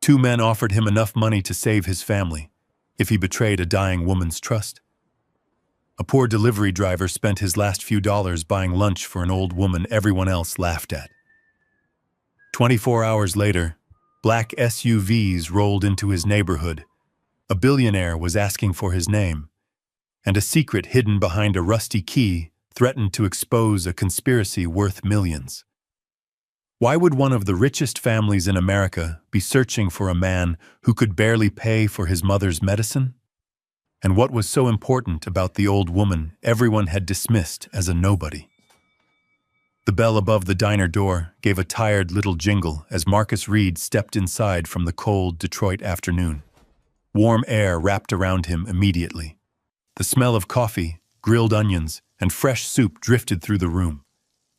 Two men offered him enough money to save his family if he betrayed a dying woman's trust. A poor delivery driver spent his last few dollars buying lunch for an old woman everyone else laughed at. 24 hours later, black SUVs rolled into his neighborhood. A billionaire was asking for his name, and a secret hidden behind a rusty key threatened to expose a conspiracy worth millions. Why would one of the richest families in America be searching for a man who could barely pay for his mother's medicine? And what was so important about the old woman everyone had dismissed as a nobody? The bell above the diner door gave a tired little jingle as Marcus Reed stepped inside from the cold Detroit afternoon. Warm air wrapped around him immediately. The smell of coffee, grilled onions, and fresh soup drifted through the room.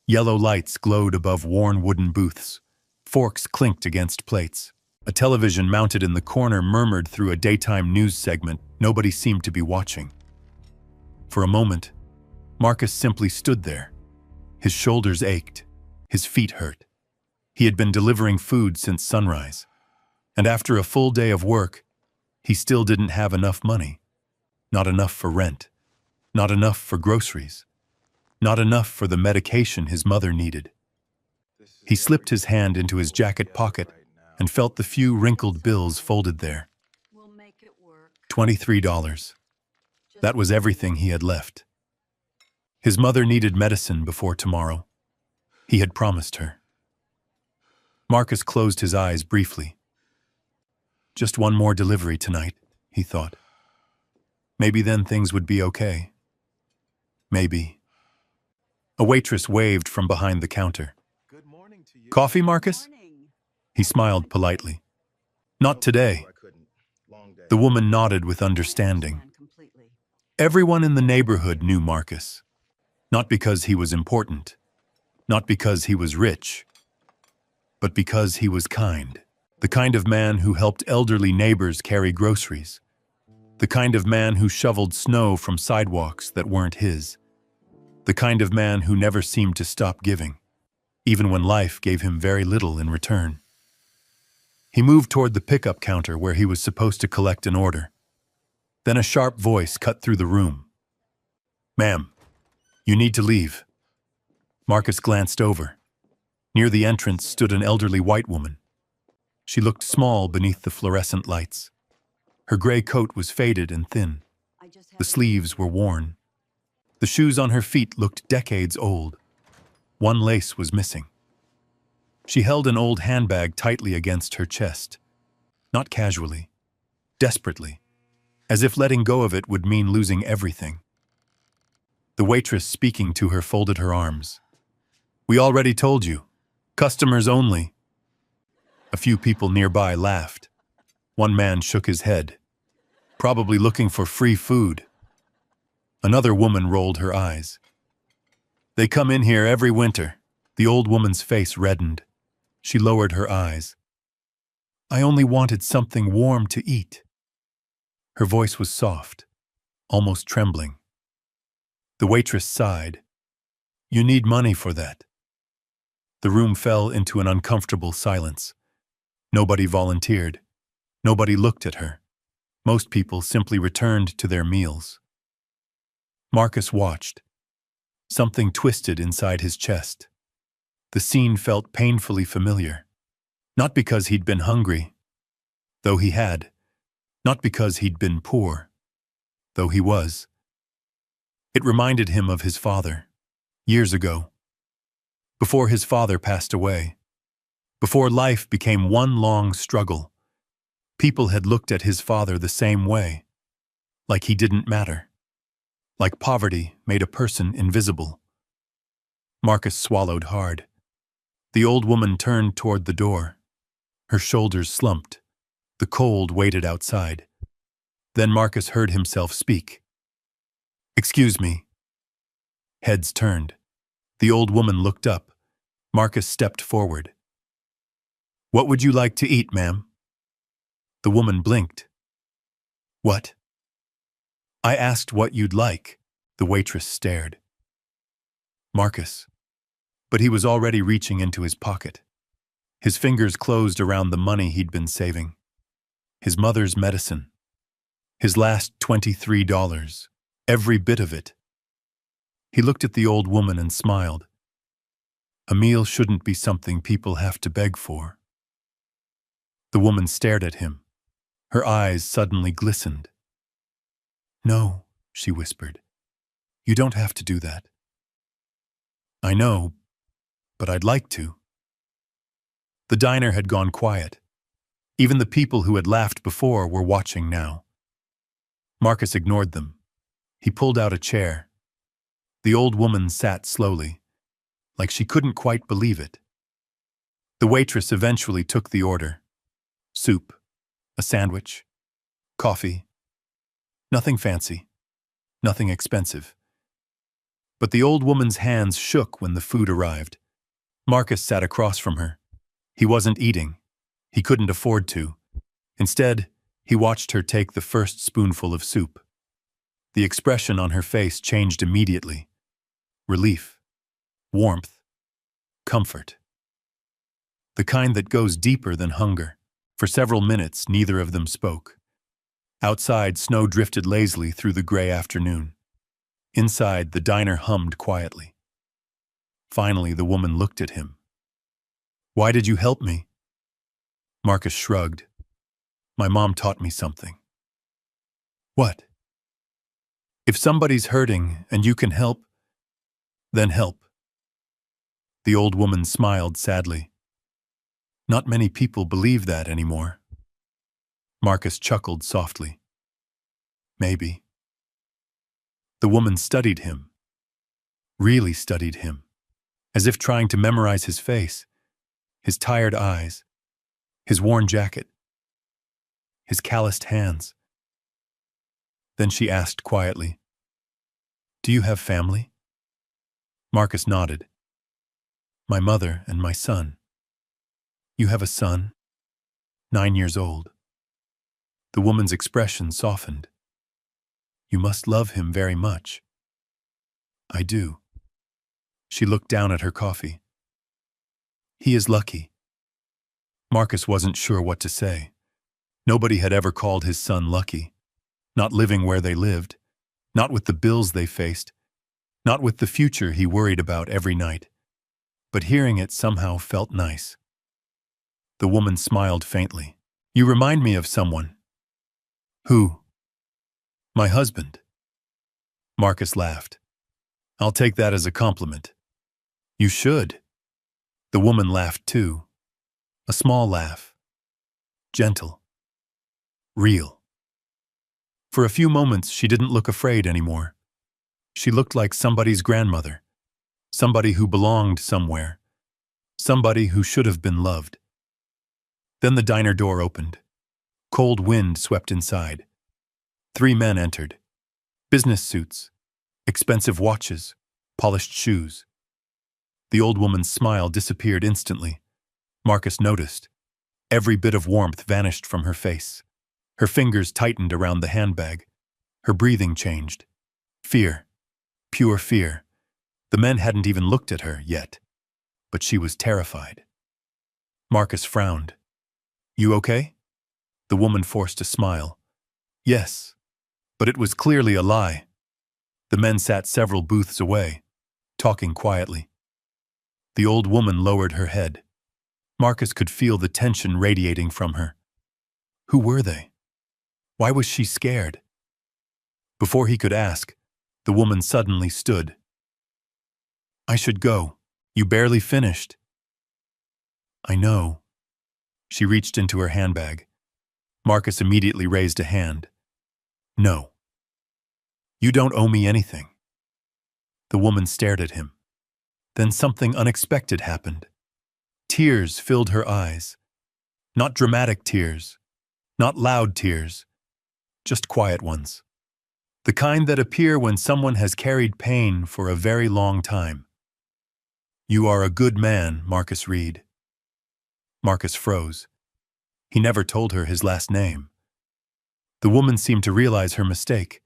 Yellow lights glowed above worn wooden booths. Forks clinked against plates. A television mounted in the corner murmured through a daytime news segment nobody seemed to be watching. For a moment, Marcus simply stood there. His shoulders ached. His feet hurt. He had been delivering food since sunrise. And after a full day of work, he still didn't have enough money. Not enough for rent. Not enough for groceries. Not enough for the medication his mother needed. He slipped his hand into his jacket pocket and felt the few wrinkled bills folded there. $23. That was everything he had left. His mother needed medicine before tomorrow. He had promised her. Marcus closed his eyes briefly. Just one more delivery tonight, he thought. Maybe then things would be okay. Maybe. A waitress waved from behind the counter. Coffee, Marcus? He smiled politely. Not today. The woman nodded with understanding. Everyone in the neighborhood knew Marcus. Not because he was important. Not because he was rich. But because he was kind. The kind of man who helped elderly neighbors carry groceries. The kind of man who shoveled snow from sidewalks that weren't his. The kind of man who never seemed to stop giving, even when life gave him very little in return. He moved toward the pickup counter where he was supposed to collect an order. Then a sharp voice cut through the room. Ma'am, you need to leave. Marcus glanced over. Near the entrance stood an elderly white woman. She looked small beneath the fluorescent lights. Her gray coat was faded and thin. The sleeves were worn. The shoes on her feet looked decades old. One lace was missing. She held an old handbag tightly against her chest. Not casually, desperately, as if letting go of it would mean losing everything. The waitress speaking to her folded her arms. We already told you. Customers only. A few people nearby laughed. One man shook his head, probably looking for free food. Another woman rolled her eyes. They come in here every winter. The old woman's face reddened. She lowered her eyes. I only wanted something warm to eat. Her voice was soft, almost trembling. The waitress sighed. You need money for that. The room fell into an uncomfortable silence. Nobody volunteered. Nobody looked at her. Most people simply returned to their meals. Marcus watched. Something twisted inside his chest. The scene felt painfully familiar. Not because he'd been hungry, though he had. Not because he'd been poor, though he was. It reminded him of his father, years ago. Before his father passed away. Before life became one long struggle. People had looked at his father the same way, like he didn't matter. Like poverty made a person invisible. Marcus swallowed hard. The old woman turned toward the door. Her shoulders slumped. The cold waited outside. Then Marcus heard himself speak. Excuse me. Heads turned. The old woman looked up. Marcus stepped forward. What would you like to eat, ma'am? The woman blinked. What? I asked what you'd like. The waitress stared. Marcus. But he was already reaching into his pocket. His fingers closed around the money he'd been saving. His mother's medicine. His last $23. Every bit of it. He looked at the old woman and smiled. A meal shouldn't be something people have to beg for. The woman stared at him. Her eyes suddenly glistened. "No," she whispered. "You don't have to do that." "I know, but I'd like to." The diner had gone quiet. Even the people who had laughed before were watching now. Marcus ignored them. He pulled out a chair. The old woman sat slowly, like she couldn't quite believe it. The waitress eventually took the order. Soup, a sandwich, coffee. Nothing fancy, nothing expensive. But the old woman's hands shook when the food arrived. Marcus sat across from her. He wasn't eating. He couldn't afford to. Instead, he watched her take the first spoonful of soup. The expression on her face changed immediately. Relief, warmth, comfort. The kind that goes deeper than hunger. For several minutes, neither of them spoke. Outside, snow drifted lazily through the gray afternoon. Inside, the diner hummed quietly. Finally, the woman looked at him. "Why did you help me?" Marcus shrugged. "My mom taught me something." "What?" "If somebody's hurting and you can help, then help." The old woman smiled sadly. Not many people believe that anymore. Marcus chuckled softly. Maybe. The woman studied him. Really studied him. As if trying to memorize his face, his tired eyes, his worn jacket, his calloused hands. Then she asked quietly, "Do you have family?" Marcus nodded. "My mother and my son." "You have a son? 9 years old." The woman's expression softened. "You must love him very much." "I do." She looked down at her coffee. "He is lucky." Marcus wasn't sure what to say. Nobody had ever called his son lucky. Not living where they lived. Not with the bills they faced. Not with the future he worried about every night. But hearing it somehow felt nice. The woman smiled faintly. "You remind me of someone." "Who?" "My husband." Marcus laughed. "I'll take that as a compliment." "You should." The woman laughed too. A small laugh. Gentle. Real. For a few moments, she didn't look afraid anymore. She looked like somebody's grandmother. Somebody who belonged somewhere. Somebody who should have been loved. Then the diner door opened. Cold wind swept inside. 3 men entered. Business suits. Expensive watches. Polished shoes. The old woman's smile disappeared instantly. Marcus noticed. Every bit of warmth vanished from her face. Her fingers tightened around the handbag. Her breathing changed. Fear. Pure fear. The men hadn't even looked at her yet. But she was terrified. Marcus frowned. "You okay?" The woman forced a smile. "Yes." But it was clearly a lie. The men sat several booths away, talking quietly. The old woman lowered her head. Marcus could feel the tension radiating from her. Who were they? Why was she scared? Before he could ask, the woman suddenly stood. "I should go. You barely finished." "I know." She reached into her handbag. Marcus immediately raised a hand. "No. You don't owe me anything." The woman stared at him. Then something unexpected happened. Tears filled her eyes. Not dramatic tears. Not loud tears. Just quiet ones. The kind that appear when someone has carried pain for a very long time. "You are a good man, Marcus Reed." Marcus froze. He never told her his last name. The woman seemed to realize her mistake.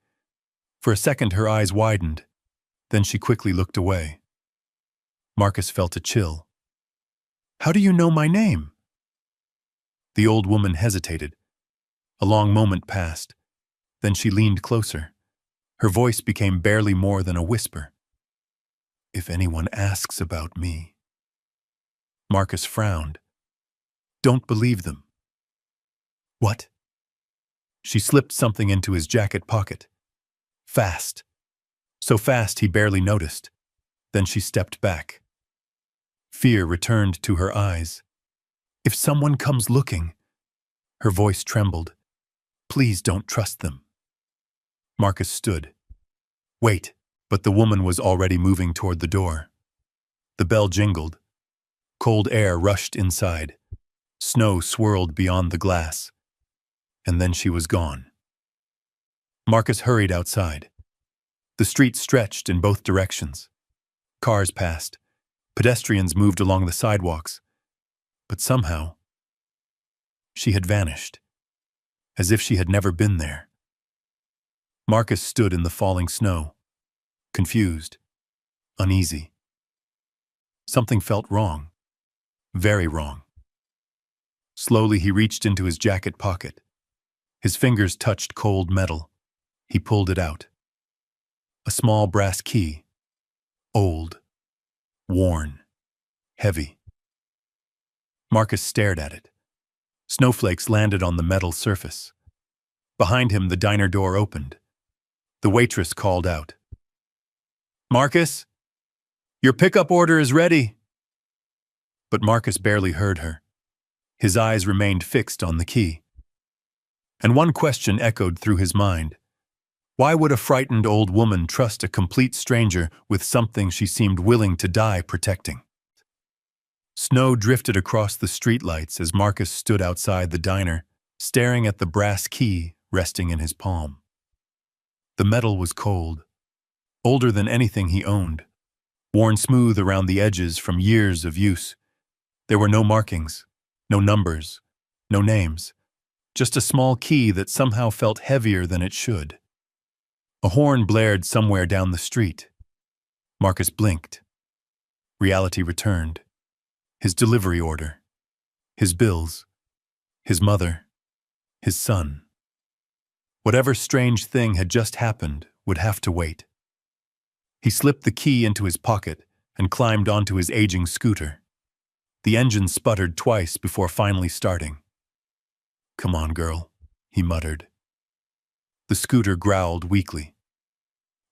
For a second her eyes widened. Then she quickly looked away. Marcus felt a chill. "How do you know my name?" The old woman hesitated. A long moment passed. Then she leaned closer. Her voice became barely more than a whisper. "If anyone asks about me." Marcus frowned. "Don't believe them." "What?" She slipped something into his jacket pocket. Fast. So fast he barely noticed. Then she stepped back. Fear returned to her eyes. "If someone comes looking." Her voice trembled. "Please don't trust them." Marcus stood. "Wait." But the woman was already moving toward the door. The bell jingled. Cold air rushed inside. Snow swirled beyond the glass. And then she was gone. Marcus hurried outside. The street stretched in both directions. Cars passed. Pedestrians moved along the sidewalks. But somehow, she had vanished, as if she had never been there. Marcus stood in the falling snow, confused, uneasy. Something felt wrong, very wrong. Slowly he reached into his jacket pocket. His fingers touched cold metal. He pulled it out. A small brass key, old, worn, heavy. Marcus stared at it. Snowflakes landed on the metal surface. Behind him, the diner door opened. The waitress called out, "Marcus, your pickup order is ready." But Marcus barely heard her. His eyes remained fixed on the key. And one question echoed through his mind. Why would a frightened old woman trust a complete stranger with something she seemed willing to die protecting? Snow drifted across the streetlights as Marcus stood outside the diner, staring at the brass key resting in his palm. The metal was cold, older than anything he owned, worn smooth around the edges from years of use. There were no markings, no numbers, no names, just a small key that somehow felt heavier than it should. A horn blared somewhere down the street. Marcus blinked. Reality returned. His delivery order, his bills, his mother, his son. Whatever strange thing had just happened would have to wait. He slipped the key into his pocket and climbed onto his aging scooter. The engine sputtered twice before finally starting. "Come on, girl," he muttered. The scooter growled weakly.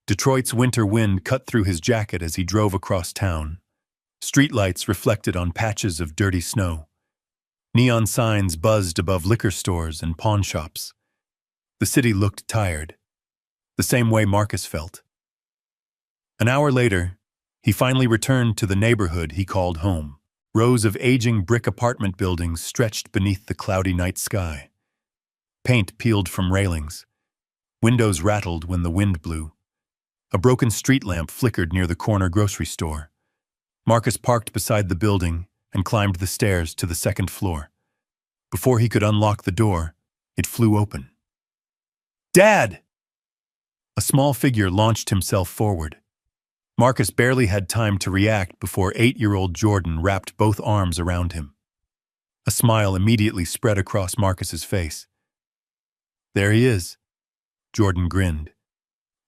Detroit's winter wind cut through his jacket as he drove across town. Streetlights reflected on patches of dirty snow. Neon signs buzzed above liquor stores and pawn shops. The city looked tired, the same way Marcus felt. An hour later, he finally returned to the neighborhood he called home. Rows of aging brick apartment buildings stretched beneath the cloudy night sky. Paint peeled from railings. Windows rattled when the wind blew. A broken street lamp flickered near the corner grocery store. Marcus parked beside the building and climbed the stairs to the second floor. Before he could unlock the door, it flew open. "Dad!" A small figure launched himself forward. Marcus barely had time to react before 8-year-old Jordan wrapped both arms around him. A smile immediately spread across Marcus's face. "There he is." Jordan grinned.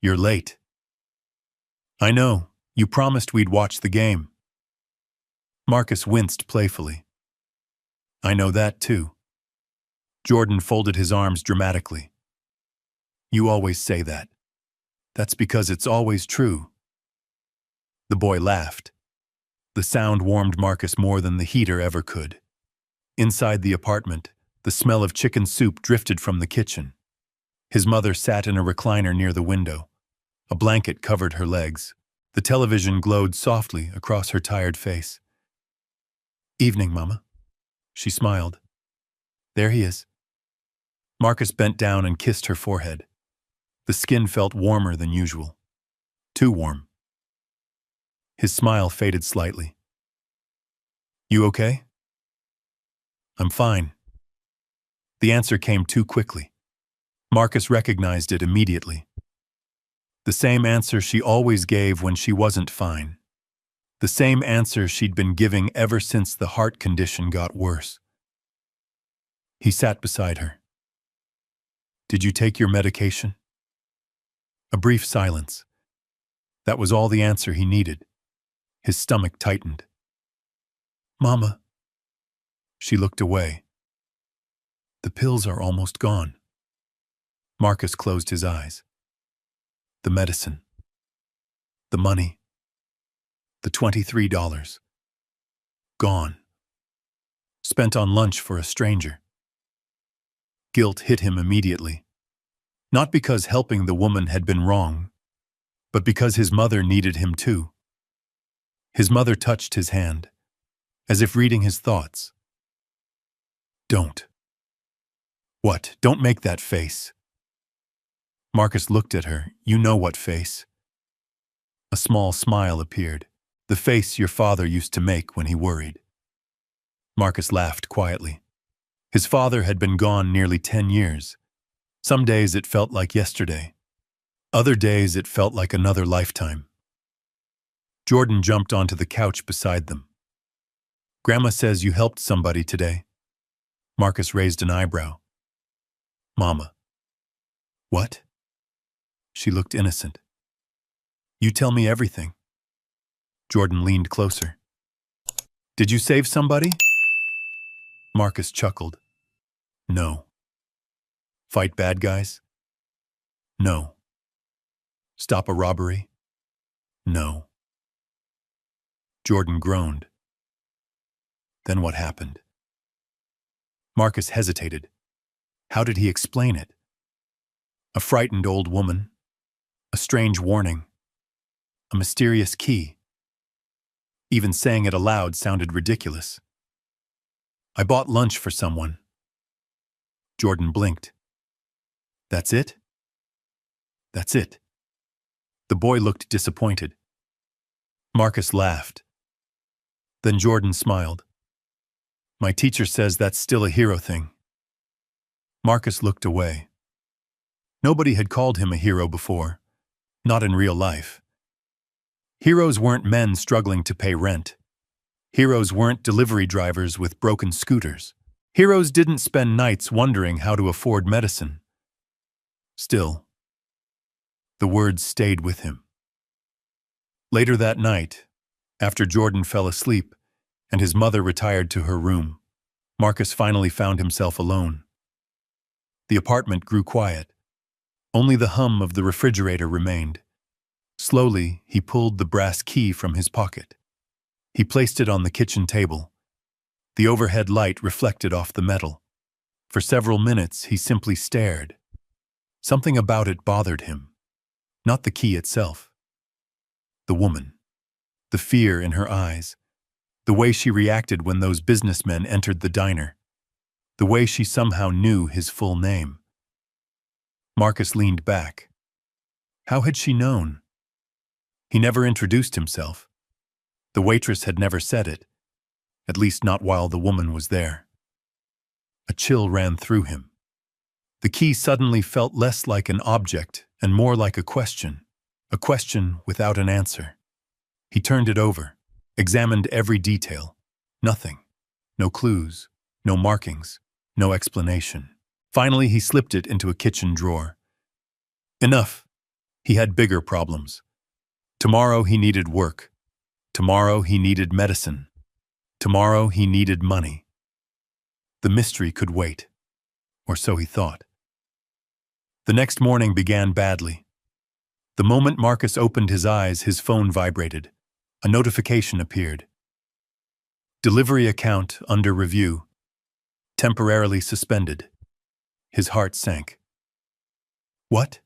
"You're late." "I know. You promised we'd watch the game." Marcus winced playfully. "I know that too." Jordan folded his arms dramatically. "You always say that. That's because it's always true." The boy laughed. The sound warmed Marcus more than the heater ever could. Inside the apartment, the smell of chicken soup drifted from the kitchen. His mother sat in a recliner near the window. A blanket covered her legs. The television glowed softly across her tired face. "Evening, Mama." She smiled. "There he is." Marcus bent down and kissed her forehead. The skin felt warmer than usual. Too warm. His smile faded slightly. "You okay?" "I'm fine." The answer came too quickly. Marcus recognized it immediately. The same answer she always gave when she wasn't fine. The same answer she'd been giving ever since the heart condition got worse. He sat beside her. Did you take your medication? A brief silence. That was all the answer he needed. His stomach tightened. Mama. She looked away. The pills are almost gone. Marcus closed his eyes. The medicine. The money. The $23. Gone. Spent on lunch for a stranger. Guilt hit him immediately. Not because helping the woman had been wrong, but because his mother needed him too. His mother touched his hand, as if reading his thoughts. Don't. What? Don't make that face. Marcus looked at her. You know what face. A small smile appeared, the face your father used to make when he worried. Marcus laughed quietly. His father had been gone nearly 10 years. Some days it felt like yesterday. Other days it felt like another lifetime. Jordan jumped onto the couch beside them. Grandma says you helped somebody today. Marcus raised an eyebrow. Mama. What? She looked innocent. You tell me everything. Jordan leaned closer. Did you save somebody? Marcus chuckled. No. Fight bad guys? No. Stop a robbery? No. Jordan groaned. Then what happened? Marcus hesitated. How did he explain it? A frightened old woman, a strange warning, a mysterious key. Even saying it aloud sounded ridiculous. I bought lunch for someone. Jordan blinked. That's it? That's it. The boy looked disappointed. Marcus laughed. Then Jordan smiled. My teacher says that's still a hero thing. Marcus looked away. Nobody had called him a hero before, not in real life. Heroes weren't men struggling to pay rent. Heroes weren't delivery drivers with broken scooters. Heroes didn't spend nights wondering how to afford medicine. Still, the words stayed with him. Later that night, after Jordan fell asleep and his mother retired to her room, Marcus finally found himself alone. The apartment grew quiet. Only the hum of the refrigerator remained. Slowly, he pulled the brass key from his pocket. He placed it on the kitchen table. The overhead light reflected off the metal. For several minutes, he simply stared. Something about it bothered him. Not the key itself. The woman. The fear in her eyes. The way she reacted when those businessmen entered the diner. The way she somehow knew his full name. Marcus leaned back. How had she known? He never introduced himself. The waitress had never said it, at least not while the woman was there. A chill ran through him. The key suddenly felt less like an object and more like a question without an answer. He turned it over, examined every detail. Nothing. No clues, no markings, no explanation. Finally, he slipped it into a kitchen drawer. Enough. He had bigger problems. Tomorrow he needed work. Tomorrow he needed medicine. Tomorrow he needed money. The mystery could wait, or so he thought. The next morning began badly. The moment Marcus opened his eyes, his phone vibrated. A notification appeared. Delivery account under review. Temporarily suspended. His heart sank. What?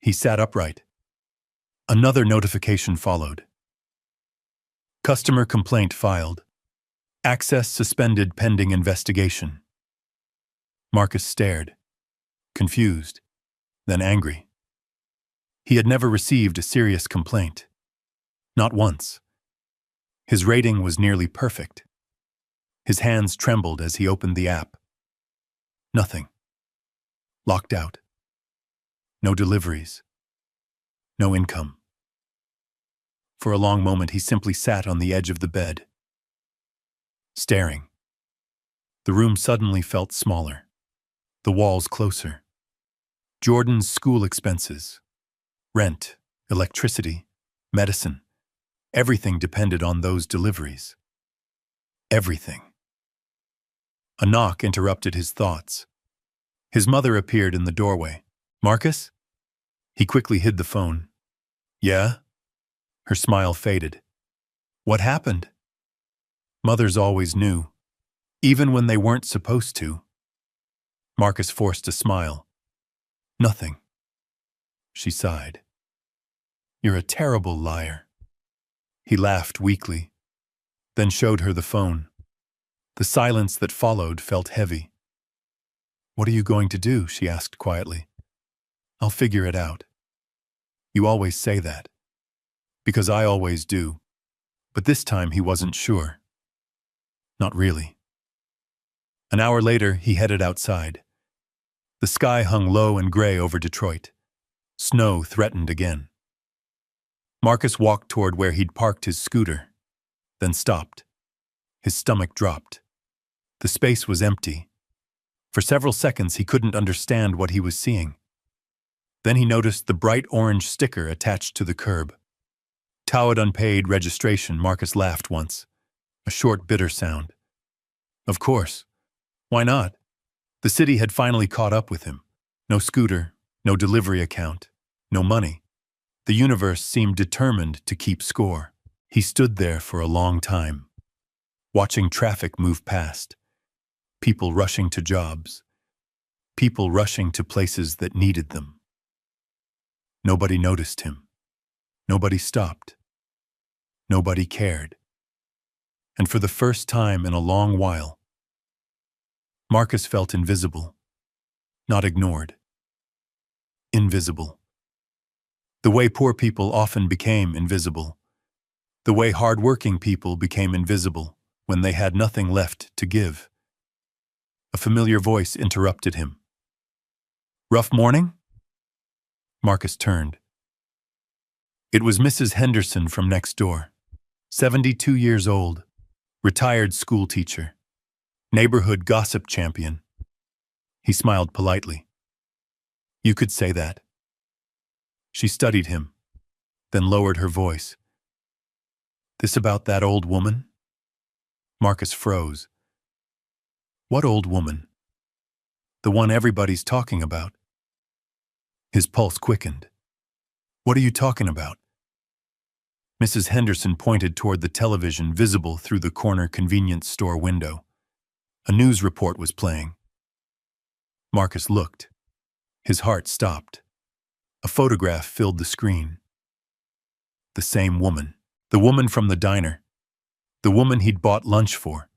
He sat upright. Another notification followed. Customer complaint filed. Access suspended pending investigation. Marcus stared, confused, then angry. He had never received a serious complaint. Not once. His rating was nearly perfect. His hands trembled as he opened the app. Nothing. Locked out. No deliveries. No income. For a long moment, he simply sat on the edge of the bed, staring. The room suddenly felt smaller, the walls closer. Jordan's school expenses, rent, electricity, medicine. Everything depended on those deliveries. Everything. A knock interrupted his thoughts. His mother appeared in the doorway. "Marcus?" He quickly hid the phone. "Yeah?" Her smile faded. "What happened?" Mothers always knew, even when they weren't supposed to. Marcus forced a smile. "Nothing." She sighed. "You're a terrible liar." He laughed weakly, then showed her the phone. The silence that followed felt heavy. "What are you going to do?" she asked quietly. "I'll figure it out." "You always say that." "Because I always do." But this time he wasn't sure. Not really. An hour later, he headed outside. The sky hung low and gray over Detroit. Snow threatened again. Marcus walked toward where he'd parked his scooter, then stopped. His stomach dropped. The space was empty. For several seconds, he couldn't understand what he was seeing. Then he noticed the bright orange sticker attached to the curb. "Towed unpaid registration," Marcus laughed once. A short, bitter sound. Of course. Why not? The city had finally caught up with him. No scooter, no delivery account, no money. The universe seemed determined to keep score. He stood there for a long time, watching traffic move past. People rushing to jobs. People rushing to places that needed them. Nobody noticed him. Nobody stopped. Nobody cared. And for the first time in a long while, Marcus felt invisible. Not ignored. Invisible. The way poor people often became invisible. The way hard-working people became invisible when they had nothing left to give. A familiar voice interrupted him. "Rough morning?" Marcus turned. It was Mrs. Henderson from next door, 72 years old, retired school teacher, neighborhood gossip champion. He smiled politely. "You could say that." She studied him, then lowered her voice. "This about that old woman?" Marcus froze. "What old woman?" "The one everybody's talking about." His pulse quickened. "What are you talking about?" Mrs. Henderson pointed toward the television visible through the corner convenience store window. A news report was playing. Marcus looked. His heart stopped. A photograph filled the screen. The same woman. The woman from the diner. The woman he'd bought lunch for.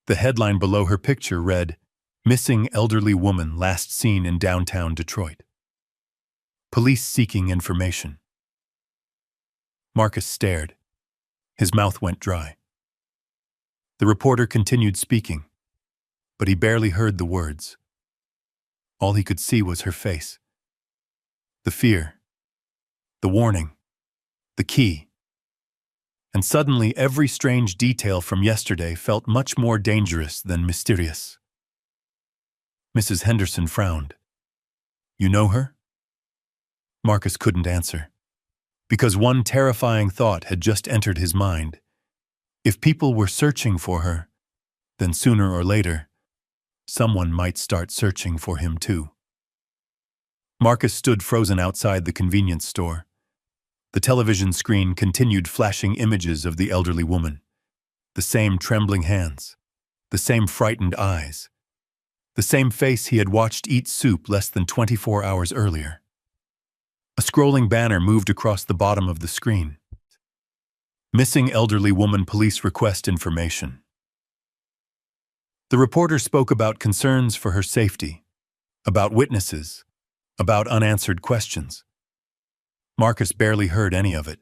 The headline below her picture read, "Missing elderly woman last seen in downtown Detroit. Police seeking information." Marcus stared. His mouth went dry. The reporter continued speaking, but he barely heard the words. All he could see was her face. The fear. The warning. The key. And suddenly every strange detail from yesterday felt much more dangerous than mysterious. Mrs. Henderson frowned. "You know her?" Marcus couldn't answer, because one terrifying thought had just entered his mind. If people were searching for her, then sooner or later, someone might start searching for him too. Marcus stood frozen outside the convenience store. The television screen continued flashing images of the elderly woman. The same trembling hands, the same frightened eyes, the same face he had watched eat soup less than 24 hours earlier. A scrolling banner moved across the bottom of the screen. "Missing elderly woman, police request information." The reporter spoke about concerns for her safety, about witnesses, about unanswered questions. Marcus barely heard any of it.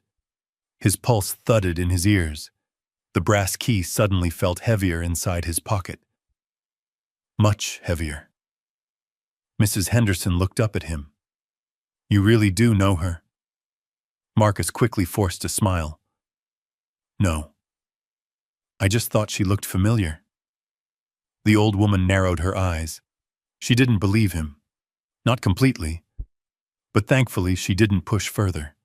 His pulse thudded in his ears. The brass key suddenly felt heavier inside his pocket. Much heavier. Mrs. Henderson looked up at him. "You really do know her?" Marcus quickly forced a smile. "No. I just thought she looked familiar." The old woman narrowed her eyes. She didn't believe him. Not completely, but thankfully she didn't push further.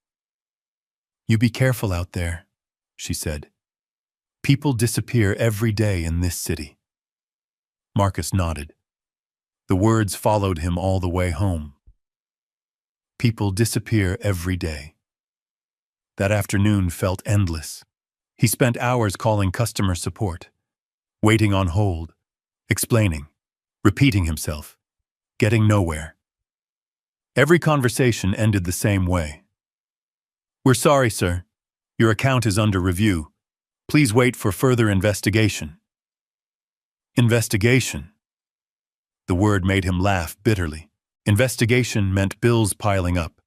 "You be careful out there," she said. "People disappear every day in this city." Marcus nodded. The words followed him all the way home. People disappear every day. That afternoon felt endless. He spent hours calling customer support, waiting on hold, explaining, repeating himself, getting nowhere. Every conversation ended the same way. "We're sorry, sir. Your account is under review. Please wait for further investigation." Investigation. The word made him laugh bitterly. Investigation meant bills piling up.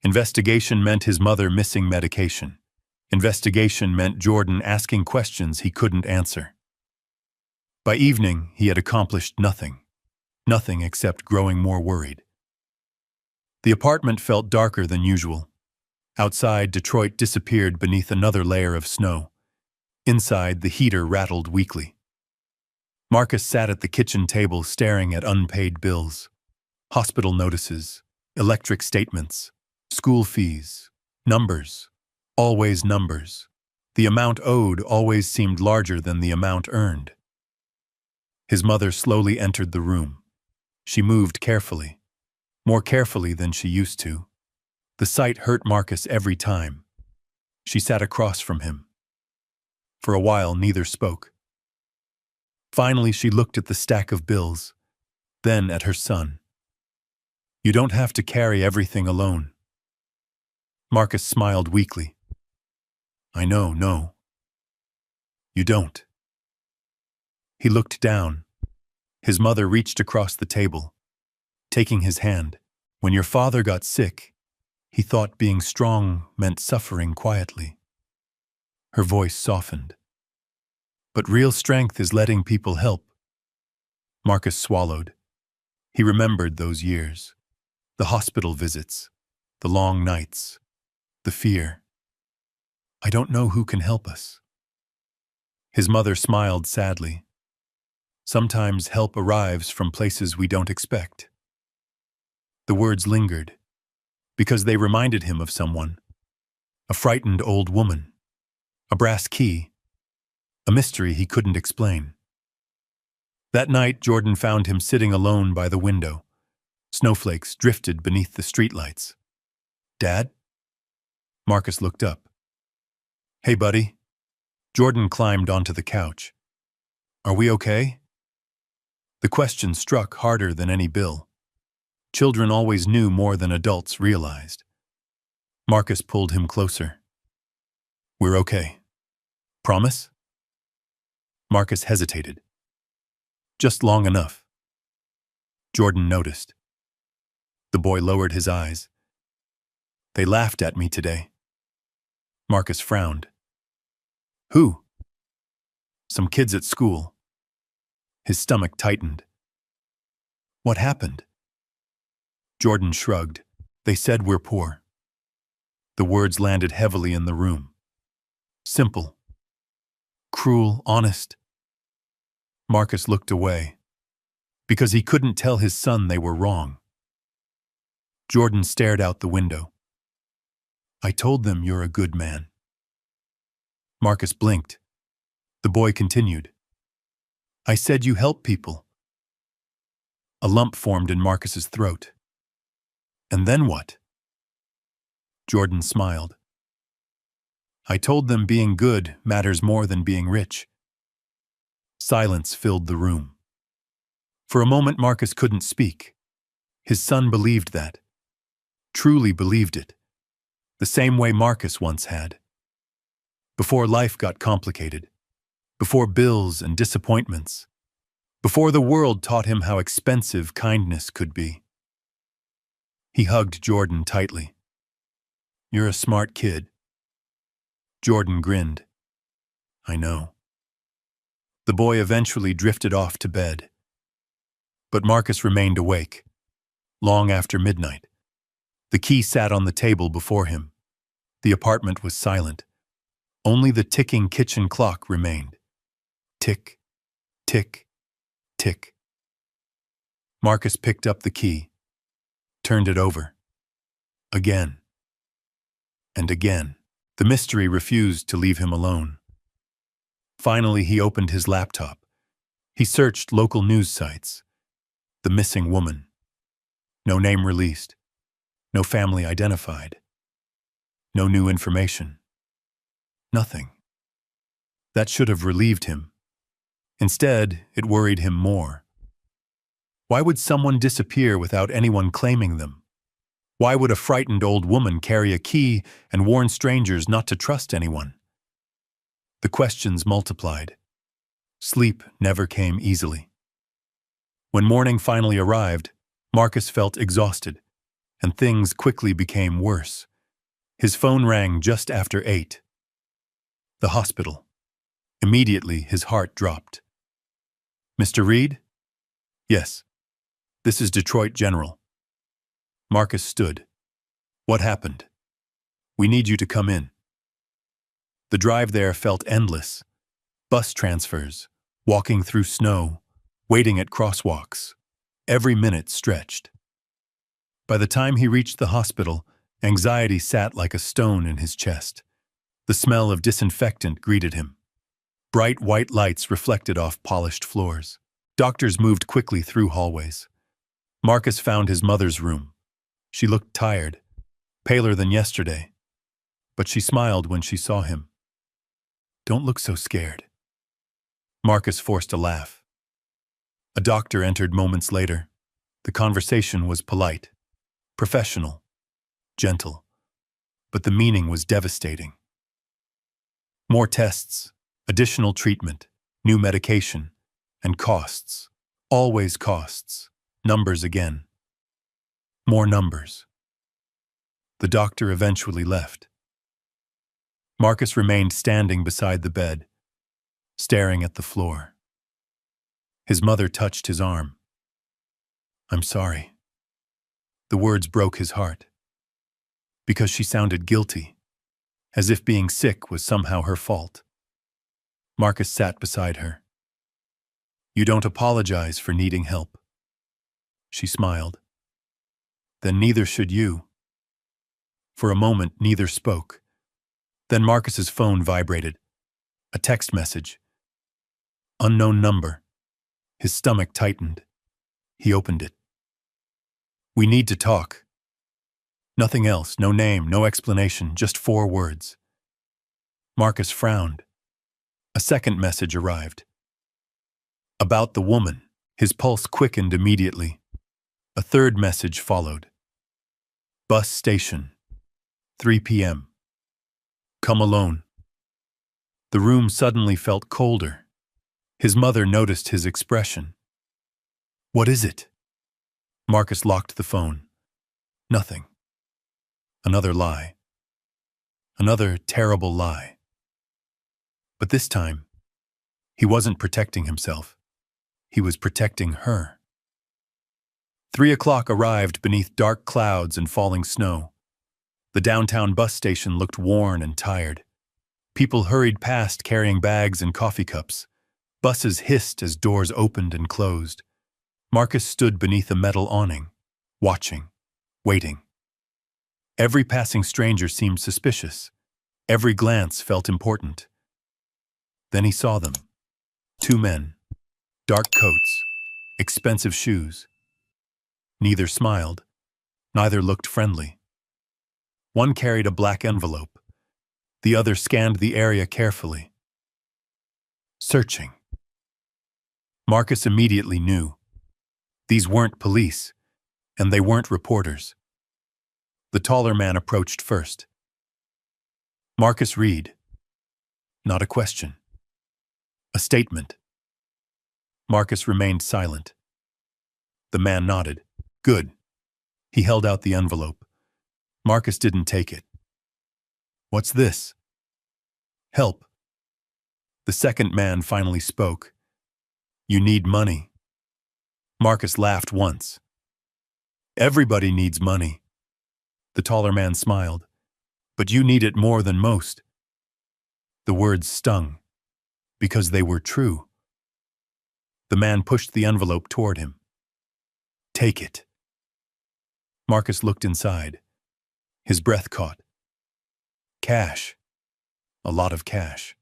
Investigation meant his mother missing medication. Investigation meant Jordan asking questions he couldn't answer. By evening, he had accomplished nothing. Nothing except growing more worried. The apartment felt darker than usual. Outside, Detroit disappeared beneath another layer of snow. Inside, the heater rattled weakly. Marcus sat at the kitchen table staring at unpaid bills. Hospital notices, electric statements, school fees, numbers, always numbers. The amount owed always seemed larger than the amount earned. His mother slowly entered the room. She moved carefully, more carefully than she used to. The sight hurt Marcus every time. She sat across from him. For a while, neither spoke. Finally, she looked at the stack of bills, then at her son. "You don't have to carry everything alone." Marcus smiled weakly. "I know, no. You don't." He looked down. His mother reached across the table, taking his hand. "When your father got sick, he thought being strong meant suffering quietly." Her voice softened. "But real strength is letting people help." Marcus swallowed. He remembered those years. The hospital visits, the long nights, the fear. "I don't know who can help us." His mother smiled sadly. "Sometimes help arrives from places we don't expect." The words lingered, because they reminded him of someone. A frightened old woman. A brass key. A mystery he couldn't explain. That night, Jordan found him sitting alone by the window. Snowflakes drifted beneath the streetlights. "Dad?" Marcus looked up. "Hey, buddy." Jordan climbed onto the couch. "Are we okay?" The question struck harder than any bill. Children always knew more than adults realized. Marcus pulled him closer. "We're okay. Promise?" Marcus hesitated. "Just long enough." Jordan noticed. The boy lowered his eyes. "They laughed at me today." Marcus frowned. "Who?" "Some kids at school." His stomach tightened. "What happened?" Jordan shrugged. "They said we're poor." The words landed heavily in the room. Simple. Cruel, honest. Marcus looked away, because he couldn't tell his son they were wrong. Jordan stared out the window. "I told them you're a good man." Marcus blinked. The boy continued. "I said you help people." A lump formed in Marcus's throat. "And then what?" Jordan smiled. "I told them being good matters more than being rich." Silence filled the room. For a moment, Marcus couldn't speak. His son believed that. Truly believed it. The same way Marcus once had. Before life got complicated. Before bills and disappointments. Before the world taught him how expensive kindness could be. He hugged Jordan tightly. "You're a smart kid." Jordan grinned. "I know." The boy eventually drifted off to bed. But Marcus remained awake, long after midnight. The key sat on the table before him. The apartment was silent. Only the ticking kitchen clock remained. Tick, tick, tick. Marcus picked up the key. turned it over. Again. And again. The mystery refused to leave him alone. Finally, he opened his laptop. He searched local news sites. The missing woman. No name released. No family identified. No new information. Nothing. That should have relieved him. Instead, it worried him more. Why would someone disappear without anyone claiming them? Why would a frightened old woman carry a key and warn strangers not to trust anyone? The questions multiplied. Sleep never came easily. When morning finally arrived, Marcus felt exhausted, and things quickly became worse. His phone rang just after 8. The hospital. Immediately, his heart dropped. "Mr. Reed?" "Yes. This is Detroit General." Marcus stood. "What happened?" "We need you to come in." The drive there felt endless. Bus transfers, walking through snow, waiting at crosswalks. Every minute stretched. By the time he reached the hospital, anxiety sat like a stone in his chest. The smell of disinfectant greeted him. Bright white lights reflected off polished floors. Doctors moved quickly through hallways. Marcus found his mother's room. She looked tired, paler than yesterday, but she smiled when she saw him. "Don't look so scared." Marcus forced a laugh. A doctor entered moments later. The conversation was polite, professional, gentle, but the meaning was devastating. More tests, additional treatment, new medication, and costs. Always costs. Numbers again. More numbers. The doctor eventually left. Marcus remained standing beside the bed, staring at the floor. His mother touched his arm. "I'm sorry." The words broke his heart. Because she sounded guilty, as if being sick was somehow her fault. Marcus sat beside her. "You don't apologize for needing help." She smiled. "Then neither should you." For a moment, neither spoke. Then Marcus's phone vibrated. A text message. Unknown number. His stomach tightened. He opened it. "We need to talk." Nothing else, no name, no explanation, just 4 words. Marcus frowned. A second message arrived. About the woman. His pulse quickened immediately. A third message followed. Bus station. 3 p.m. Come alone. The room suddenly felt colder. His mother noticed his expression. "What is it?" Marcus locked the phone. Nothing. Another lie. Another terrible lie. But this time, he wasn't protecting himself. He was protecting her. 3 o'clock arrived beneath dark clouds and falling snow. The downtown bus station looked worn and tired. People hurried past carrying bags and coffee cups. Buses hissed as doors opened and closed. Marcus stood beneath a metal awning, watching, waiting. Every passing stranger seemed suspicious. Every glance felt important. Then he saw them. 2 men. Dark coats. Expensive shoes. Neither smiled. Neither looked friendly. One carried a black envelope. The other scanned the area carefully. Searching. Marcus immediately knew. These weren't police, and they weren't reporters. The taller man approached first. "Marcus Reed." Not a question. A statement. Marcus remained silent. The man nodded. "Good." He held out the envelope. Marcus didn't take it. "What's this?" "Help." The second man finally spoke. "You need money." Marcus laughed once. "Everybody needs money." The taller man smiled. "But you need it more than most." The words stung, because they were true. The man pushed the envelope toward him. "Take it." Marcus looked inside. His breath caught. Cash. A lot of cash.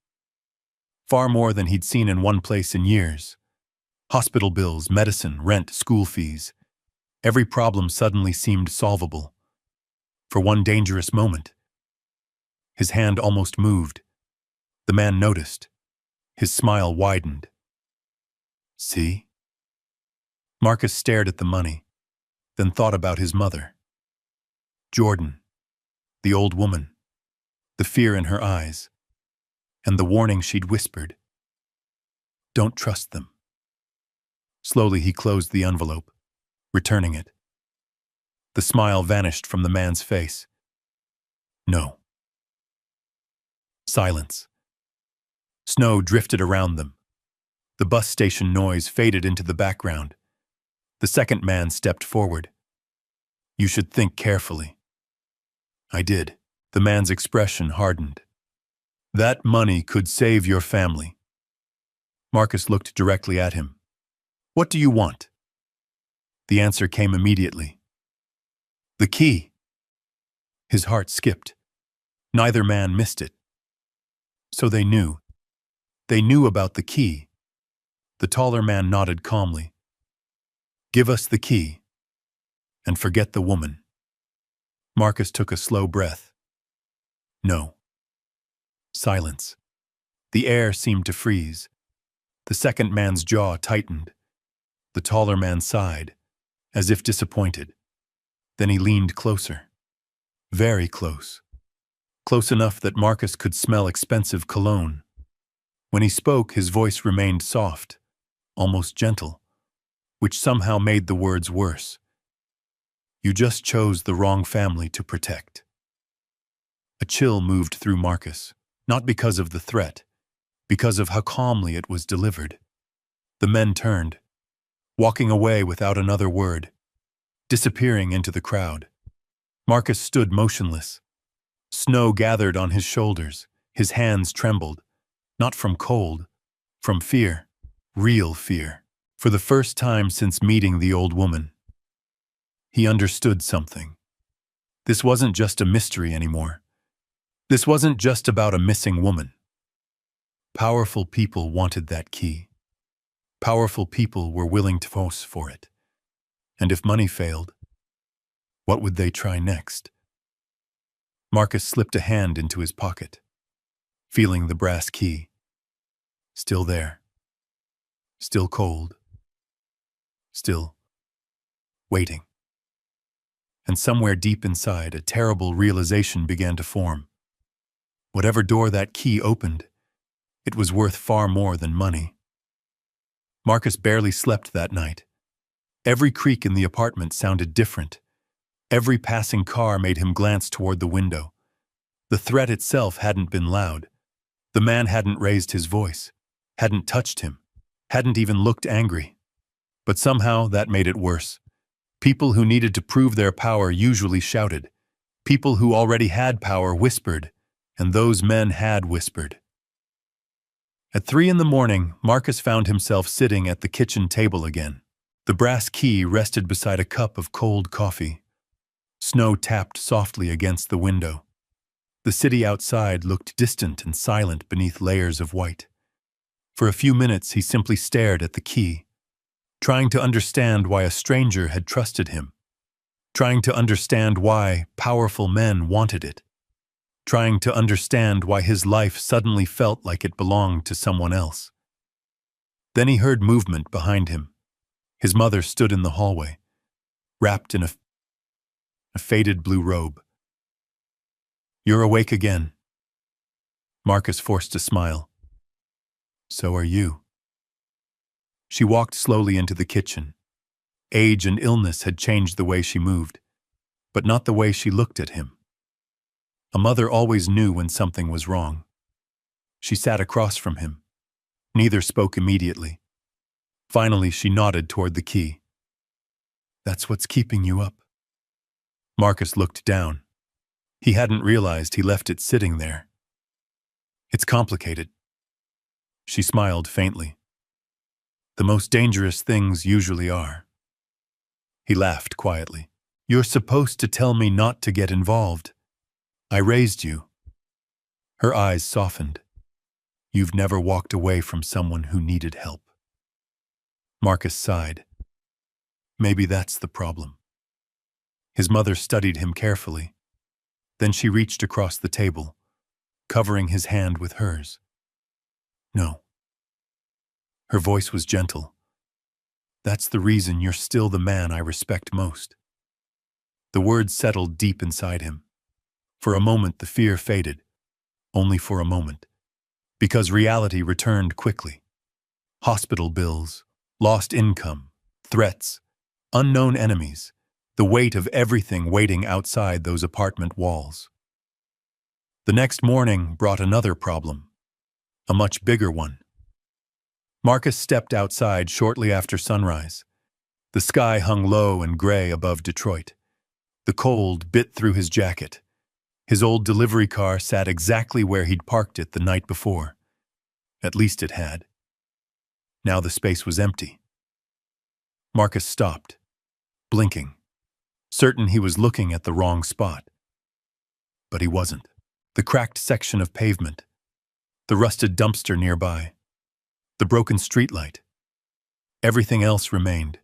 Far more than he'd seen in one place in years. Hospital bills, medicine, rent, school fees. Every problem suddenly seemed solvable. For one dangerous moment. His hand almost moved. The man noticed. His smile widened. See? Marcus stared at the money, then thought about his mother. Jordan, the old woman, the fear in her eyes, and the warning she'd whispered. Don't trust them. Slowly he closed the envelope, returning it. The smile vanished from the man's face. No. Silence. Snow drifted around them. The bus station noise faded into the background. The second man stepped forward. You should think carefully. I did. The man's expression hardened. That money could save your family. Marcus looked directly at him. What do you want? The answer came immediately. The key. His heart skipped. Neither man missed it. So they knew. They knew about the key. The taller man nodded calmly. Give us the key. And forget the woman. Marcus took a slow breath. No. Silence. The air seemed to freeze. The second man's jaw tightened. The taller man sighed, as if disappointed. Then he leaned closer. Very close. Close enough that Marcus could smell expensive cologne. When he spoke, his voice remained soft, almost gentle, which somehow made the words worse. You just chose the wrong family to protect. A chill moved through Marcus, not because of the threat, because of how calmly it was delivered. The men turned, walking away without another word, disappearing into the crowd. Marcus stood motionless. Snow gathered on his shoulders, his hands trembled, not from cold, from fear, real fear. For the first time since meeting the old woman, he understood something. This wasn't just a mystery anymore. This wasn't just about a missing woman. Powerful people wanted that key. Powerful people were willing to force for it. And if money failed, what would they try next? Marcus slipped a hand into his pocket, feeling the brass key. Still there. Still cold. Still waiting. And somewhere deep inside, a terrible realization began to form. Whatever door that key opened, it was worth far more than money. Marcus barely slept that night. Every creak in the apartment sounded different. Every passing car made him glance toward the window. The threat itself hadn't been loud. The man hadn't raised his voice, hadn't touched him, hadn't even looked angry. But somehow that made it worse. People who needed to prove their power usually shouted. People who already had power whispered, and those men had whispered. At 3 a.m, Marcus found himself sitting at the kitchen table again. The brass key rested beside a cup of cold coffee. Snow tapped softly against the window. The city outside looked distant and silent beneath layers of white. For a few minutes he simply stared at the key, trying to understand why a stranger had trusted him, trying to understand why powerful men wanted it, trying to understand why his life suddenly felt like it belonged to someone else. Then he heard movement behind him. His mother stood in the hallway, wrapped in a faded blue robe. You're awake again. Marcus forced a smile. So are you. She walked slowly into the kitchen. Age and illness had changed the way she moved, but not the way she looked at him. A mother always knew when something was wrong. She sat across from him. Neither spoke immediately. Finally, she nodded toward the key. That's what's keeping you up. Marcus looked down. He hadn't realized he left it sitting there. It's complicated. She smiled faintly. The most dangerous things usually are. He laughed quietly. You're supposed to tell me not to get involved. I raised you. Her eyes softened. You've never walked away from someone who needed help. Marcus sighed. Maybe that's the problem. His mother studied him carefully. Then she reached across the table, covering his hand with hers. No. Her voice was gentle. That's the reason you're still the man I respect most. The words settled deep inside him. For a moment the fear faded, only for a moment, because reality returned quickly. Hospital bills, lost income, threats, unknown enemies, the weight of everything waiting outside those apartment walls. The next morning brought another problem, a much bigger one. Marcus stepped outside shortly after sunrise. The sky hung low and gray above Detroit. The cold bit through his jacket. His old delivery car sat exactly where he'd parked it the night before. At least it had. Now the space was empty. Marcus stopped, blinking, certain he was looking at the wrong spot. But he wasn't. The cracked section of pavement, the rusted dumpster nearby, the broken streetlight. Everything else remained.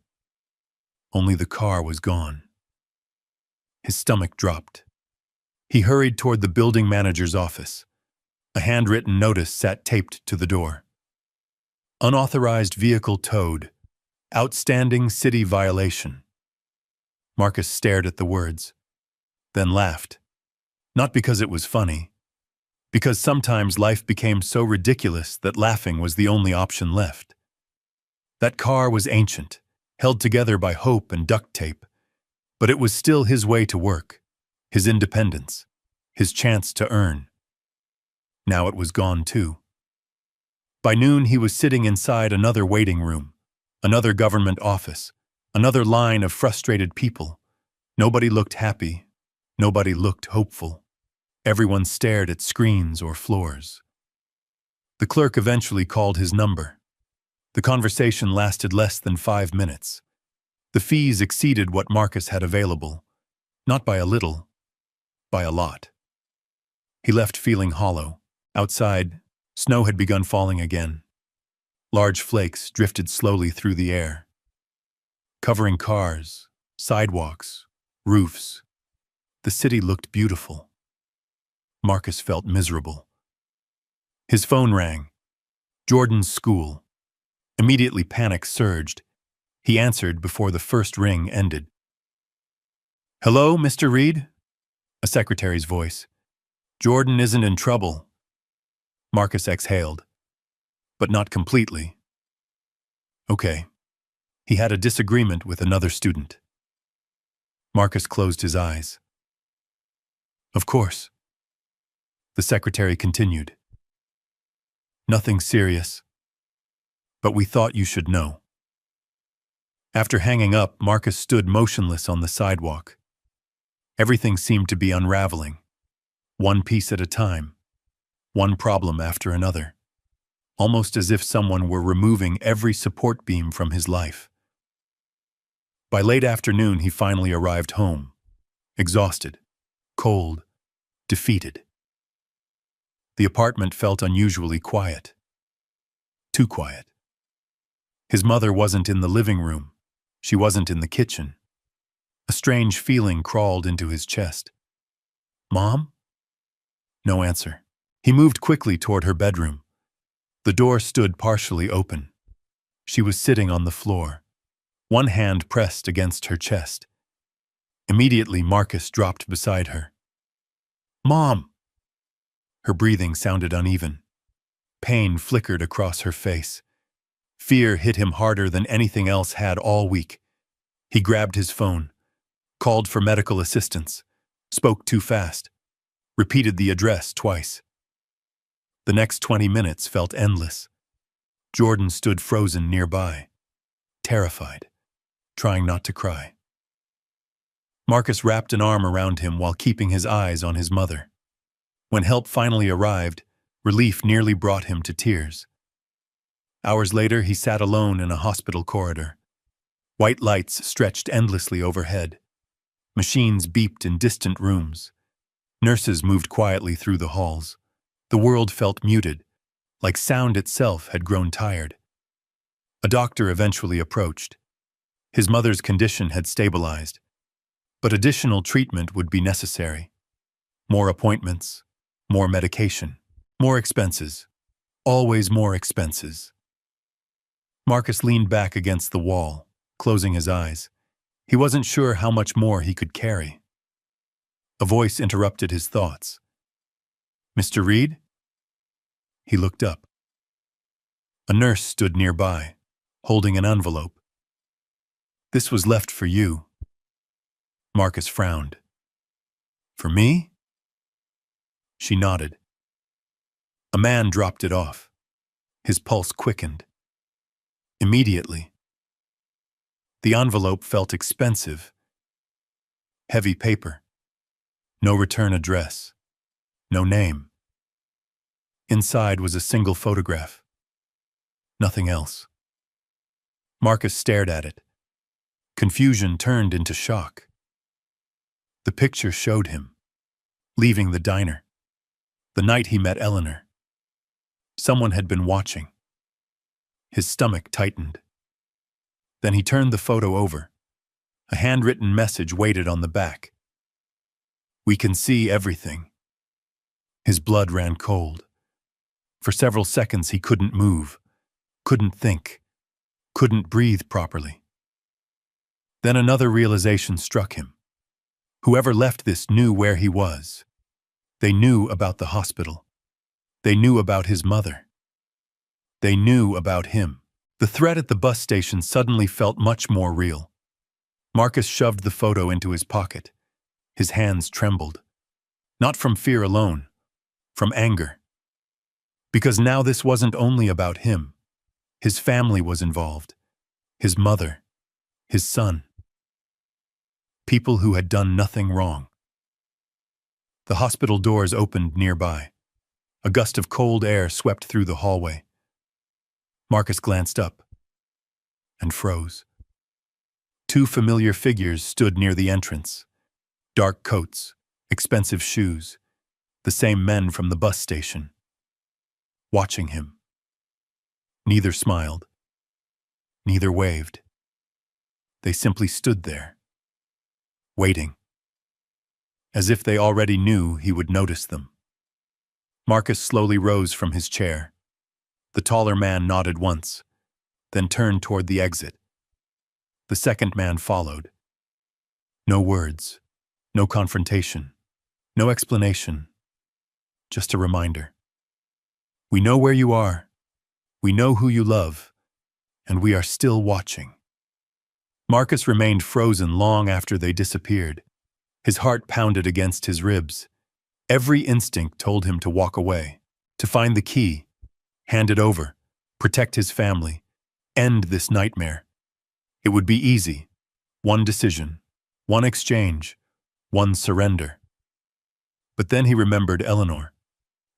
Only the car was gone. His stomach dropped. He hurried toward the building manager's office. A handwritten notice sat taped to the door. Unauthorized vehicle towed. Outstanding city violation. Marcus stared at the words, then laughed. Not because it was funny, because sometimes life became so ridiculous that laughing was the only option left. That car was ancient, held together by hope and duct tape, but it was still his way to work, his independence, his chance to earn. Now it was gone too. By noon he was sitting inside another waiting room, another government office, another line of frustrated people. Nobody looked happy, nobody looked hopeful. Everyone stared at screens or floors. The clerk eventually called his number. The conversation lasted less than 5 minutes. The fees exceeded what Marcus had available, not by a little, by a lot. He left feeling hollow. Outside, snow had begun falling again. Large flakes drifted slowly through the air, covering cars, sidewalks, roofs. The city looked beautiful. Marcus felt miserable. His phone rang. Jordan's school. Immediately panic surged. He answered before the first ring ended. "Hello, Mr. Reed?" A secretary's voice. "Jordan isn't in trouble." Marcus exhaled, but not completely. Okay. He had a disagreement with another student. Marcus closed his eyes. Of course. The secretary continued. Nothing serious, but we thought you should know. After hanging up, Marcus stood motionless on the sidewalk. Everything seemed to be unraveling, one piece at a time, one problem after another, almost as if someone were removing every support beam from his life. By late afternoon, he finally arrived home, exhausted, cold, defeated. The apartment felt unusually quiet. Too quiet. His mother wasn't in the living room. She wasn't in the kitchen. A strange feeling crawled into his chest. Mom? No answer. He moved quickly toward her bedroom. The door stood partially open. She was sitting on the floor, one hand pressed against her chest. Immediately, Marcus dropped beside her. Mom! Her breathing sounded uneven. Pain flickered across her face. Fear hit him harder than anything else had all week. He grabbed his phone, called for medical assistance, spoke too fast, repeated the address twice. The next 20 minutes felt endless. Jordan stood frozen nearby, terrified, trying not to cry. Marcus wrapped an arm around him while keeping his eyes on his mother. When help finally arrived, relief nearly brought him to tears. Hours later, he sat alone in a hospital corridor. White lights stretched endlessly overhead. Machines beeped in distant rooms. Nurses moved quietly through the halls. The world felt muted, like sound itself had grown tired. A doctor eventually approached. His mother's condition had stabilized, but additional treatment would be necessary. More appointments, more medication, more expenses, always more expenses. Marcus leaned back against the wall, closing his eyes. He wasn't sure how much more he could carry. A voice interrupted his thoughts. "Mr. Reed?" He looked up. A nurse stood nearby, holding an envelope. "This was left for you." Marcus frowned. "For me?" She nodded. A man dropped it off. His pulse quickened. Immediately. The envelope felt expensive. Heavy paper. No return address. No name. Inside was a single photograph. Nothing else. Marcus stared at it. Confusion turned into shock. The picture showed him, leaving the diner, the night he met Eleanor. Someone had been watching. His stomach tightened. Then he turned the photo over. A handwritten message waited on the back. "We can see everything." His blood ran cold. For several seconds he couldn't move, couldn't think, couldn't breathe properly. Then another realization struck him. Whoever left this knew where he was. They knew about the hospital. They knew about his mother. They knew about him. The threat at the bus station suddenly felt much more real. Marcus shoved the photo into his pocket. His hands trembled. Not from fear alone, from anger. Because now this wasn't only about him. His family was involved. His mother. His son. People who had done nothing wrong. The hospital doors opened nearby. A gust of cold air swept through the hallway. Marcus glanced up and froze. Two familiar figures stood near the entrance. Dark coats, expensive shoes, the same men from the bus station. Watching him. Neither smiled. Neither waved. They simply stood there, waiting, as if they already knew he would notice them. Marcus slowly rose from his chair. The taller man nodded once, then turned toward the exit. The second man followed. No words, no confrontation, no explanation, just a reminder. We know where you are, we know who you love, and we are still watching. Marcus remained frozen long after they disappeared. His heart pounded against his ribs. Every instinct told him to walk away, to find the key, hand it over, protect his family, end this nightmare. It would be easy. One decision, one exchange, one surrender. But then he remembered Eleanor,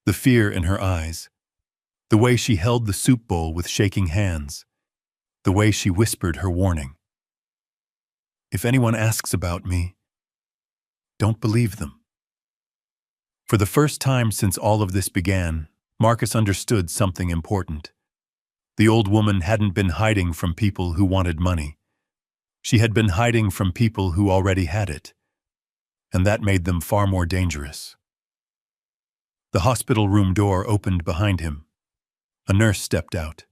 the fear in her eyes, the way she held the soup bowl with shaking hands, the way she whispered her warning. If anyone asks about me, don't believe them. For the first time since all of this began, Marcus understood something important. The old woman hadn't been hiding from people who wanted money. She had been hiding from people who already had it, and that made them far more dangerous. The hospital room door opened behind him. A nurse stepped out.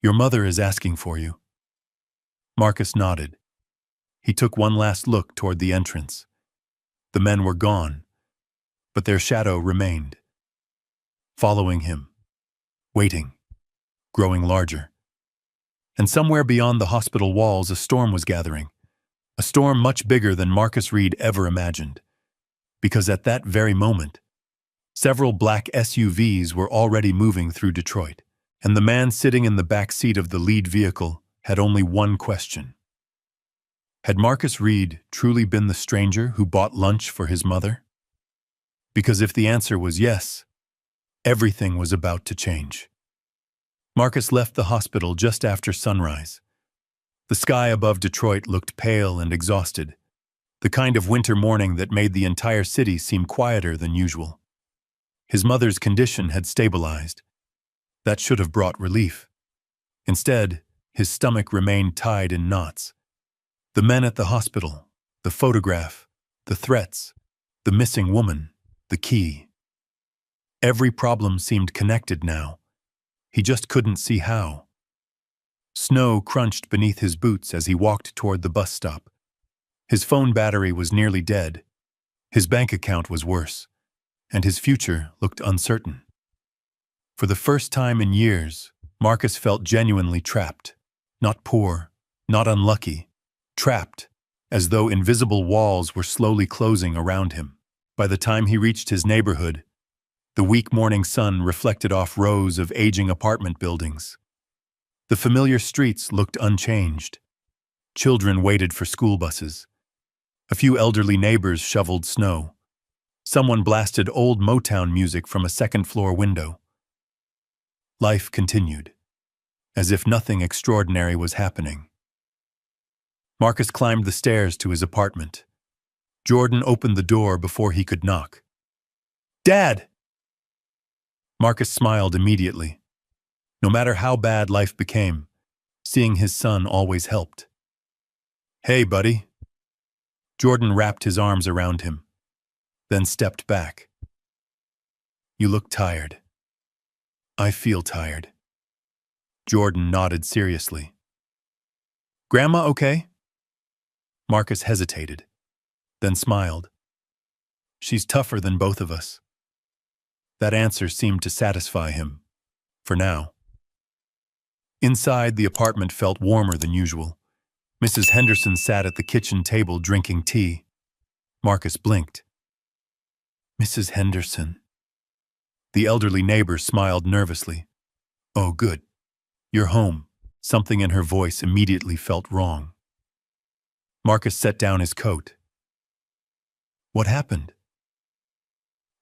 "Your mother is asking for you." Marcus nodded. He took one last look toward the entrance. The men were gone, but their shadow remained, following him, waiting, growing larger. And somewhere beyond the hospital walls, a storm was gathering, a storm much bigger than Marcus Reed ever imagined. Because at that very moment, several black SUVs were already moving through Detroit, and the man sitting in the back seat of the lead vehicle had only one question. Had Marcus Reed truly been the stranger who bought lunch for his mother? Because if the answer was yes, everything was about to change. Marcus left the hospital just after sunrise. The sky above Detroit looked pale and exhausted. The kind of winter morning that made the entire city seem quieter than usual. His mother's condition had stabilized. That should have brought relief. Instead, his stomach remained tied in knots. The men at the hospital, the photograph, the threats, the missing woman, the key. Every problem seemed connected now. He just couldn't see how. Snow crunched beneath his boots as he walked toward the bus stop. His phone battery was nearly dead. His bank account was worse, and his future looked uncertain. For the first time in years, Marcus felt genuinely trapped. Not poor, not unlucky, trapped, as though invisible walls were slowly closing around him. By the time he reached his neighborhood, the weak morning sun reflected off rows of aging apartment buildings. The familiar streets looked unchanged. Children waited for school buses. A few elderly neighbors shoveled snow. Someone blasted old Motown music from a second-floor window. Life continued, as if nothing extraordinary was happening. Marcus climbed the stairs to his apartment. Jordan opened the door before he could knock. "Dad!" Marcus smiled immediately. No matter how bad life became, seeing his son always helped. "Hey, buddy." Jordan wrapped his arms around him, then stepped back. "You look tired." "I feel tired." Jordan nodded seriously. "Grandma okay?" Marcus hesitated, then smiled. "She's tougher than both of us." That answer seemed to satisfy him, for now. Inside, the apartment felt warmer than usual. Mrs. Henderson sat at the kitchen table drinking tea. Marcus blinked. "Mrs. Henderson." The elderly neighbor smiled nervously. "Oh, good. You're home." Something in her voice immediately felt wrong. Marcus set down his coat. "What happened?"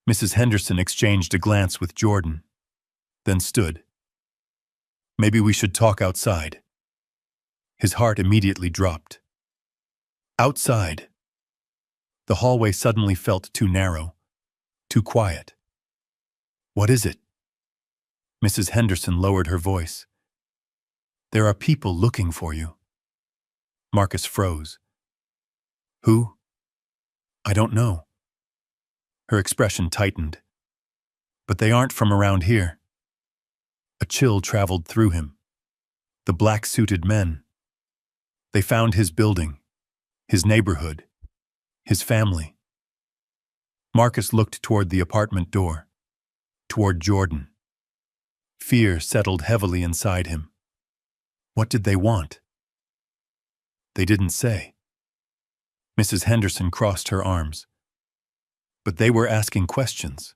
Mrs. Henderson exchanged a glance with Jordan, then stood. "Maybe we should talk outside." His heart immediately dropped. Outside. The hallway suddenly felt too narrow, too quiet. "What is it?" Mrs. Henderson lowered her voice. "There are people looking for you." Marcus froze. "Who?" "I don't know." Her expression tightened. "But they aren't from around here." A chill traveled through him. The black-suited men. They found his building, his neighborhood, his family. Marcus looked toward the apartment door, toward Jordan. Fear settled heavily inside him. What did they want? They didn't say. Mrs. Henderson crossed her arms. But they were asking questions.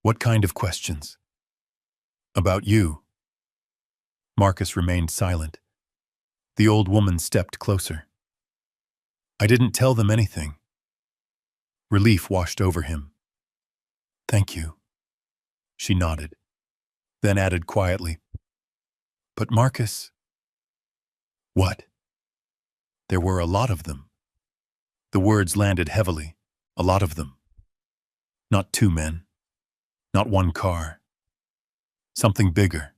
What kind of questions? About you. Marcus remained silent. The old woman stepped closer. "I didn't tell them anything." Relief washed over him. "Thank you." She nodded, then added quietly, "But Marcus..." "What?" "There were a lot of them." The words landed heavily. A lot of them. Not two men. Not one car. Something bigger.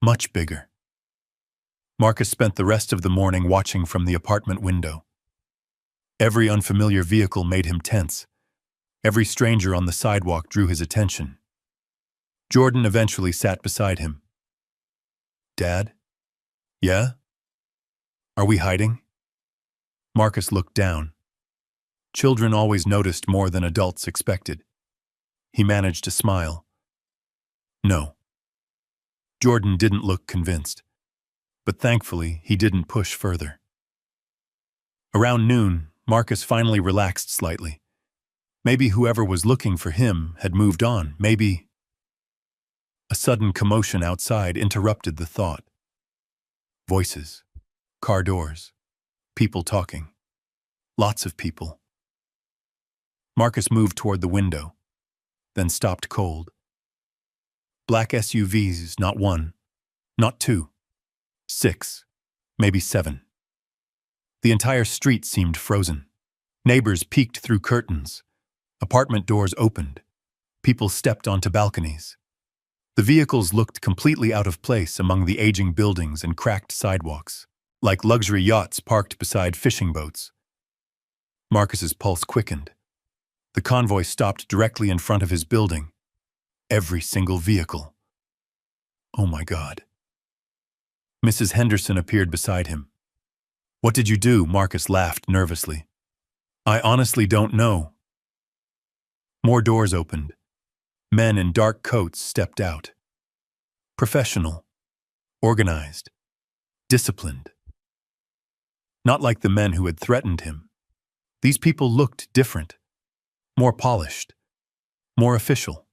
Much bigger. Marcus spent the rest of the morning watching from the apartment window. Every unfamiliar vehicle made him tense. Every stranger on the sidewalk drew his attention. Jordan eventually sat beside him. "Dad?" "Yeah?" "Are we hiding?" Marcus looked down. Children always noticed more than adults expected. He managed to smile. "No." Jordan didn't look convinced, but thankfully he didn't push further. Around noon, Marcus finally relaxed slightly. Maybe whoever was looking for him had moved on. Maybe... A sudden commotion outside interrupted the thought. Voices. Car doors. People talking. Lots of people. Marcus moved toward the window, then stopped cold. Black SUVs, not one, not two, 6, maybe 7. The entire street seemed frozen. Neighbors peeked through curtains. Apartment doors opened. People stepped onto balconies. The vehicles looked completely out of place among the aging buildings and cracked sidewalks, like luxury yachts parked beside fishing boats. Marcus's pulse quickened. The convoy stopped directly in front of his building. Every single vehicle. Oh my God. Mrs. Henderson appeared beside him. "What did you do?" Marcus laughed nervously. "I honestly don't know." More doors opened. Men in dark coats stepped out. Professional, organized, disciplined. Not like the men who had threatened him. These people looked different, more polished, more official.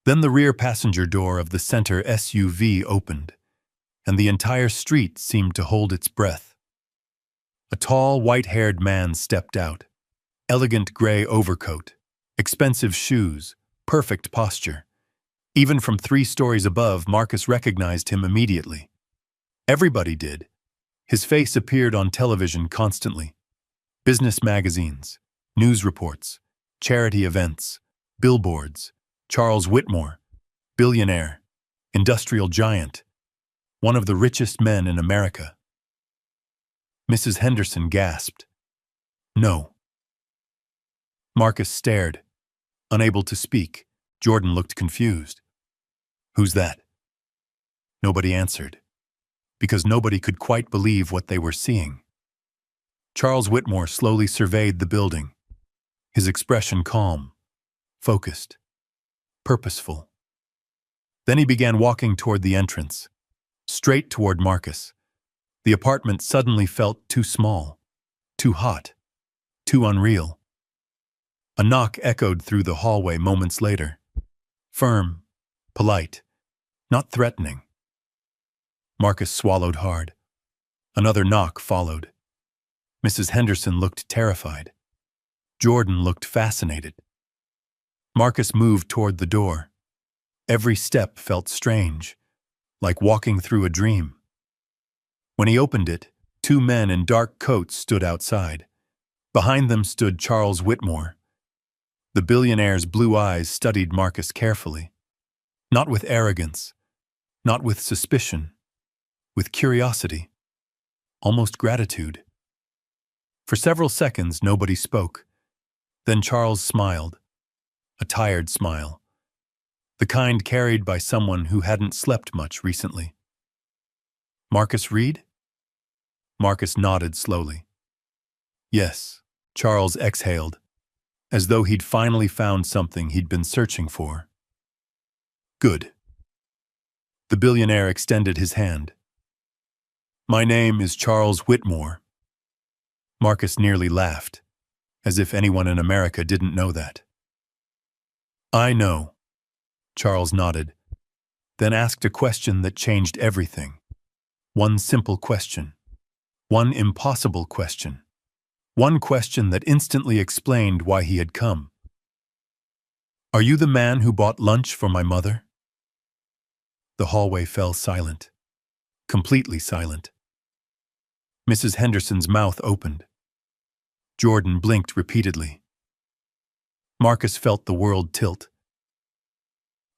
Then the rear passenger door of the center SUV opened, and the entire street seemed to hold its breath. A tall, white-haired man stepped out. Elegant gray overcoat, expensive shoes, perfect posture. Even from 3 stories above, Marcus recognized him immediately. Everybody did. His face appeared on television constantly. Business magazines, news reports, charity events, billboards. Charles Whitmore, billionaire, industrial giant, one of the richest men in America. Mrs. Henderson gasped. "No." Marcus stared, unable to speak. Jordan looked confused. "Who's that?" Nobody answered, because nobody could quite believe what they were seeing. Charles Whitmore slowly surveyed the building, his expression calm, focused, purposeful. Then he began walking toward the entrance, straight toward Marcus. The apartment suddenly felt too small, too hot, too unreal. A knock echoed through the hallway moments later. Firm, polite, not threatening. Marcus swallowed hard. Another knock followed. Mrs. Henderson looked terrified. Jordan looked fascinated. Marcus moved toward the door. Every step felt strange, like walking through a dream. When he opened it, 2 men in dark coats stood outside. Behind them stood Charles Whitmore. The billionaire's blue eyes studied Marcus carefully. Not with arrogance, not with suspicion, with curiosity, almost gratitude. For several seconds, nobody spoke. Then Charles smiled, a tired smile, the kind carried by someone who hadn't slept much recently. "Marcus Reed?" Marcus nodded slowly. "Yes," Charles exhaled, as though he'd finally found something he'd been searching for. "Good." The billionaire extended his hand. "My name is Charles Whitmore." Marcus nearly laughed, as if anyone in America didn't know that. "I know." Charles nodded, then asked a question that changed everything. One simple question. One impossible question. One question that instantly explained why he had come. "Are you the man who bought lunch for my mother?" The hallway fell silent. Completely silent. Mrs. Henderson's mouth opened. Jordan blinked repeatedly. Marcus felt the world tilt.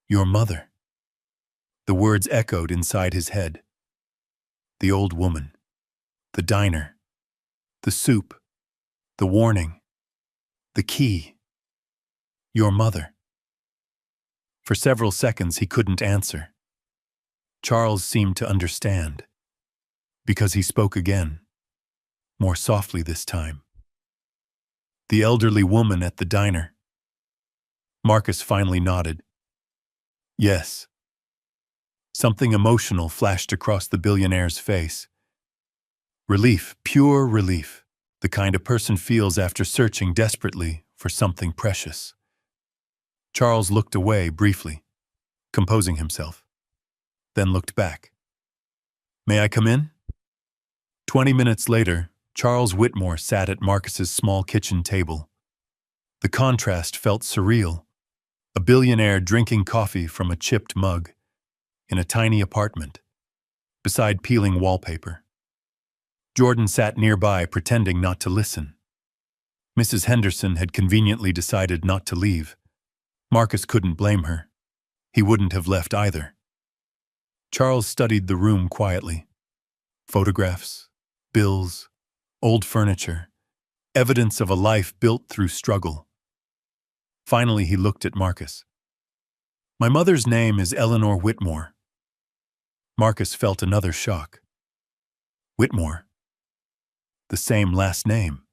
"Your mother." The words echoed inside his head. The old woman. The diner. The soup. The warning. The key. Your mother. For several seconds he couldn't answer. Charles seemed to understand, because he spoke again, more softly this time. The elderly woman at the diner. Marcus finally nodded. "Yes." Something emotional flashed across the billionaire's face. Relief, pure relief, the kind a person feels after searching desperately for something precious. Charles looked away briefly, composing himself, then looked back. "May I come in?" 20 minutes later, Charles Whitmore sat at Marcus's small kitchen table. The contrast felt surreal. A billionaire drinking coffee from a chipped mug, in a tiny apartment, beside peeling wallpaper. Jordan sat nearby, pretending not to listen. Mrs. Henderson had conveniently decided not to leave. Marcus couldn't blame her. He wouldn't have left either. Charles studied the room quietly. Photographs, bills, old furniture, evidence of a life built through struggle. Finally, he looked at Marcus. "My mother's name is Eleanor Whitmore." Marcus felt another shock. Whitmore? The same last name.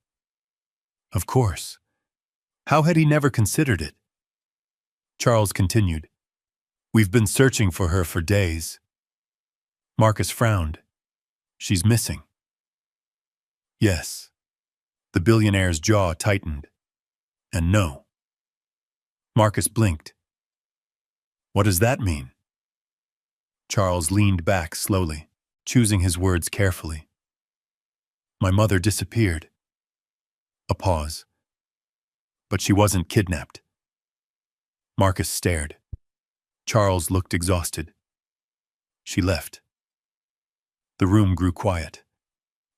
Of course. How had he never considered it? Charles continued. "We've been searching for her for days." Marcus frowned. "She's missing." Yes. The billionaire's jaw tightened. And no. Marcus blinked. "What does that mean?" Charles leaned back slowly, choosing his words carefully. "My mother disappeared." A pause. "But she wasn't kidnapped." Marcus stared. Charles looked exhausted. "She left." The room grew quiet.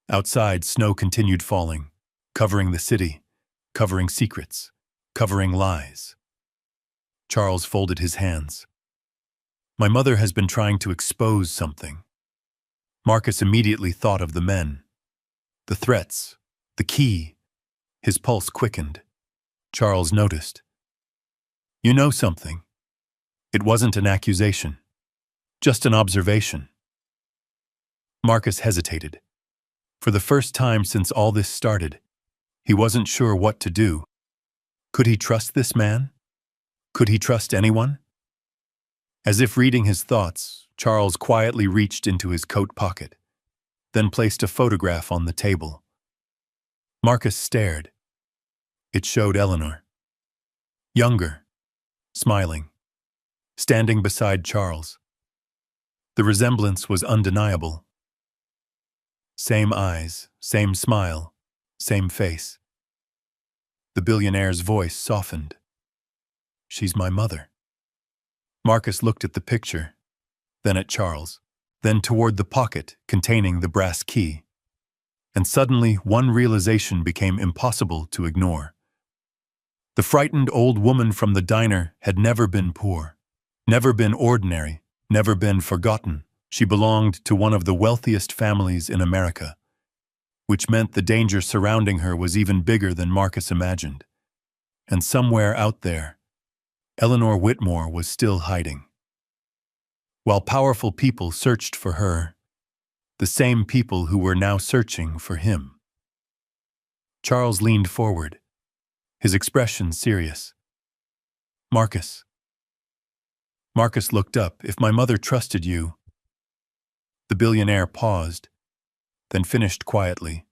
Outside, snow continued falling, covering the city, covering secrets, covering lies. Charles folded his hands. "My mother has been trying to expose something." Marcus immediately thought of the men, the threats, the key. His pulse quickened. Charles noticed. "You know something. It wasn't an accusation, just an observation." Marcus hesitated. For the first time since all this started, he wasn't sure what to do. Could he trust this man? Could he trust anyone? As if reading his thoughts, Charles quietly reached into his coat pocket, then placed a photograph on the table. Marcus stared. It showed Eleanor. Younger, smiling, standing beside Charles. The resemblance was undeniable. Same eyes, same smile, same face. The billionaire's voice softened. "She's my mother." Marcus looked at the picture, then at Charles, then toward the pocket containing the brass key. And suddenly, one realization became impossible to ignore. The frightened old woman from the diner had never been poor, never been ordinary, never been forgotten. She belonged to one of the wealthiest families in America, which meant the danger surrounding her was even bigger than Marcus imagined. And somewhere out there, Eleanor Whitmore was still hiding. While powerful people searched for her, the same people who were now searching for him. Charles leaned forward, his expression serious. "Marcus." Marcus looked up. "If my mother trusted you..." The billionaire paused, then finished quietly.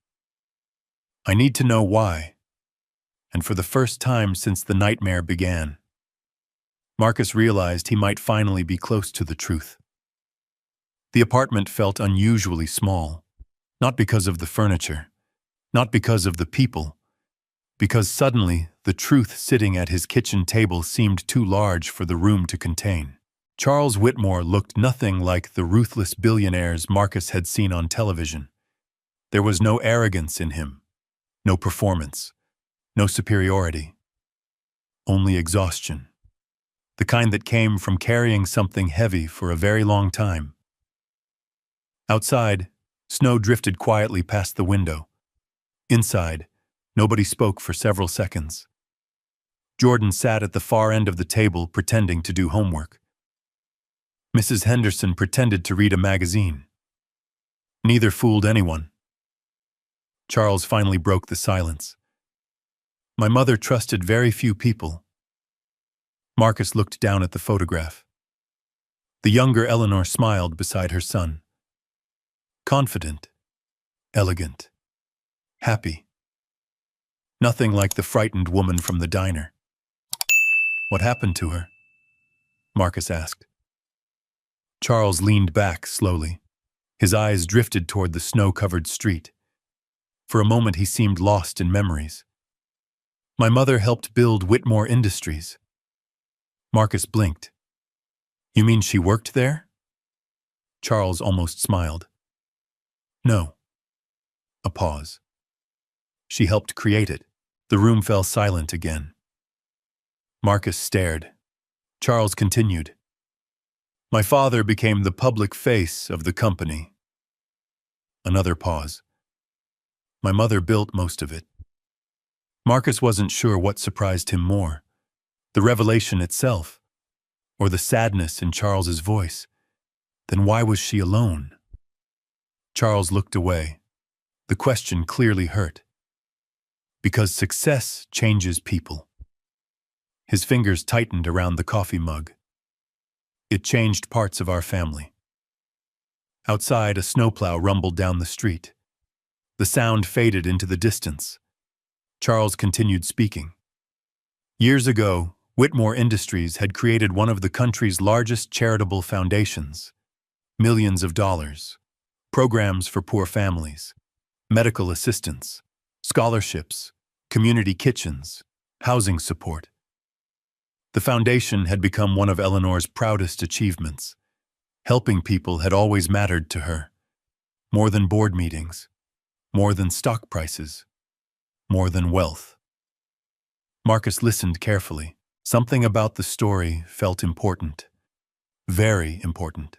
"I need to know why." And for the first time since the nightmare began, Marcus realized he might finally be close to the truth. The apartment felt unusually small, not because of the furniture, not because of the people, because suddenly the truth sitting at his kitchen table seemed too large for the room to contain. Charles Whitmore looked nothing like the ruthless billionaires Marcus had seen on television. There was no arrogance in him, no performance, no superiority, only exhaustion, the kind that came from carrying something heavy for a very long time. Outside, snow drifted quietly past the window. Inside, nobody spoke for several seconds. Jordan sat at the far end of the table pretending to do homework. Mrs. Henderson pretended to read a magazine. Neither fooled anyone. Charles finally broke the silence. "My mother trusted very few people." Marcus looked down at the photograph. The younger Eleanor smiled beside her son. Confident, elegant, happy. Nothing like the frightened woman from the diner. "What happened to her?" Marcus asked. Charles leaned back slowly. His eyes drifted toward the snow-covered street. For a moment he seemed lost in memories. "My mother helped build Whitmore Industries." Marcus blinked. "You mean she worked there?" Charles almost smiled. "No. pause. She helped create it. The room fell silent again. Marcus stared. Charles continued. My father became the public face of the company. Another pause. My mother built most of it. Marcus wasn't sure what surprised him more, the revelation itself, or the sadness in Charles's voice. Then why was she alone? Charles looked away. The question clearly hurt. Because success changes people. His fingers tightened around the coffee mug. It changed parts of our family. Outside, a snowplow rumbled down the street. The sound faded into the distance. Charles continued speaking. Years ago, Whitmore Industries had created one of the country's largest charitable foundations. Millions of dollars. Programs for poor families. Medical assistance. Scholarships. Community kitchens. Housing support. The foundation had become one of Eleanor's proudest achievements. Helping people had always mattered to her. More than board meetings. More than stock prices. More than wealth. Marcus listened carefully. Something about the story felt important. Very important.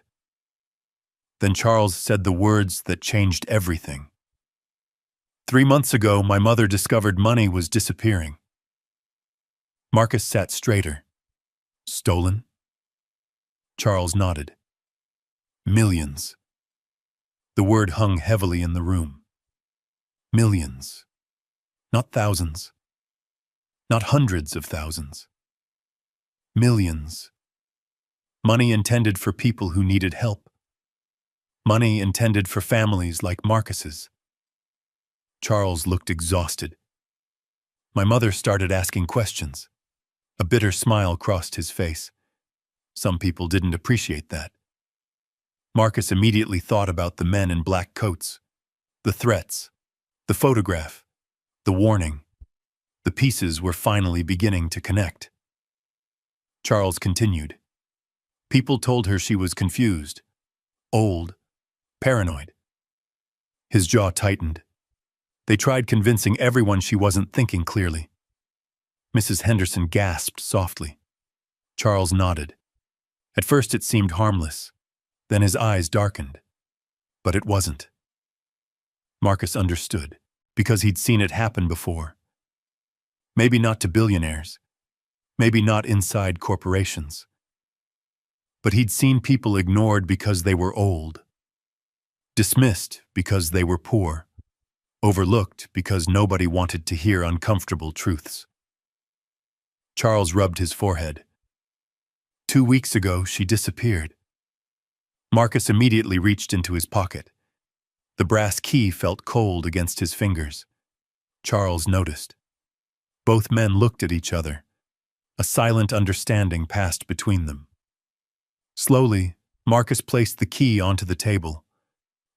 Then Charles said the words that changed everything. 3 months ago, my mother discovered money was disappearing. Marcus sat straighter. Stolen? Charles nodded. Millions. The word hung heavily in the room. Millions. Not thousands. Not hundreds of thousands. Millions. Money intended for people who needed help. Money intended for families like Marcus's. Charles looked exhausted. My mother started asking questions. A bitter smile crossed his face. Some people didn't appreciate that. Marcus immediately thought about the men in black coats, the threats, the photograph, the warning. The pieces were finally beginning to connect. Charles continued. People told her she was confused, old, paranoid. His jaw tightened. They tried convincing everyone she wasn't thinking clearly. Mrs. Henderson gasped softly. Charles nodded. At first it seemed harmless. Then his eyes darkened. But it wasn't. Marcus understood, because he'd seen it happen before. Maybe not to billionaires. Maybe not inside corporations. But he'd seen people ignored because they were old. Dismissed because they were poor. Overlooked because nobody wanted to hear uncomfortable truths. Charles rubbed his forehead. 2 weeks ago, she disappeared. Marcus immediately reached into his pocket. The brass key felt cold against his fingers. Charles noticed. Both men looked at each other. A silent understanding passed between them. Slowly, Marcus placed the key onto the table.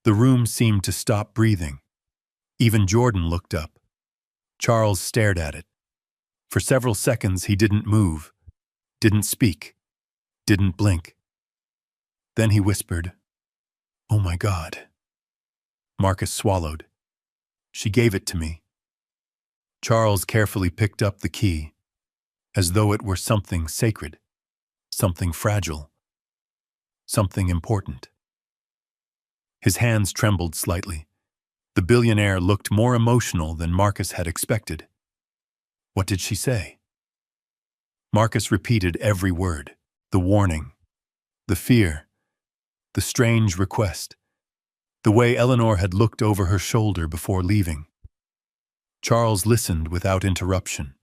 The room seemed to stop breathing. Even Jordan looked up. Charles stared at it. For several seconds he didn't move, didn't speak, didn't blink. Then he whispered, "Oh my God." Marcus swallowed. She gave it to me. Charles carefully picked up the key, as though it were something sacred, something fragile, something important. His hands trembled slightly. The billionaire looked more emotional than Marcus had expected. What did she say? Marcus repeated every word, the warning, the fear, the strange request, the way Eleanor had looked over her shoulder before leaving. Charles listened without interruption.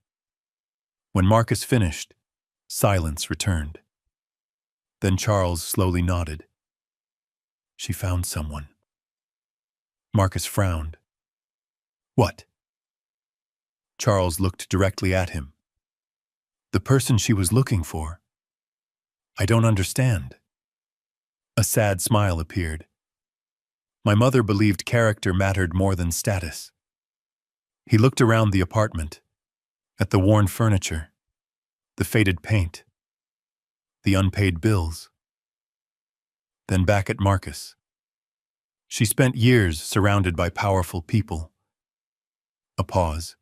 When Marcus finished, silence returned. Then Charles slowly nodded. She found someone. Marcus frowned. What? Charles looked directly at him. The person she was looking for. I don't understand. A sad smile appeared. My mother believed character mattered more than status. He looked around the apartment, at the worn furniture, the faded paint, the unpaid bills. Then back at Marcus. She spent years surrounded by powerful people, A pause.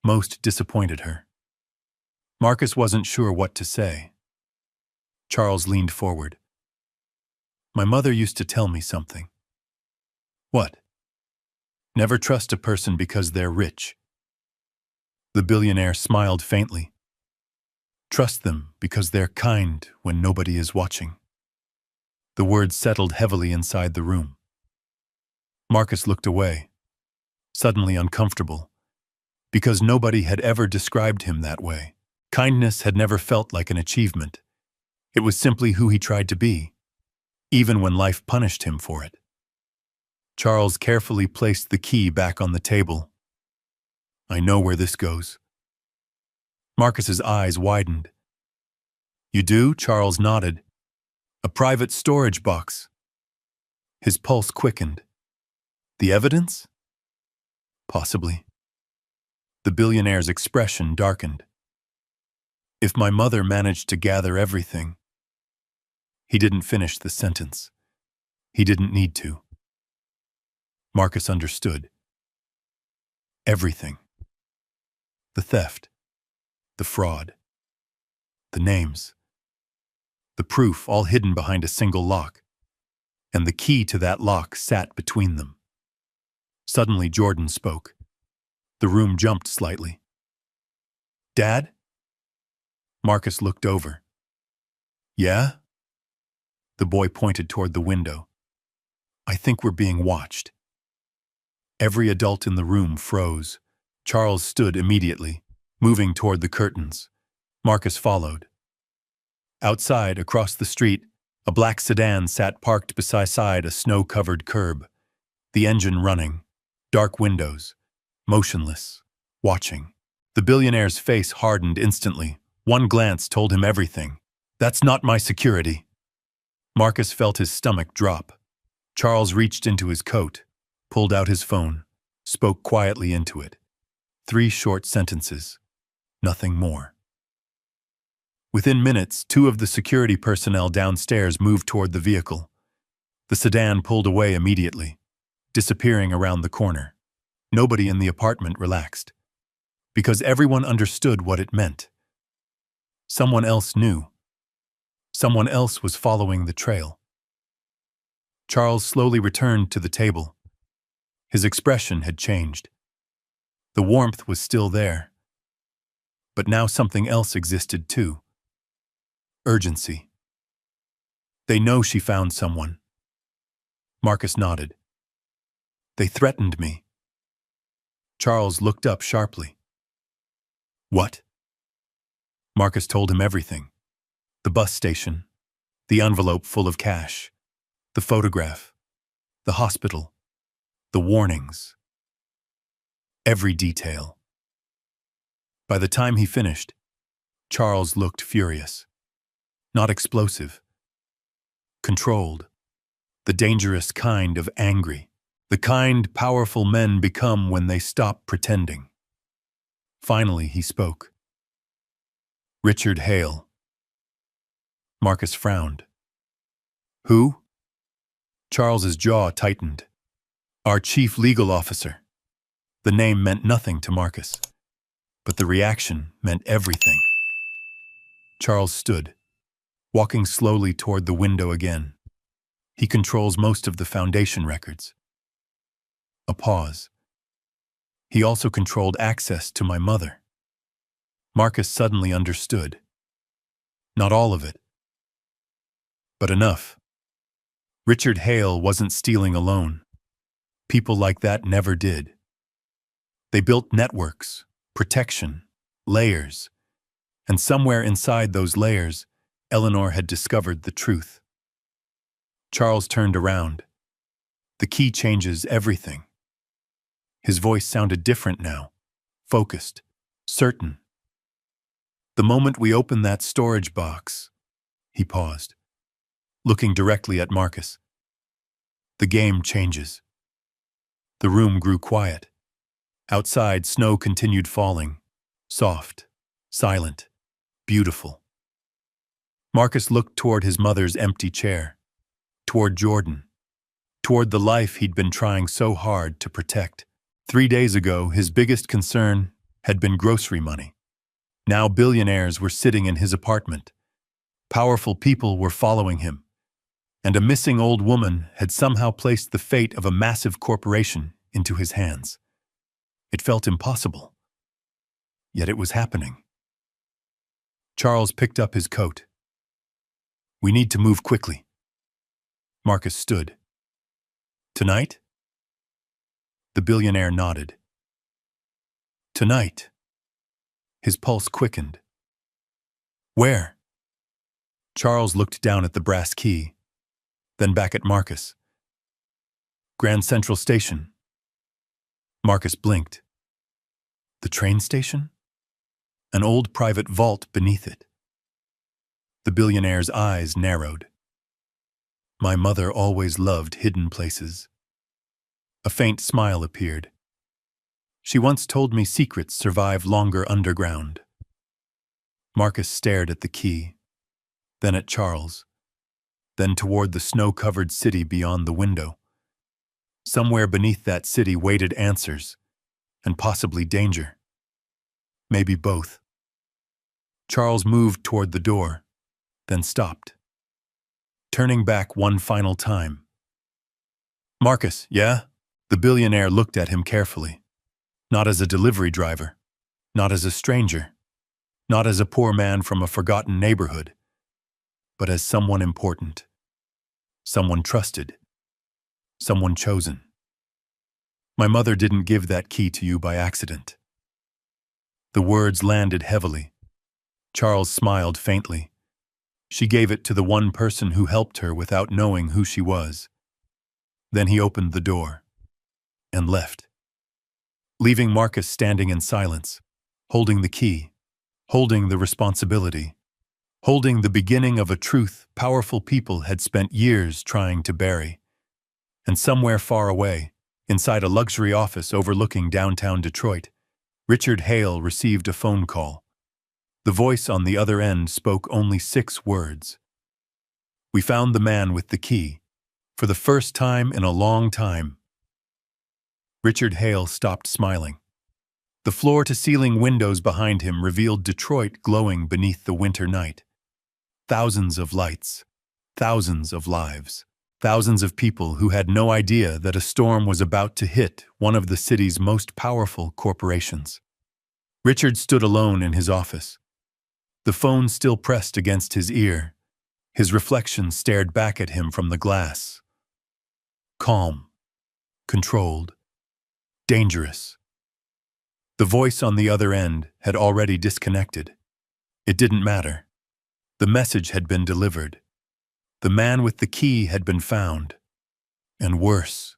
Most disappointed her. Marcus wasn't sure what to say. Charles leaned forward. My mother used to tell me something. What? Never trust a person because they're rich. The billionaire smiled faintly. Trust them because they're kind when nobody is watching. The words settled heavily inside the room. Marcus looked away, suddenly uncomfortable, because nobody had ever described him that way. Kindness had never felt like an achievement. It was simply who he tried to be, even when life punished him for it. Charles carefully placed the key back on the table. I know where this goes. Marcus's eyes widened. You do? Charles nodded. A private storage box. His pulse quickened. The evidence? Possibly. The billionaire's expression darkened. If my mother managed to gather everything. He didn't finish the sentence. He didn't need to. Marcus understood. Everything. The theft. The fraud. The names. The proof, all hidden behind a single lock. And the key to that lock sat between them. Suddenly Jordan spoke. The room jumped slightly. Dad? Marcus looked over. Yeah? The boy pointed toward the window. I think we're being watched. Every adult in the room froze. Charles stood immediately, moving toward the curtains. Marcus followed. Outside, across the street, a black sedan sat parked beside a snow-covered curb. The engine running, dark windows, motionless, watching. The billionaire's face hardened instantly. One glance told him everything. That's not my security. Marcus felt his stomach drop. Charles reached into his coat, pulled out his phone, spoke quietly into it. 3 short sentences. Nothing more. Within minutes, 2 of the security personnel downstairs moved toward the vehicle. The sedan pulled away immediately, disappearing around the corner. Nobody in the apartment relaxed, because everyone understood what it meant. Someone else knew. Someone else was following the trail. Charles slowly returned to the table. His expression had changed. The warmth was still there. But now something else existed too. Urgency. They know she found someone. Marcus nodded. They threatened me. Charles looked up sharply. What? Marcus told him everything. The bus station, the envelope full of cash, the photograph, the hospital, the warnings. Every detail. By the time he finished, Charles looked furious. Not explosive. Controlled. The dangerous kind of angry. The kind powerful men become when they stop pretending. Finally, he spoke. Richard Hale. Marcus frowned. Who? Charles's jaw tightened. Our chief legal officer. The name meant nothing to Marcus, but the reaction meant everything. Charles stood, walking slowly toward the window again. He controls most of the foundation records. A pause. He also controlled access to my mother. Marcus suddenly understood. Not all of it, but enough. Richard Hale wasn't stealing alone. People like that never did. They built networks, protection, layers, and somewhere inside those layers, Eleanor had discovered the truth. Charles turned around. The key changes everything. His voice sounded different now, focused, certain. The moment we open that storage box, he paused, looking directly at Marcus. The game changes. The room grew quiet. Outside, snow continued falling, soft, silent, beautiful. Marcus looked toward his mother's empty chair, toward Jordan, toward the life he'd been trying so hard to protect. 3 days ago, his biggest concern had been grocery money. Now billionaires were sitting in his apartment. Powerful people were following him. And a missing old woman had somehow placed the fate of a massive corporation into his hands. It felt impossible. Yet it was happening. Charles picked up his coat. "We need to move quickly." Marcus stood. "Tonight?" The billionaire nodded. "Tonight." His pulse quickened. "Where?" Charles looked down at the brass key, then back at Marcus. "Grand Central Station." Marcus blinked. The train station? An old private vault beneath it. The billionaire's eyes narrowed. "My mother always loved hidden places." A faint smile appeared. "She once told me secrets survive longer underground." Marcus stared at the key, then at Charles, then toward the snow-covered city beyond the window. Somewhere beneath that city waited answers, and possibly danger. Maybe both. Charles moved toward the door, then stopped, turning back one final time. "Marcus, yeah?" The billionaire looked at him carefully. Not as a delivery driver, not as a stranger, not as a poor man from a forgotten neighborhood, but as someone important, someone trusted, someone chosen. "My mother didn't give that key to you by accident." The words landed heavily. Charles smiled faintly. She gave it to the one person who helped her without knowing who she was. Then he opened the door and left, leaving Marcus standing in silence, holding the key, holding the responsibility, holding the beginning of a truth powerful people had spent years trying to bury. And somewhere far away, inside a luxury office overlooking downtown Detroit, Richard Hale received a phone call. The voice on the other end spoke only 6 words. "We found the man with the key, for the first time in a long time." Richard Hale stopped smiling. The floor-to-ceiling windows behind him revealed Detroit glowing beneath the winter night. Thousands of lights, thousands of lives, thousands of people who had no idea that a storm was about to hit one of the city's most powerful corporations. Richard stood alone in his office. The phone still pressed against his ear. His reflection stared back at him from the glass. Calm, controlled, dangerous. The voice on the other end had already disconnected. It didn't matter. The message had been delivered. The man with the key had been found. And worse,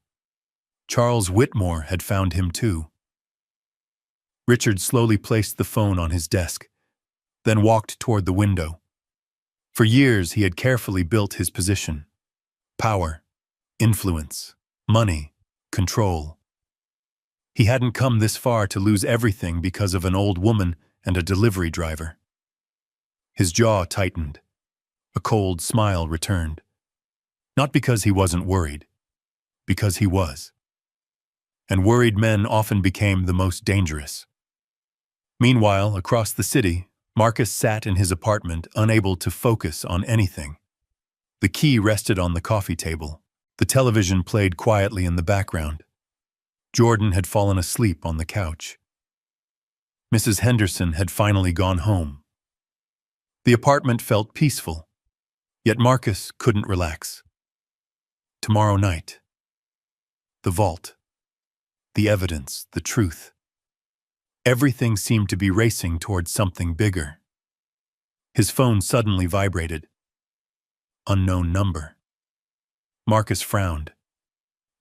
Charles Whitmore had found him too. Richard slowly placed the phone on his desk, then walked toward the window. For years he had carefully built his position. Power, influence, money, control. He hadn't come this far to lose everything because of an old woman and a delivery driver. His jaw tightened. A cold smile returned. Not because he wasn't worried, because he was. And worried men often became the most dangerous. Meanwhile, across the city, Marcus sat in his apartment, unable to focus on anything. The key rested on the coffee table. The television played quietly in the background. Jordan had fallen asleep on the couch. Mrs. Henderson had finally gone home. The apartment felt peaceful, yet Marcus couldn't relax. Tomorrow night. The vault. The evidence, the truth. Everything seemed to be racing towards something bigger. His phone suddenly vibrated. Unknown number. Marcus frowned.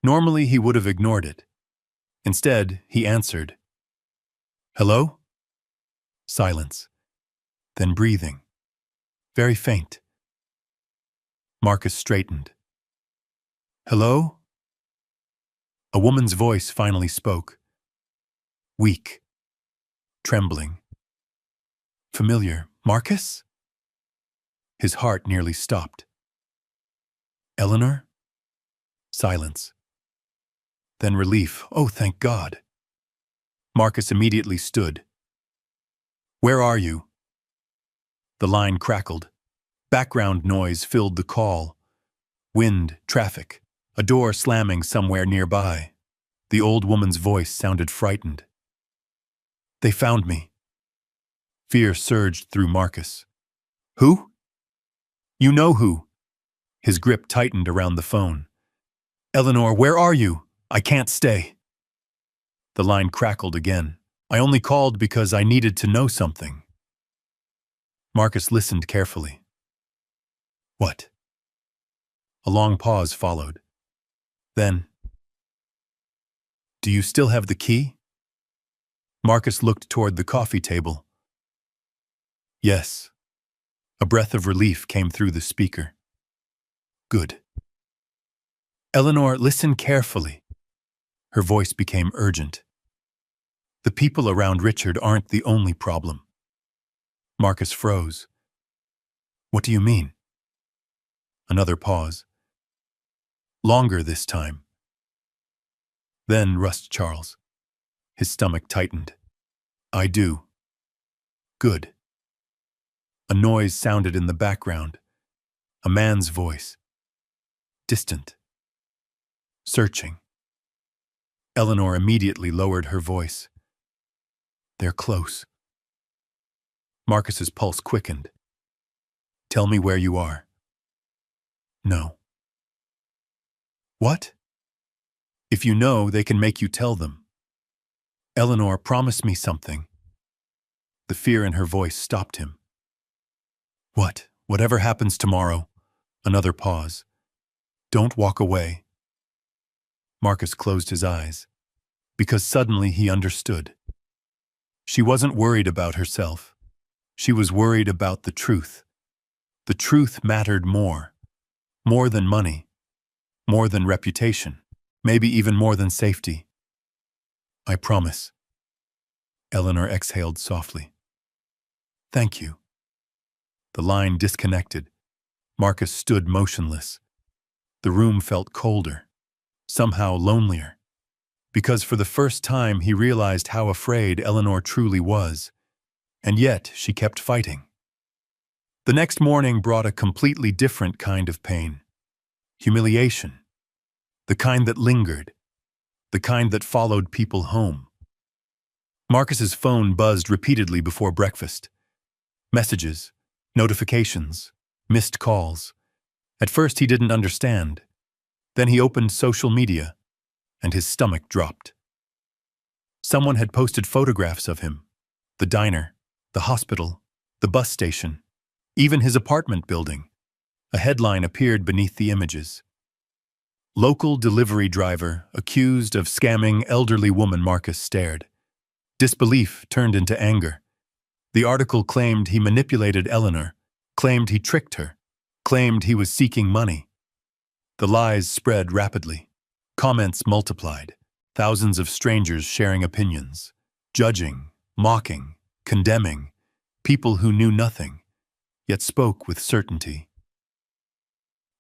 Normally he would have ignored it. Instead, he answered. "Hello?" Silence. Then breathing. Very faint. Marcus straightened. "Hello?" A woman's voice finally spoke. Weak. Trembling. Familiar. "Marcus?" His heart nearly stopped. "Eleanor?" Silence. Then relief. "Oh, thank God." Marcus immediately stood. "Where are you?" The line crackled. Background noise filled the call. Wind, traffic, a door slamming somewhere nearby. The old woman's voice sounded frightened. "They found me." Fear surged through Marcus. "Who?" "You know who." His grip tightened around the phone. "Eleanor, where are you? I can't stay." The line crackled again. "I only called because I needed to know something." Marcus listened carefully. "What?" A long pause followed. Then, "Do you still have the key?" Marcus looked toward the coffee table. "Yes." A breath of relief came through the speaker. "Good." "Eleanor, listen carefully." Her voice became urgent. "The people around Richard aren't the only problem." Marcus froze. "What do you mean?" Another pause. Longer this time. "Then," rushed Charles. His stomach tightened. "I do." "Good." A noise sounded in the background. A man's voice. Distant. Searching. Eleanor immediately lowered her voice. "They're close." Marcus's pulse quickened. "Tell me where you are." "No." "What?" "If you know, they can make you tell them." "Eleanor, promise me something." The fear in her voice stopped him. "What? Whatever happens tomorrow." Another pause. "Don't walk away." Marcus closed his eyes, because suddenly he understood. She wasn't worried about herself. She was worried about the truth. The truth mattered more. More than money. More than reputation. Maybe even more than safety. "I promise." Eleanor exhaled softly. "Thank you." The line disconnected. Marcus stood motionless. The room felt colder, somehow lonelier, because for the first time he realized how afraid Eleanor truly was, and yet she kept fighting. The next morning brought a completely different kind of pain. Humiliation. The kind that lingered. The kind that followed people home. Marcus's phone buzzed repeatedly before breakfast. Messages, notifications, missed calls. At first he didn't understand. Then he opened social media, and his stomach dropped. Someone had posted photographs of him. The diner, the hospital, the bus station, even his apartment building. A headline appeared beneath the images. "Local delivery driver accused of scamming elderly woman." Marcus stared. Disbelief turned into anger. The article claimed he manipulated Eleanor, claimed he tricked her, claimed he was seeking money. The lies spread rapidly. Comments multiplied. Thousands of strangers sharing opinions, judging, mocking, condemning, people who knew nothing, yet spoke with certainty.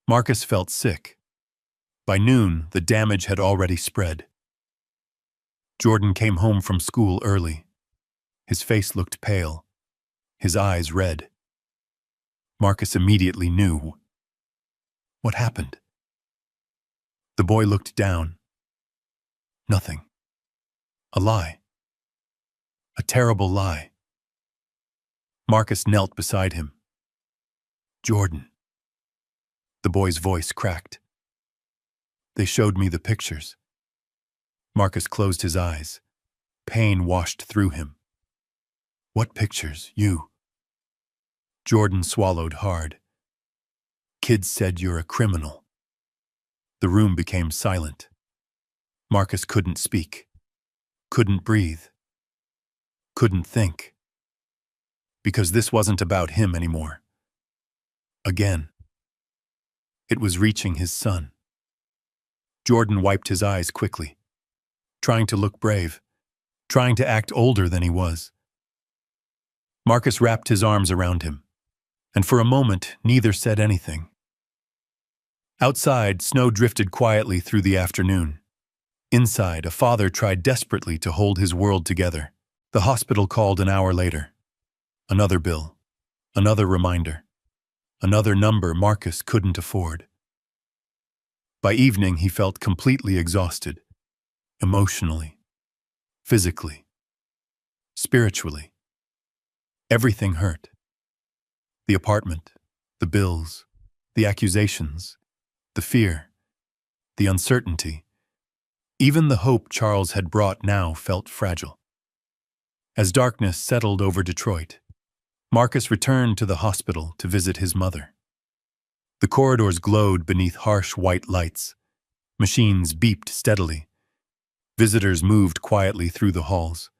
Marcus felt sick. By noon, the damage had already spread. Jordan came home from school early. His face looked pale, his eyes red. Marcus immediately knew. What happened? The boy looked down. Nothing. A lie. A terrible lie. Marcus knelt beside him. "Jordan." The boy's voice cracked. "They showed me the pictures." Marcus closed his eyes. Pain washed through him. "What pictures? You?" Jordan swallowed hard. "Kids said you're a criminal." The room became silent. Marcus couldn't speak, couldn't breathe, couldn't think. Because this wasn't about him anymore. Again. It was reaching his son. Jordan wiped his eyes quickly, trying to look brave, trying to act older than he was. Marcus wrapped his arms around him, and for a moment, neither said anything. Outside, snow drifted quietly through the afternoon. Inside, a father tried desperately to hold his world together. The hospital called an hour later. Another bill. Another reminder. Another number Marcus couldn't afford. By evening, he felt completely exhausted. Emotionally. Physically. Spiritually. Everything hurt. The apartment. The bills. The accusations. The fear. The uncertainty. Even the hope Charles had brought now felt fragile. As darkness settled over Detroit, Marcus returned to the hospital to visit his mother. The corridors glowed beneath harsh white lights. Machines beeped steadily. Visitors moved quietly through the halls.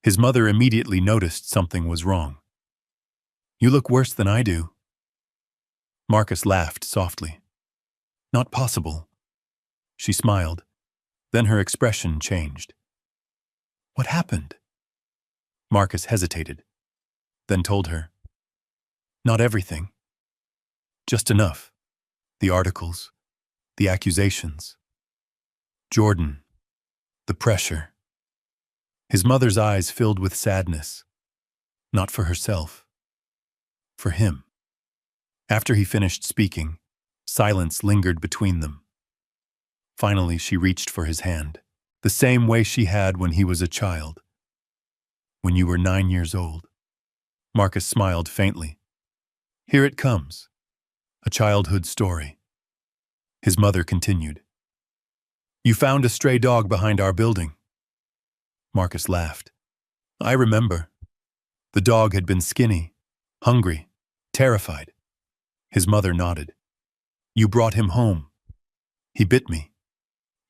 His mother immediately noticed something was wrong. "You look worse than I do." Marcus laughed softly. "Not possible." She smiled. Then her expression changed. "What happened?" Marcus hesitated, then told her. "Not everything. Just enough. The articles, the accusations. Jordan, the pressure." His mother's eyes filled with sadness. Not for herself. For him. After he finished speaking, silence lingered between them. Finally, she reached for his hand, the same way she had when he was a child. "When you were 9 years old." Marcus smiled faintly. "Here it comes. A childhood story." His mother continued. "You found a stray dog behind our building." Marcus laughed. "I remember." The dog had been skinny, hungry, terrified. His mother nodded. "You brought him home." "He bit me."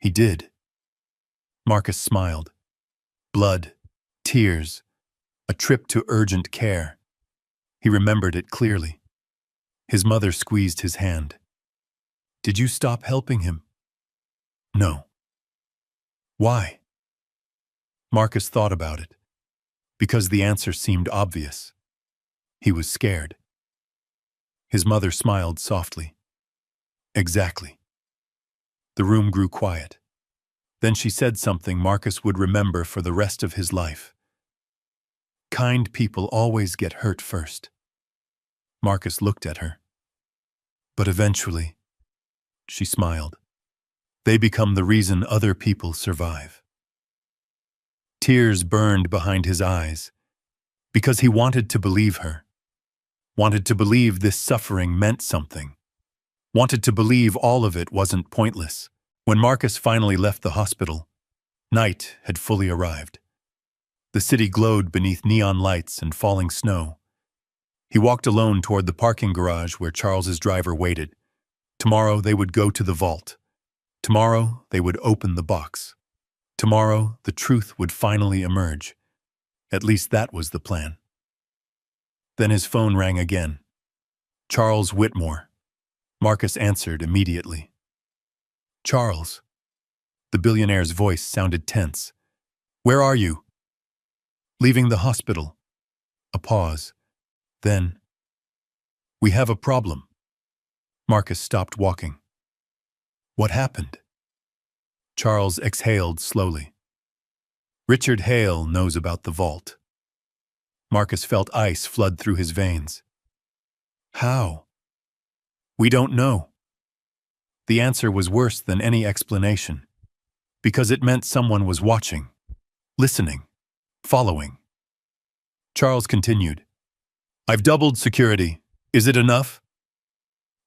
"He did." Marcus smiled. Blood, tears, a trip to urgent care. He remembered it clearly. His mother squeezed his hand. "Did you stop helping him?" "No." "Why?" Marcus thought about it. Because the answer seemed obvious. He was scared. His mother smiled softly. "Exactly." The room grew quiet. Then she said something Marcus would remember for the rest of his life. "Kind people always get hurt first." Marcus looked at her. "But eventually," she smiled, "they become the reason other people survive." Tears burned behind his eyes, because he wanted to believe her. Wanted to believe this suffering meant something. Wanted to believe all of it wasn't pointless. When Marcus finally left the hospital, night had fully arrived. The city glowed beneath neon lights and falling snow. He walked alone toward the parking garage where Charles's driver waited. Tomorrow they would go to the vault. Tomorrow they would open the box. Tomorrow the truth would finally emerge. At least that was the plan. Then his phone rang again. Charles Whitmore. Marcus answered immediately. "Charles." The billionaire's voice sounded tense. "Where are you?" "Leaving the hospital." A pause. Then, "We have a problem." Marcus stopped walking. "What happened?" Charles exhaled slowly. "Richard Hale knows about the vault." Marcus felt ice flood through his veins. "How?" "We don't know." The answer was worse than any explanation, because it meant someone was watching, listening, following. Charles continued. "I've doubled security. Is it enough?"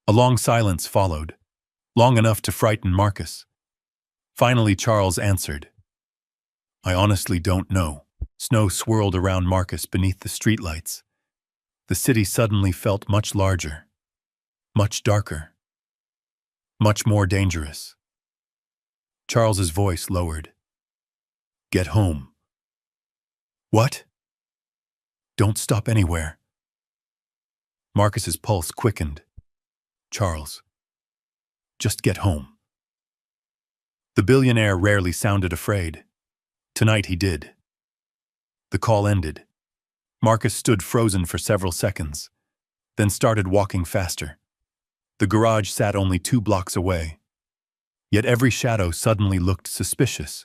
A long silence followed, long enough to frighten Marcus. Finally, Charles answered. "I honestly don't know." Snow swirled around Marcus beneath the streetlights. The city suddenly felt much larger, much darker, much more dangerous. Charles's voice lowered. "Get home." "What?" "Don't stop anywhere." Marcus's pulse quickened. "Charles, just get home." The billionaire rarely sounded afraid. Tonight he did. The call ended. Marcus stood frozen for several seconds, then started walking faster. The garage sat only 2 blocks away. Yet every shadow suddenly looked suspicious.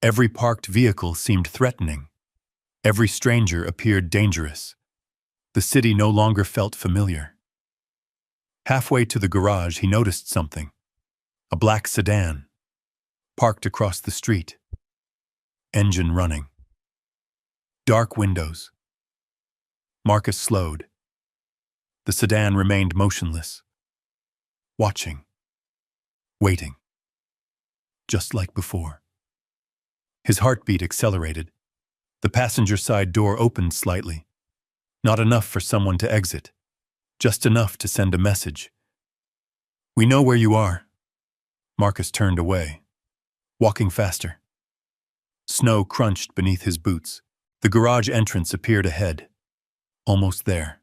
Every parked vehicle seemed threatening. Every stranger appeared dangerous. The city no longer felt familiar. Halfway to the garage, he noticed something. A black sedan, parked across the street. Engine running. Dark windows. Marcus slowed. The sedan remained motionless. Watching. Waiting. Just like before. His heartbeat accelerated. The passenger side door opened slightly. Not enough for someone to exit. Just enough to send a message. "We know where you are." Marcus turned away, walking faster. Snow crunched beneath his boots. The garage entrance appeared ahead. Almost there.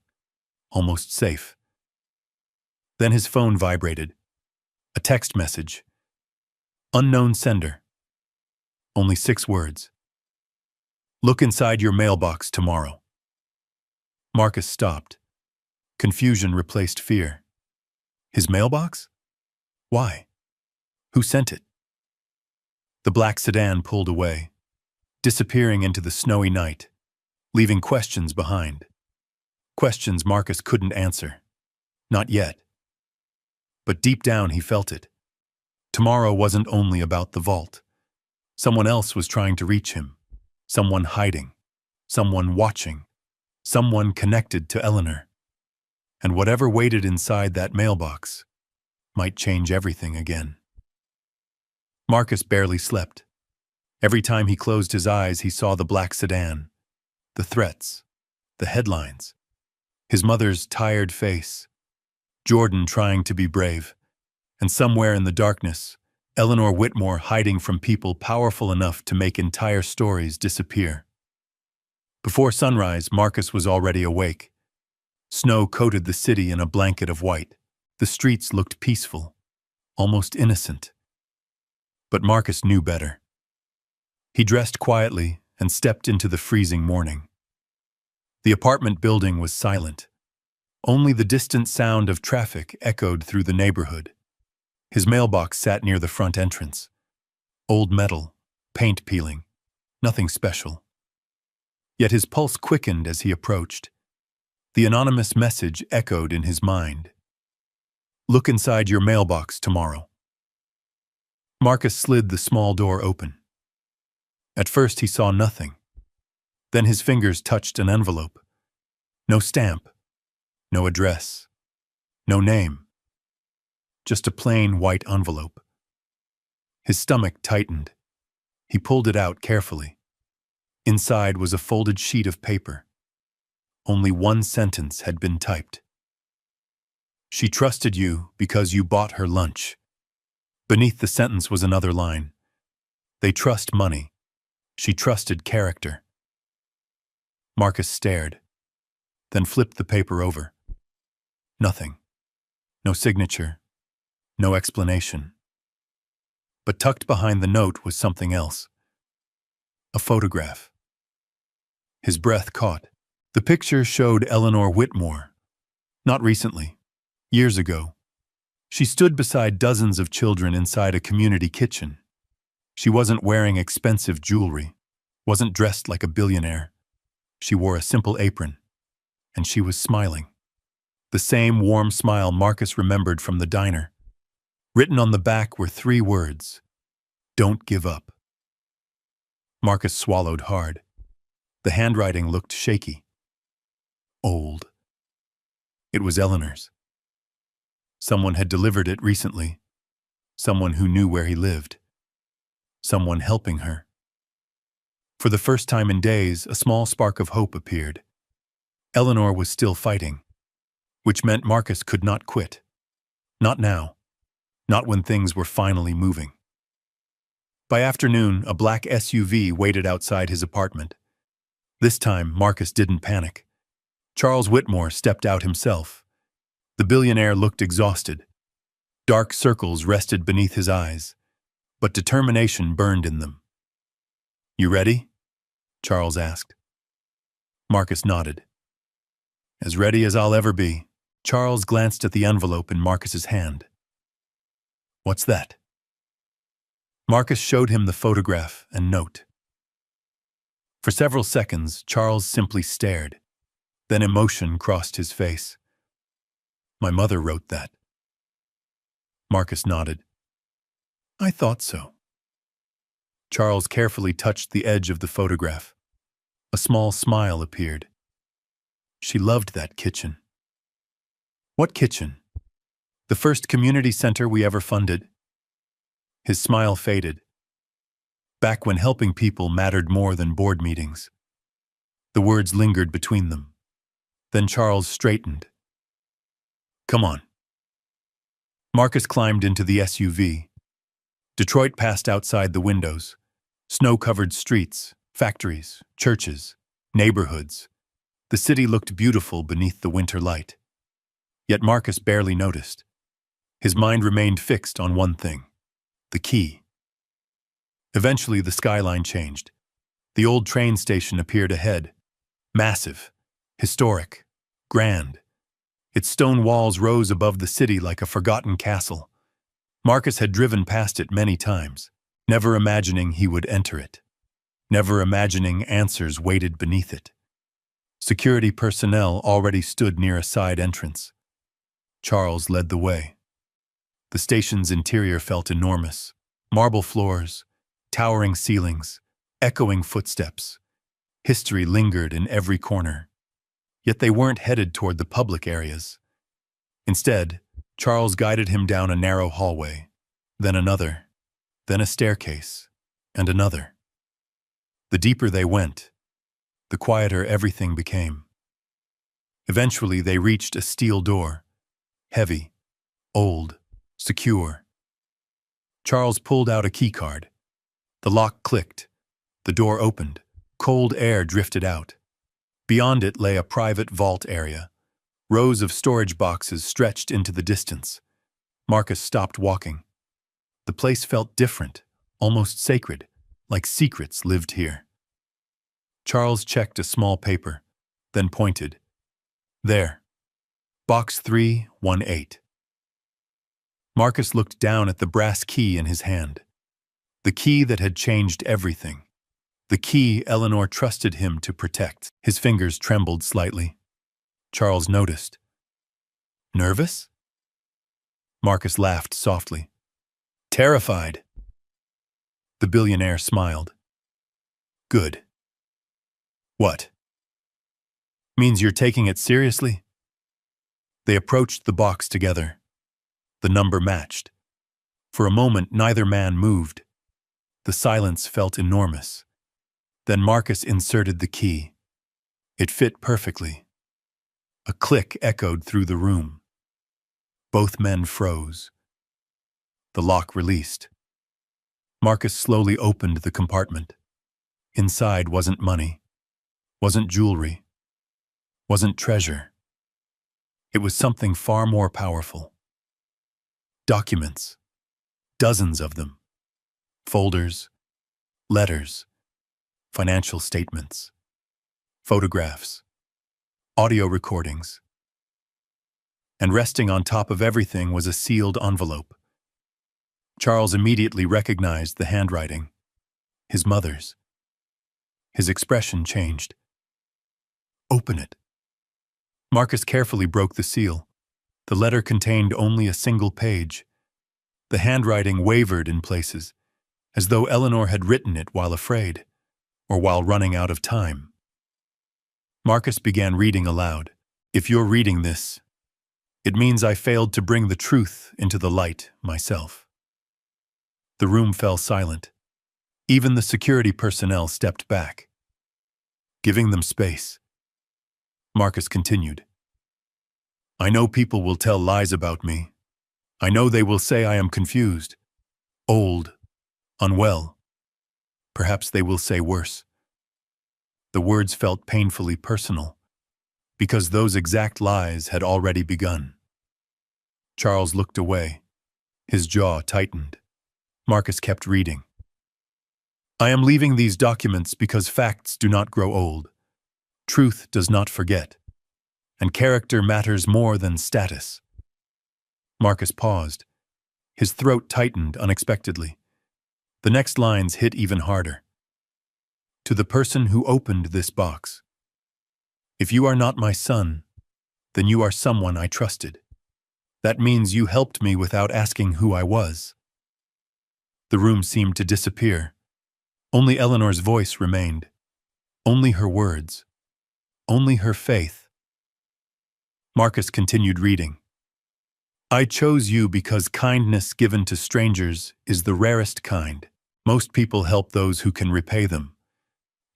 Almost safe. Then his phone vibrated. A text message. Unknown sender. Only 6 words. "Look inside your mailbox tomorrow." Marcus stopped. Confusion replaced fear. His mailbox? Why? Who sent it? The black sedan pulled away, disappearing into the snowy night, leaving questions behind. Questions Marcus couldn't answer. Not yet. But deep down he felt it. Tomorrow wasn't only about the vault. Someone else was trying to reach him. Someone hiding. Someone watching. Someone connected to Eleanor. And whatever waited inside that mailbox might change everything again. Marcus barely slept. Every time he closed his eyes, he saw the black sedan, the threats, the headlines, his mother's tired face, Jordan trying to be brave, and somewhere in the darkness, Eleanor Whitmore hiding from people powerful enough to make entire stories disappear. Before sunrise, Marcus was already awake. Snow coated the city in a blanket of white. The streets looked peaceful, almost innocent. But Marcus knew better. He dressed quietly and stepped into the freezing morning. The apartment building was silent. Only the distant sound of traffic echoed through the neighborhood. His mailbox sat near the front entrance. Old metal, paint peeling, nothing special. Yet his pulse quickened as he approached. The anonymous message echoed in his mind. "Look inside your mailbox tomorrow." Marcus slid the small door open. At first he saw nothing. Then his fingers touched an envelope. No stamp, no address, no name. Just a plain white envelope. His stomach tightened. He pulled it out carefully. Inside was a folded sheet of paper. Only one sentence had been typed. "She trusted you because you bought her lunch." Beneath the sentence was another line. "They trust money. She trusted character." Marcus stared, then flipped the paper over. Nothing. No signature. No explanation. But tucked behind the note was something else. A photograph. His breath caught. The picture showed Eleanor Whitmore. Not recently. Years ago. She stood beside dozens of children inside a community kitchen. She wasn't wearing expensive jewelry, wasn't dressed like a billionaire. She wore a simple apron, and she was smiling. The same warm smile Marcus remembered from the diner. Written on the back were 3 words: "Don't give up." Marcus swallowed hard. The handwriting looked shaky. Old. It was Eleanor's. Someone had delivered it recently. Someone who knew where he lived. Someone helping her. For the first time in days, a small spark of hope appeared. Eleanor was still fighting, which meant Marcus could not quit. Not now. Not when things were finally moving. By afternoon, a black SUV waited outside his apartment. This time, Marcus didn't panic. Charles Whitmore stepped out himself. The billionaire looked exhausted. Dark circles rested beneath his eyes, but determination burned in them. "You ready?" Charles asked. Marcus nodded. "As ready as I'll ever be." Charles glanced at the envelope in Marcus's hand. "What's that?" Marcus showed him the photograph and note. For several seconds, Charles simply stared. Then emotion crossed his face. My mother wrote that. Marcus nodded. I thought so. Charles carefully touched the edge of the photograph. A small smile appeared. She loved that kitchen. What kitchen? The first community center we ever funded. His smile faded. Back when helping people mattered more than board meetings. The words lingered between them. Then Charles straightened. Come on. Marcus climbed into the SUV. Detroit passed outside the windows. Snow-covered streets, factories, churches, neighborhoods. The city looked beautiful beneath the winter light. Yet Marcus barely noticed. His mind remained fixed on one thing: the key. Eventually, the skyline changed. The old train station appeared ahead. Massive, historic, grand. Its stone walls rose above the city like a forgotten castle. Marcus had driven past it many times, never imagining he would enter it, never imagining answers waited beneath it. Security personnel already stood near a side entrance. Charles led the way. The station's interior felt enormous. Marble floors, towering ceilings, echoing footsteps. History lingered in every corner. Yet they weren't headed toward the public areas. Instead, Charles guided him down a narrow hallway, then another, then a staircase, and another. The deeper they went, the quieter everything became. Eventually, they reached a steel door, heavy, old, secure. Charles pulled out a keycard. The lock clicked. The door opened. Cold air drifted out. Beyond it lay a private vault area. Rows of storage boxes stretched into the distance. Marcus stopped walking. The place felt different, almost sacred, like secrets lived here. Charles checked a small paper, then pointed. There. Box 318. Marcus looked down at the brass key in his hand. The key that had changed everything. The key Eleanor trusted him to protect. His fingers trembled slightly. Charles noticed. Nervous? Marcus laughed softly. Terrified. The billionaire smiled. Good. What? Means you're taking it seriously? They approached the box together. The number matched. For a moment, neither man moved. The silence felt enormous. Then Marcus inserted the key. It fit perfectly. A click echoed through the room. Both men froze. The lock released. Marcus slowly opened the compartment. Inside wasn't money, wasn't jewelry, wasn't treasure. It was something far more powerful. Documents. Dozens of them. Folders, letters, financial statements, photographs, audio recordings. And resting on top of everything was a sealed envelope. Charles immediately recognized the handwriting. His mother's. His expression changed. Open it. Marcus carefully broke the seal. The letter contained only a single page. The handwriting wavered in places, as though Eleanor had written it while afraid, or while running out of time. Marcus began reading aloud. If you're reading this, it means I failed to bring the truth into the light myself. The room fell silent. Even the security personnel stepped back, giving them space. Marcus continued. I know people will tell lies about me. I know they will say I am confused, old, unwell. Perhaps they will say worse. The words felt painfully personal, because those exact lies had already begun. Charles looked away. His jaw tightened. Marcus kept reading. I am leaving these documents because facts do not grow old. Truth does not forget. And character matters more than status. Marcus paused. His throat tightened unexpectedly. The next lines hit even harder. To the person who opened this box. If you are not my son, then you are someone I trusted. That means you helped me without asking who I was. The room seemed to disappear. Only Eleanor's voice remained. Only her words. Only her faith. Marcus continued reading. I chose you because kindness given to strangers is the rarest kind. Most people help those who can repay them.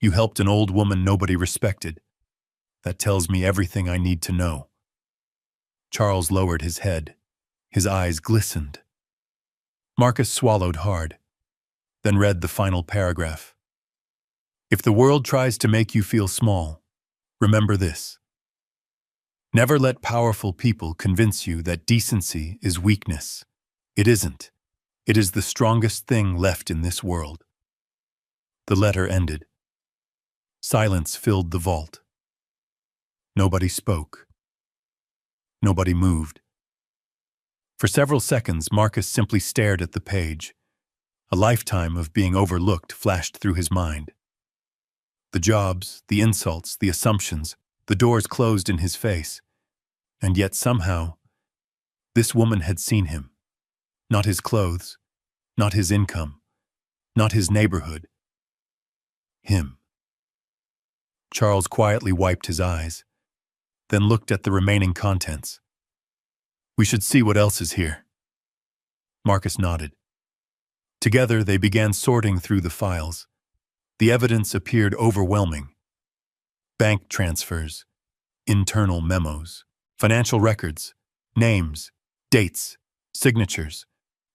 You helped an old woman nobody respected. That tells me everything I need to know. Charles lowered his head. His eyes glistened. Marcus swallowed hard, then read the final paragraph. If the world tries to make you feel small, remember this. Never let powerful people convince you that decency is weakness. It isn't. It is the strongest thing left in this world. The letter ended. Silence filled the vault. Nobody spoke. Nobody moved. For several seconds, Marcus simply stared at the page. A lifetime of being overlooked flashed through his mind. The jobs, the insults, the assumptions, the doors closed in his face. And yet somehow, this woman had seen him. Not his clothes, not his income, not his neighborhood. Him. Charles quietly wiped his eyes, then looked at the remaining contents. We should see what else is here. Marcus nodded. Together they began sorting through the files. The evidence appeared overwhelming. Bank transfers, internal memos, financial records, names, dates, signatures.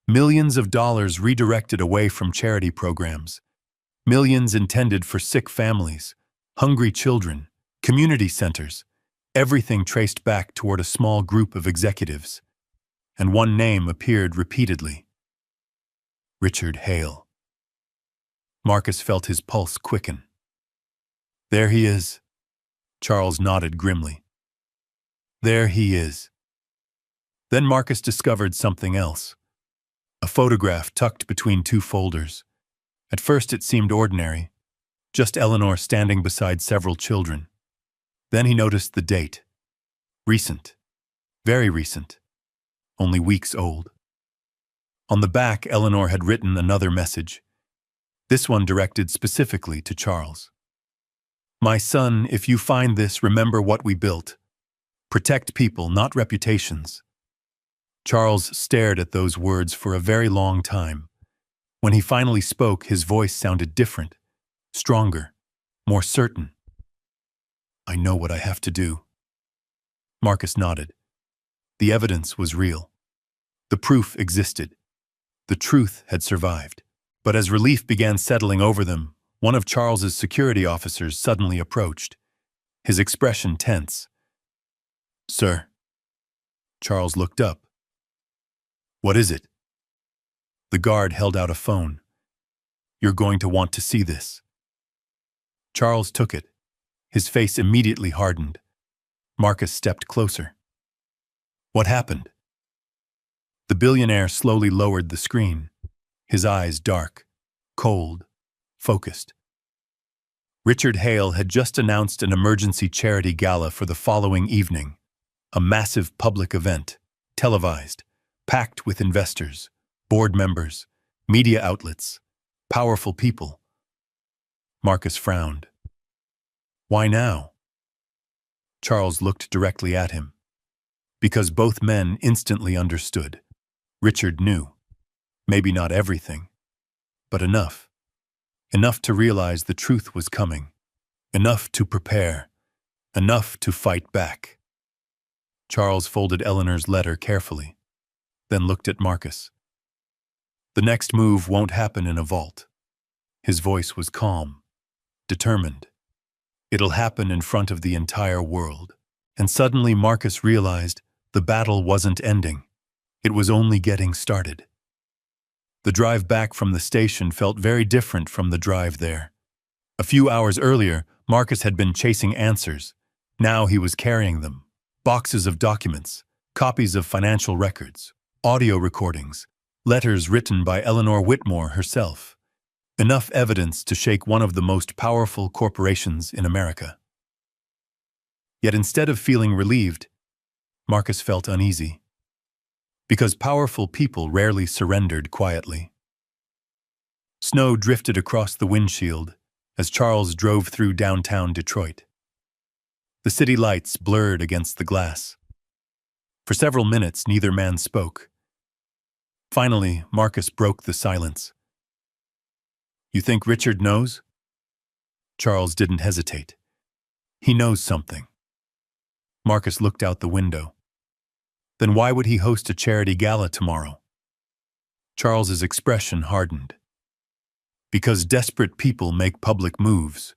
Millions of dollars redirected away from charity programs. Millions intended for sick families, hungry children, community centers. Everything traced back toward a small group of executives. And one name appeared repeatedly. Richard Hale. Marcus felt his pulse quicken. There he is. Charles nodded grimly. There he is. Then Marcus discovered something else. A photograph tucked between two folders. At first it seemed ordinary, just Eleanor standing beside several children. Then he noticed the date. Recent. Very recent. Only weeks old. On the back, Eleanor had written another message. This one directed specifically to Charles. My son, if you find this, remember what we built. Protect people, not reputations. Charles stared at those words for a very long time. When he finally spoke, his voice sounded different, stronger, more certain. I know what I have to do. Marcus nodded. The evidence was real. The proof existed. The truth had survived. But as relief began settling over them, one of Charles's security officers suddenly approached, his expression tense. Sir. Charles looked up. What is it? The guard held out a phone. You're going to want to see this. Charles took it. His face immediately hardened. Marcus stepped closer. What happened? The billionaire slowly lowered the screen, his eyes dark, cold, focused. Richard Hale had just announced an emergency charity gala for the following evening, a massive public event, televised, packed with investors, board members, media outlets, powerful people. Marcus frowned. Why now? Charles looked directly at him. Because both men instantly understood. Richard knew. Maybe not everything, but enough. Enough to realize the truth was coming. Enough to prepare. Enough to fight back. Charles folded Eleanor's letter carefully, then looked at Marcus. The next move won't happen in a vault. His voice was calm, determined. It'll happen in front of the entire world. And suddenly Marcus realized the battle wasn't ending. It was only getting started. The drive back from the station felt very different from the drive there. A few hours earlier, Marcus had been chasing answers. Now he was carrying them. Boxes of documents, copies of financial records, audio recordings, letters written by Eleanor Whitmore herself. Enough evidence to shake one of the most powerful corporations in America. Yet instead of feeling relieved, Marcus felt uneasy. Because powerful people rarely surrendered quietly. Snow drifted across the windshield as Charles drove through downtown Detroit. The city lights blurred against the glass. For several minutes, neither man spoke. Finally, Marcus broke the silence. "You think Richard knows?" Charles didn't hesitate. "He knows something." Marcus looked out the window. "Then why would he host a charity gala tomorrow?" Charles's expression hardened. "Because desperate people make public moves."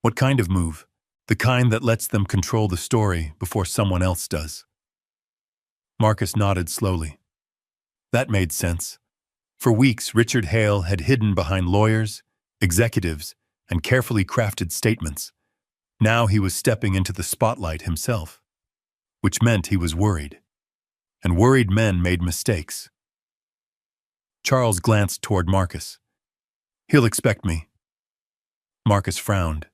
"What kind of move?" "The kind that lets them control the story before someone else does." Marcus nodded slowly. That made sense. For weeks, Richard Hale had hidden behind lawyers, executives, and carefully crafted statements. Now he was stepping into the spotlight himself, which meant he was worried. And worried men made mistakes. Charles glanced toward Marcus. "He'll expect me." Marcus frowned.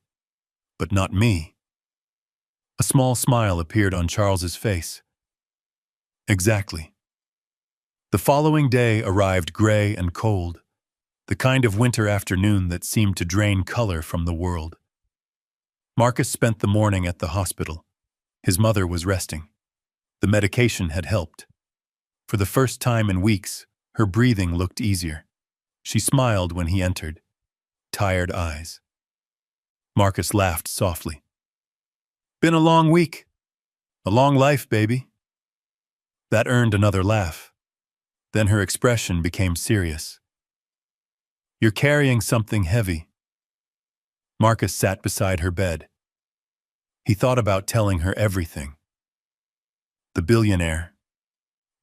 "But not me." A small smile appeared on Charles's face. "Exactly." The following day arrived gray and cold, the kind of winter afternoon that seemed to drain color from the world. Marcus spent the morning at the hospital. His mother was resting. The medication had helped. For the first time in weeks, her breathing looked easier. She smiled when he entered. Tired eyes. Marcus laughed softly. "Been a long week. A long life, baby." That earned another laugh. Then her expression became serious. "You're carrying something heavy." Marcus sat beside her bed. He thought about telling her everything. The billionaire,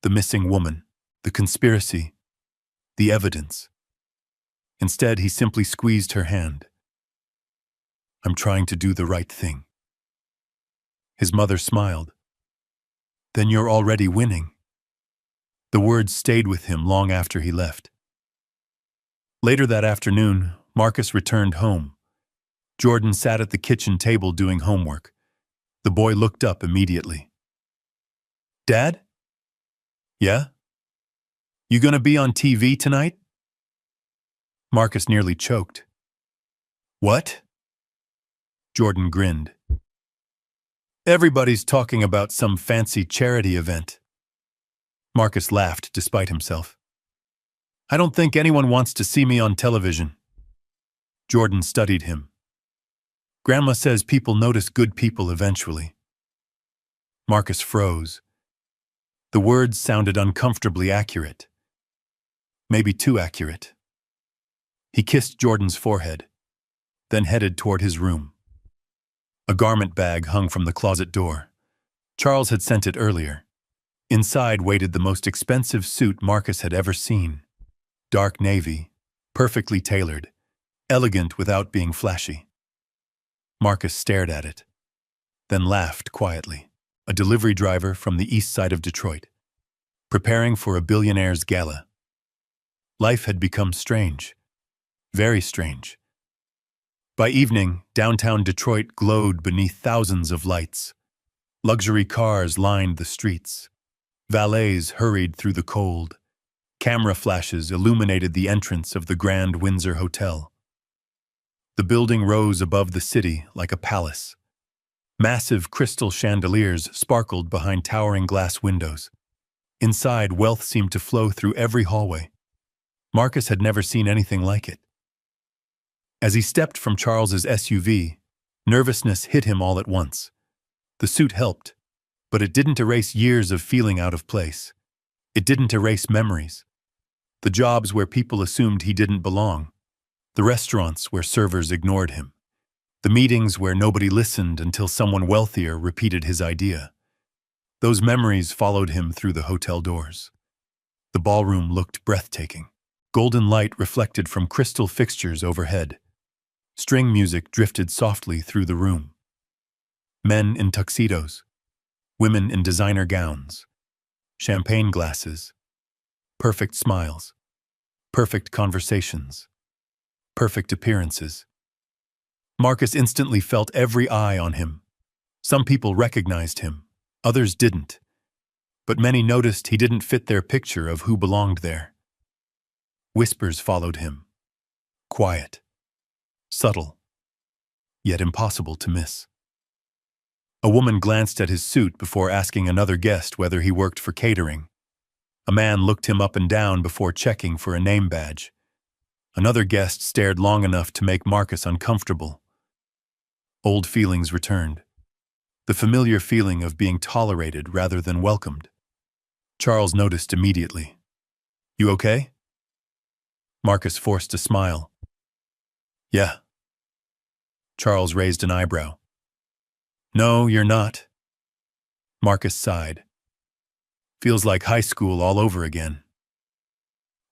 the missing woman, the conspiracy, the evidence. Instead, he simply squeezed her hand. "I'm trying to do the right thing." His mother smiled. "Then you're already winning." The words stayed with him long after he left. Later that afternoon, Marcus returned home. Jordan sat at the kitchen table doing homework. The boy looked up immediately. "Dad?" "Yeah? You gonna be on TV tonight?" Marcus nearly choked. "What?" Jordan grinned. "Everybody's talking about some fancy charity event." Marcus laughed despite himself. "I don't think anyone wants to see me on television." Jordan studied him. "Grandma says people notice good people eventually." Marcus froze. The words sounded uncomfortably accurate. Maybe too accurate. He kissed Jordan's forehead, then headed toward his room. A garment bag hung from the closet door. Charles had sent it earlier. Inside waited the most expensive suit Marcus had ever seen. Dark navy, perfectly tailored, elegant without being flashy. Marcus stared at it, then laughed quietly. A delivery driver from the east side of Detroit, preparing for a billionaire's gala. Life had become strange, very strange. By evening, downtown Detroit glowed beneath thousands of lights. Luxury cars lined the streets. Valets hurried through the cold. Camera flashes illuminated the entrance of the Grand Windsor Hotel. The building rose above the city like a palace. Massive crystal chandeliers sparkled behind towering glass windows. Inside, wealth seemed to flow through every hallway. Marcus had never seen anything like it. As he stepped from Charles's SUV, nervousness hit him all at once. The suit helped, but it didn't erase years of feeling out of place. It didn't erase memories. The jobs where people assumed he didn't belong. The restaurants where servers ignored him. The meetings where nobody listened until someone wealthier repeated his idea. Those memories followed him through the hotel doors. The ballroom looked breathtaking. Golden light reflected from crystal fixtures overhead. String music drifted softly through the room. Men in tuxedos. Women in designer gowns. Champagne glasses. Perfect smiles. Perfect conversations. perfect appearances. Marcus instantly felt every eye on him. Some people recognized him, others didn't. But many noticed he didn't fit their picture of who belonged there. Whispers followed him. Quiet, subtle, yet impossible to miss. A woman glanced at his suit before asking another guest whether he worked for catering. A man looked him up and down before checking for a name badge. Another guest stared long enough to make Marcus uncomfortable. Old feelings returned. The familiar feeling of being tolerated rather than welcomed. Charles noticed immediately. "You okay?" Marcus forced a smile. "Yeah." Charles raised an eyebrow. "No, you're not." Marcus sighed. "Feels like high school all over again."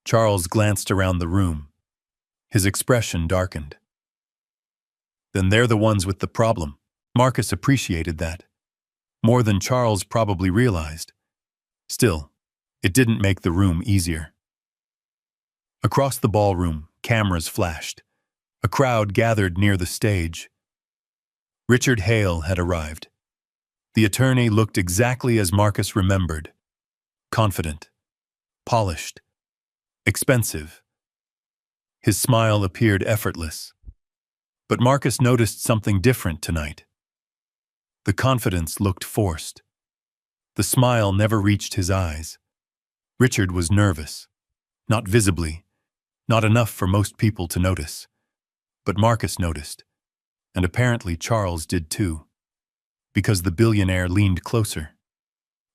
Charles glanced around the room. His expression darkened. "Then they're the ones with the problem." Marcus appreciated that. More than Charles probably realized. Still, it didn't make the room easier. Across the ballroom, cameras flashed. A crowd gathered near the stage. Richard Hale had arrived. The attorney looked exactly as Marcus remembered. Confident, polished, expensive. His smile appeared effortless. But Marcus noticed something different tonight. The confidence looked forced. The smile never reached his eyes. Richard was nervous. Not visibly, not enough for most people to notice. But Marcus noticed, and apparently Charles did too, because the billionaire leaned closer.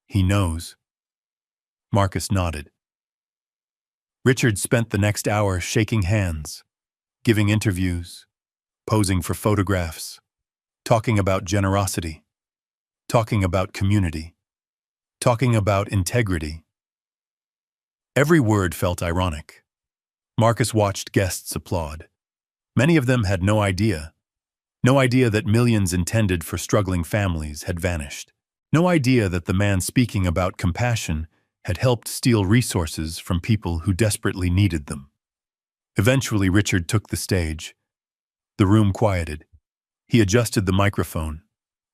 "He knows." Marcus nodded. Richard spent the next hour shaking hands, giving interviews, posing for photographs, talking about generosity, talking about community, talking about integrity. Every word felt ironic. Marcus watched guests applaud. Many of them had no idea that millions intended for struggling families had vanished. No idea that the man speaking about compassion had helped steal resources from people who desperately needed them. Eventually, Richard took the stage. The room quieted. He adjusted the microphone,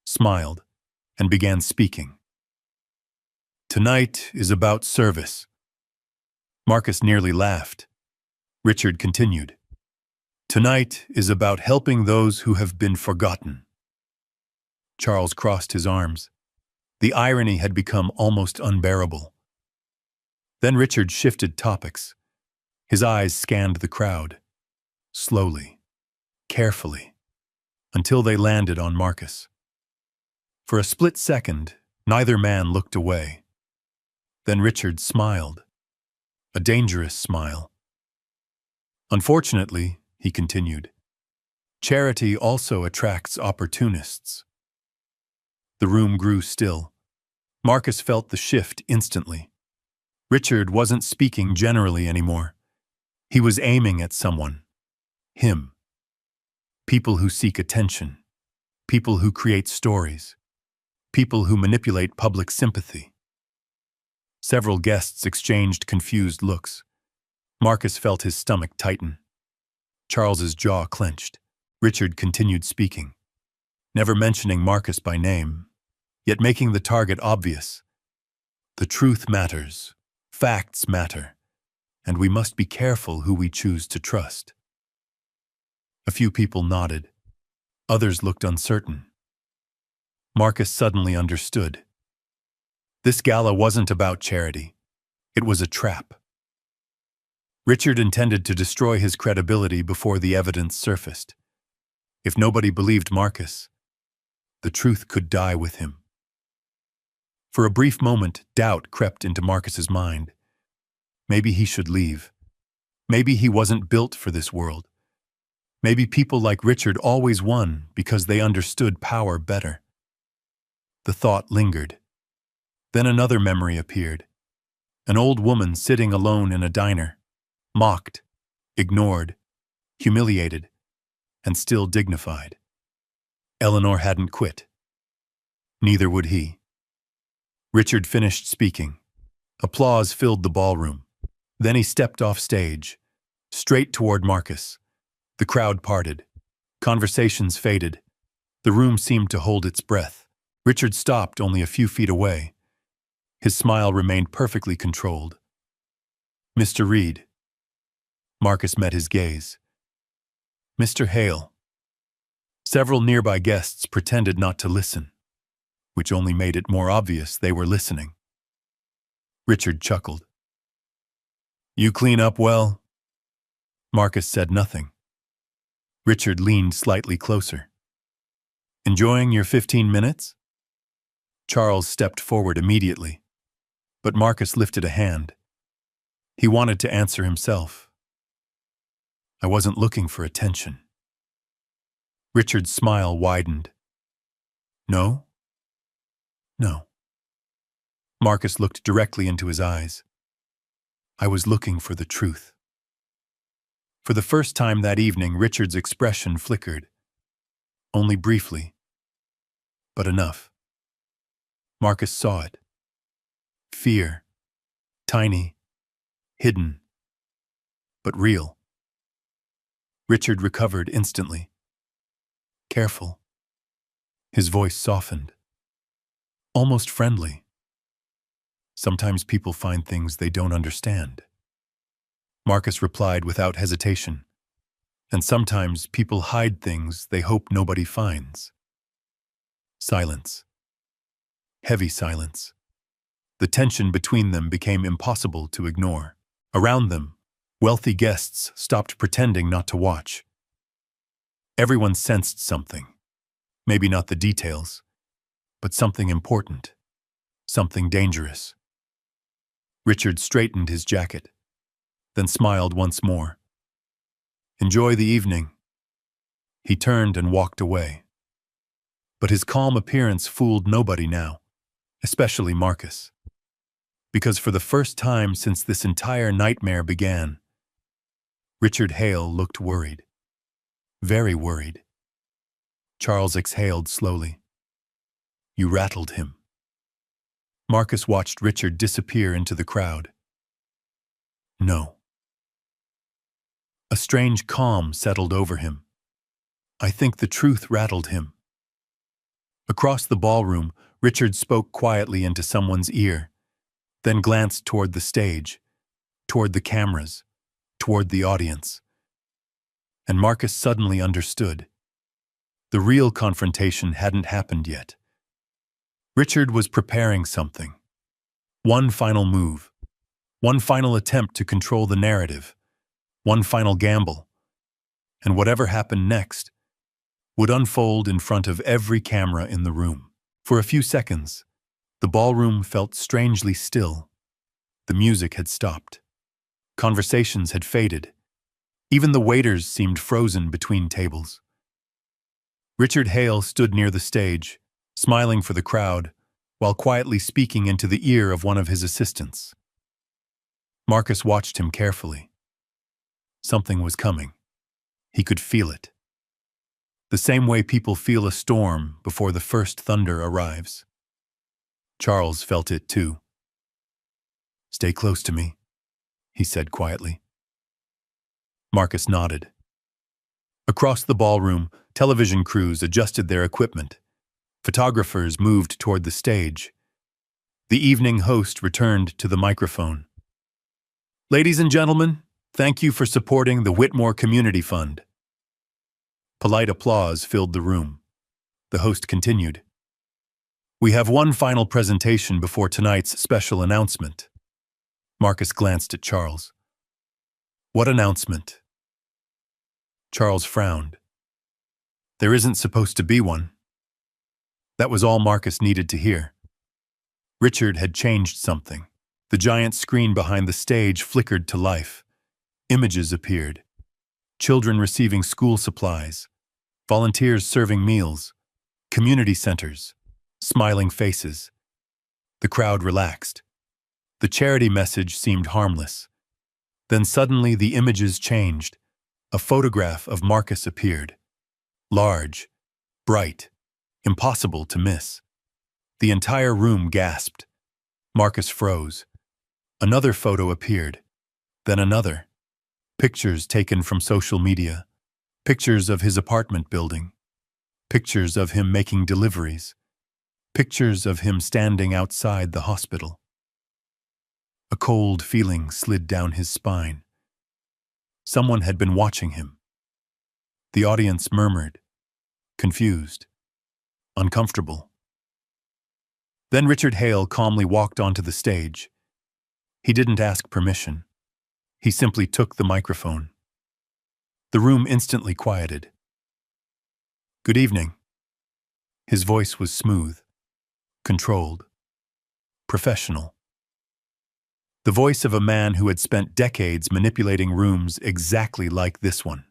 smiled, and began speaking. "Tonight is about service." Marcus nearly laughed. Richard continued. "Tonight is about helping those who have been forgotten." Charles crossed his arms. The irony had become almost unbearable. Then Richard shifted topics. His eyes scanned the crowd, slowly, carefully, until they landed on Marcus. For a split second, neither man looked away. Then Richard smiled. A dangerous smile. "Unfortunately," he continued, "charity also attracts opportunists." The room grew still. Marcus felt the shift instantly. Richard wasn't speaking generally anymore. He was aiming at someone. Him. People who seek attention. People who create stories. People who manipulate public sympathy. Several guests exchanged confused looks. Marcus felt his stomach tighten. Charles's jaw clenched. Richard continued speaking, never mentioning Marcus by name, yet making the target obvious. "The truth matters. Facts matter. And we must be careful who we choose to trust." A few people nodded. Others looked uncertain. Marcus suddenly understood. This gala wasn't about charity. It was a trap. Richard intended to destroy his credibility before the evidence surfaced. If nobody believed Marcus, the truth could die with him. For a brief moment, doubt crept into Marcus's mind. Maybe he should leave. Maybe he wasn't built for this world. Maybe people like Richard always won because they understood power better. The thought lingered. Then another memory appeared. An old woman sitting alone in a diner, mocked, ignored, humiliated, and still dignified. Eleanor hadn't quit. Neither would he. Richard finished speaking. Applause filled the ballroom. Then he stepped off stage, straight toward Marcus. The crowd parted. Conversations faded. The room seemed to hold its breath. Richard stopped only a few feet away. His smile remained perfectly controlled. "Mr. Reed." Marcus met his gaze. "Mr. Hale." Several nearby guests pretended not to listen, which only made it more obvious they were listening. Richard chuckled. "You clean up well?" Marcus said nothing. Richard leaned slightly closer. "Enjoying your 15 minutes?" Charles stepped forward immediately, but Marcus lifted a hand. He wanted to answer himself. "I wasn't looking for attention." Richard's smile widened. "No?" "No." Marcus looked directly into his eyes. "I was looking for the truth." For the first time that evening, Richard's expression flickered. Only briefly, but enough. Marcus saw it. Fear. Tiny. Hidden. But real. Richard recovered instantly. "Careful." His voice softened. Almost friendly. "Sometimes people find things they don't understand." Marcus replied without hesitation. "And sometimes people hide things they hope nobody finds." Silence. Heavy silence. The tension between them became impossible to ignore. Around them, wealthy guests stopped pretending not to watch. Everyone sensed something. Maybe not the details, but something important. Something dangerous. Richard straightened his jacket, then smiled once more. "Enjoy the evening." He turned and walked away. But his calm appearance fooled nobody now, especially Marcus. Because for the first time since this entire nightmare began, Richard Hale looked worried. Very worried. Charles exhaled slowly. "You rattled him." Marcus watched Richard disappear into the crowd. "No." A strange calm settled over him. "I think the truth rattled him." Across the ballroom, Richard spoke quietly into someone's ear, then glanced toward the stage, toward the cameras, toward the audience. And Marcus suddenly understood. The real confrontation hadn't happened yet. Richard was preparing something. One final move. One final attempt to control the narrative. One final gamble. And whatever happened next would unfold in front of every camera in the room. For a few seconds, the ballroom felt strangely still. The music had stopped. Conversations had faded. Even the waiters seemed frozen between tables. Richard Hale stood near the stage, smiling for the crowd, while quietly speaking into the ear of one of his assistants. Marcus watched him carefully. Something was coming. He could feel it. The same way people feel a storm before the first thunder arrives. Charles felt it too. "Stay close to me," he said quietly. Marcus nodded. Across the ballroom, television crews adjusted their equipment. Photographers moved toward the stage. The evening host returned to the microphone. "Ladies and gentlemen, thank you for supporting the Whitmore Community Fund." Polite applause filled the room. The host continued. "We have one final presentation before tonight's special announcement." Marcus glanced at Charles. "What announcement?" Charles frowned. "There isn't supposed to be one." That was all Marcus needed to hear. Richard had changed something. The giant screen behind the stage flickered to life. Images appeared. Children receiving school supplies, volunteers serving meals, community centers, smiling faces. The crowd relaxed. The charity message seemed harmless. Then suddenly the images changed. A photograph of Marcus appeared. Large, bright, impossible to miss. The entire room gasped. Marcus froze. Another photo appeared. Then another. Pictures taken from social media. Pictures of his apartment building. Pictures of him making deliveries. Pictures of him standing outside the hospital. A cold feeling slid down his spine. Someone had been watching him. The audience murmured, confused, uncomfortable. Then Richard Hale calmly walked onto the stage. He didn't ask permission. He simply took the microphone. The room instantly quieted. "Good evening." His voice was smooth, controlled, professional. The voice of a man who had spent decades manipulating rooms exactly like this one.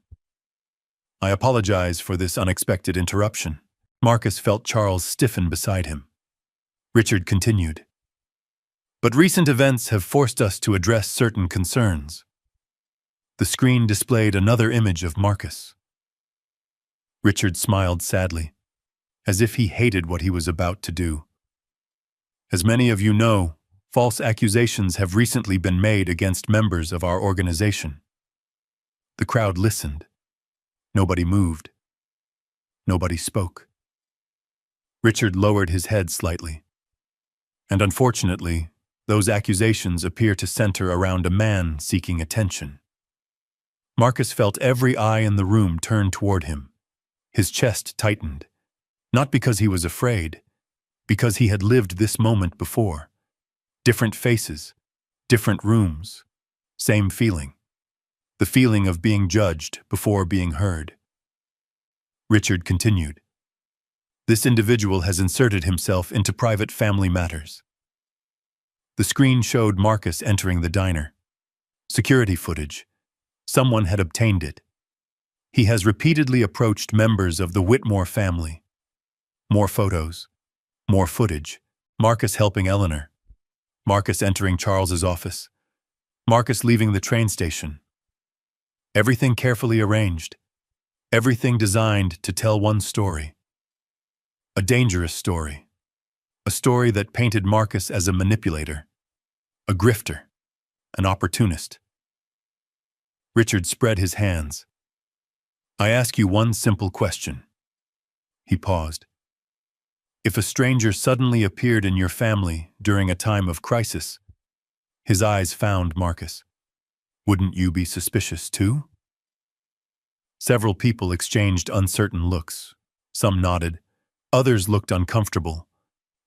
"I apologize for this unexpected interruption." Marcus felt Charles stiffen beside him. Richard continued. "But recent events have forced us to address certain concerns." The screen displayed another image of Marcus. Richard smiled sadly, as if he hated what he was about to do. "As many of you know, false accusations have recently been made against members of our organization." The crowd listened. Nobody moved. Nobody spoke. Richard lowered his head slightly. "And unfortunately, those accusations appear to center around a man seeking attention." Marcus felt every eye in the room turn toward him. His chest tightened, not because he was afraid, because he had lived this moment before. Different faces, different rooms, same feeling. The feeling of being judged before being heard. Richard continued. "This individual has inserted himself into private family matters." The screen showed Marcus entering the diner. Security footage. Someone had obtained it. He has repeatedly approached members of the Whitmore family. More photos. More footage. Marcus helping Eleanor. Marcus entering Charles's office. Marcus leaving the train station. Everything carefully arranged. Everything designed to tell one story. A dangerous story. A story that painted Marcus as a manipulator. A grifter. An opportunist. Richard spread his hands. "I ask you one simple question." He paused. "If a stranger suddenly appeared in your family during a time of crisis," his eyes found Marcus, "wouldn't you be suspicious too?" Several people exchanged uncertain looks. Some nodded. Others looked uncomfortable.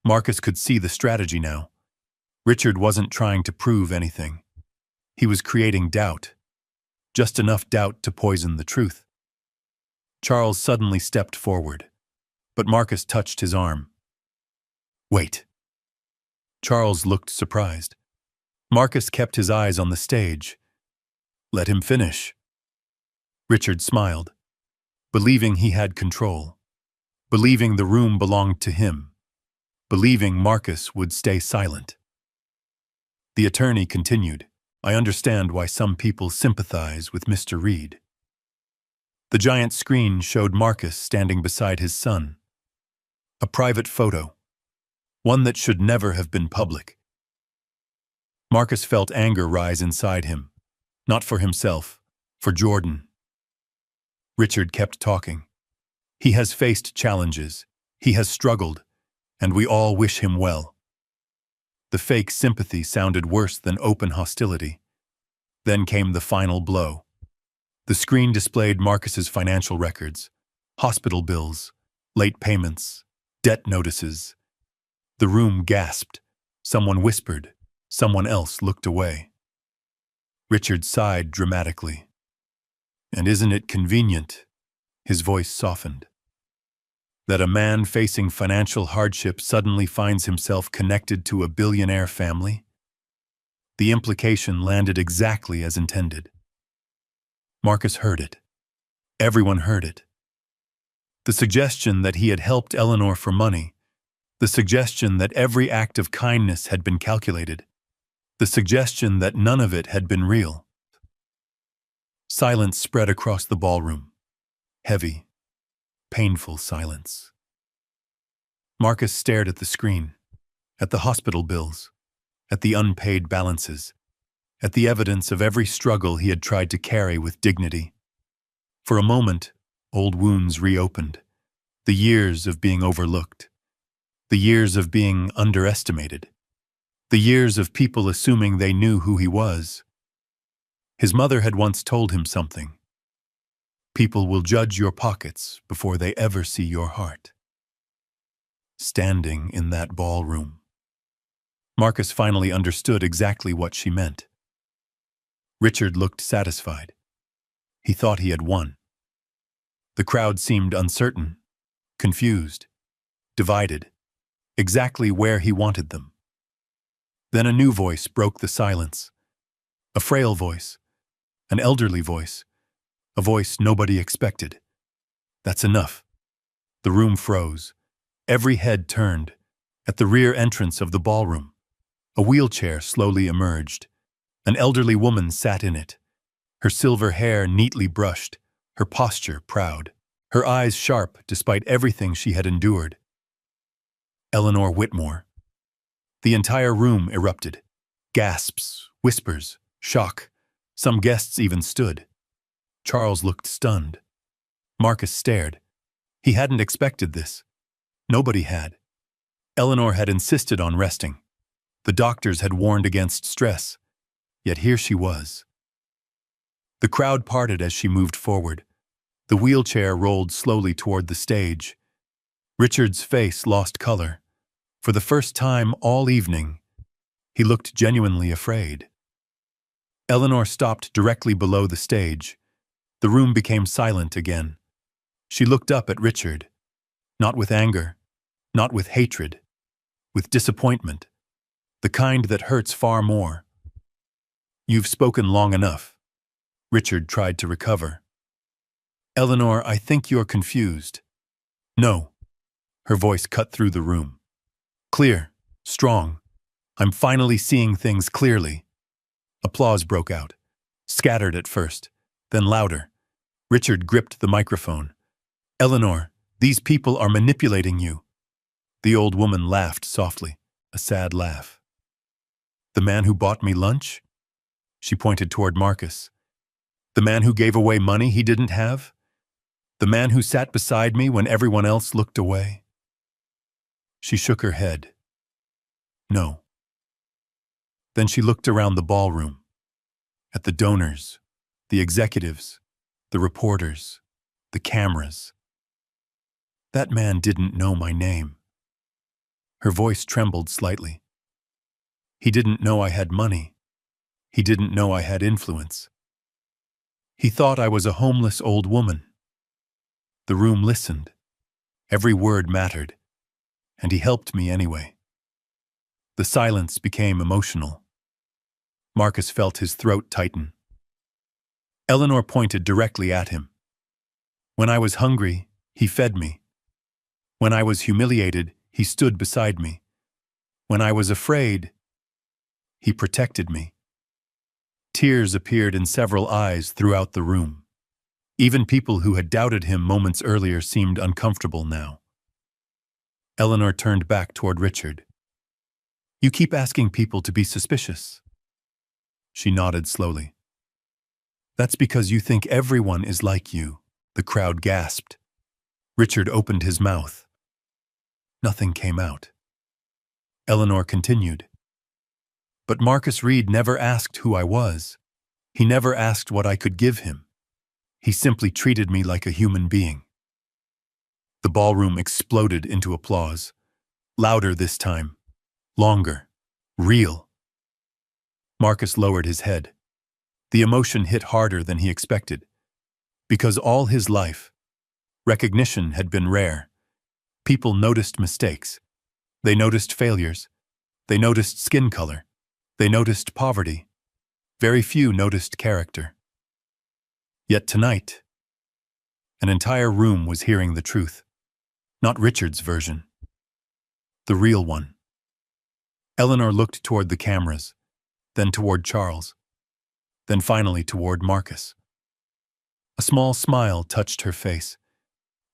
Marcus could see the strategy now. Richard wasn't trying to prove anything. He was creating doubt. Just enough doubt to poison the truth. Charles suddenly stepped forward, but Marcus touched his arm. "Wait." Charles looked surprised. Marcus kept his eyes on the stage. "Let him finish." Richard smiled, believing he had control, believing the room belonged to him, believing Marcus would stay silent. The attorney continued. "I understand why some people sympathize with Mr. Reed." The giant screen showed Marcus standing beside his son. A private photo. One that should never have been public. Marcus felt anger rise inside him. Not for himself, for Jordan. Richard kept talking. "He has faced challenges. He has struggled. And we all wish him well." The fake sympathy sounded worse than open hostility. Then came the final blow. The screen displayed Marcus's financial records, hospital bills, late payments, debt notices. The room gasped. Someone whispered. Someone else looked away. Richard sighed dramatically. "And isn't it convenient?" His voice softened. "That a man facing financial hardship suddenly finds himself connected to a billionaire family?" The implication landed exactly as intended. Marcus heard it. Everyone heard it. The suggestion that he had helped Eleanor for money. The suggestion that every act of kindness had been calculated. The suggestion that none of it had been real. Silence spread across the ballroom. Heavy, painful silence. Marcus stared at the screen, at the hospital bills, at the unpaid balances, at the evidence of every struggle he had tried to carry with dignity. For a moment, Old wounds reopened. The years of being overlooked. The years of being underestimated. The years of people assuming they knew who he was. His mother had once told him something. People will judge your pockets before they ever see your heart. Standing in that ballroom, Marcus finally understood exactly what she meant. Richard looked satisfied. He thought he had won. The crowd seemed uncertain, confused, divided, exactly where he wanted them. Then a new voice broke the silence. A frail voice, an elderly voice, a voice nobody expected. That's enough. The room froze. Every head turned. At the rear entrance of the ballroom, a wheelchair slowly emerged. An elderly woman sat in it, her silver hair neatly brushed, her posture proud, her eyes sharp despite everything she had endured. Eleanor Whitmore. The entire room erupted. Gasps, whispers, shock. Some guests even stood. Charles looked stunned. Marcus stared. He hadn't expected this. Nobody had. Eleanor had insisted on resting. The doctors had warned against stress. Yet here she was. The crowd parted as she moved forward. The wheelchair rolled slowly toward the stage. Richard's face lost color. For the first time all evening, he looked genuinely afraid. Eleanor stopped directly below the stage. The room became silent again. She looked up at Richard, not with anger, not with hatred, with disappointment, the kind that hurts far more. You've spoken long enough. Richard tried to recover. Eleanor, I think you're confused. No. Her voice cut through the room. Clear, strong. I'm finally seeing things clearly. Applause broke out, scattered at first, then louder. Richard gripped the microphone. Eleanor, these people are manipulating you. The old woman laughed softly, a sad laugh. The man who bought me lunch? She pointed toward Marcus. The man who gave away money he didn't have? The man who sat beside me when everyone else looked away? She shook her head. No. Then she looked around the ballroom, at the donors, the executives, the reporters, the cameras. That man didn't know my name. Her voice trembled slightly. He didn't know I had money. He didn't know I had influence. He thought I was a homeless old woman. The room listened. Every word mattered, and he helped me anyway. The silence became emotional. Marcus felt his throat tighten. Eleanor pointed directly at him. When I was hungry, he fed me. When I was humiliated, he stood beside me. When I was afraid, he protected me. Tears appeared in several eyes throughout the room. Even people who had doubted him moments earlier seemed uncomfortable now. Eleanor turned back toward Richard. You keep asking people to be suspicious. She nodded slowly. That's because you think everyone is like you, the crowd gasped. Richard opened his mouth. Nothing came out. Eleanor continued. But Marcus Reed never asked who I was. He never asked what I could give him. He simply treated me like a human being. The ballroom exploded into applause. Louder this time. Longer. Real. Marcus lowered his head. The emotion hit harder than he expected. Because all his life, recognition had been rare. People noticed mistakes. They noticed failures. They noticed skin color. They noticed poverty. Very few noticed character. Yet tonight, an entire room was hearing the truth. Not Richard's version. The real one. Eleanor looked toward the cameras, then toward Charles, then finally toward Marcus. A small smile touched her face,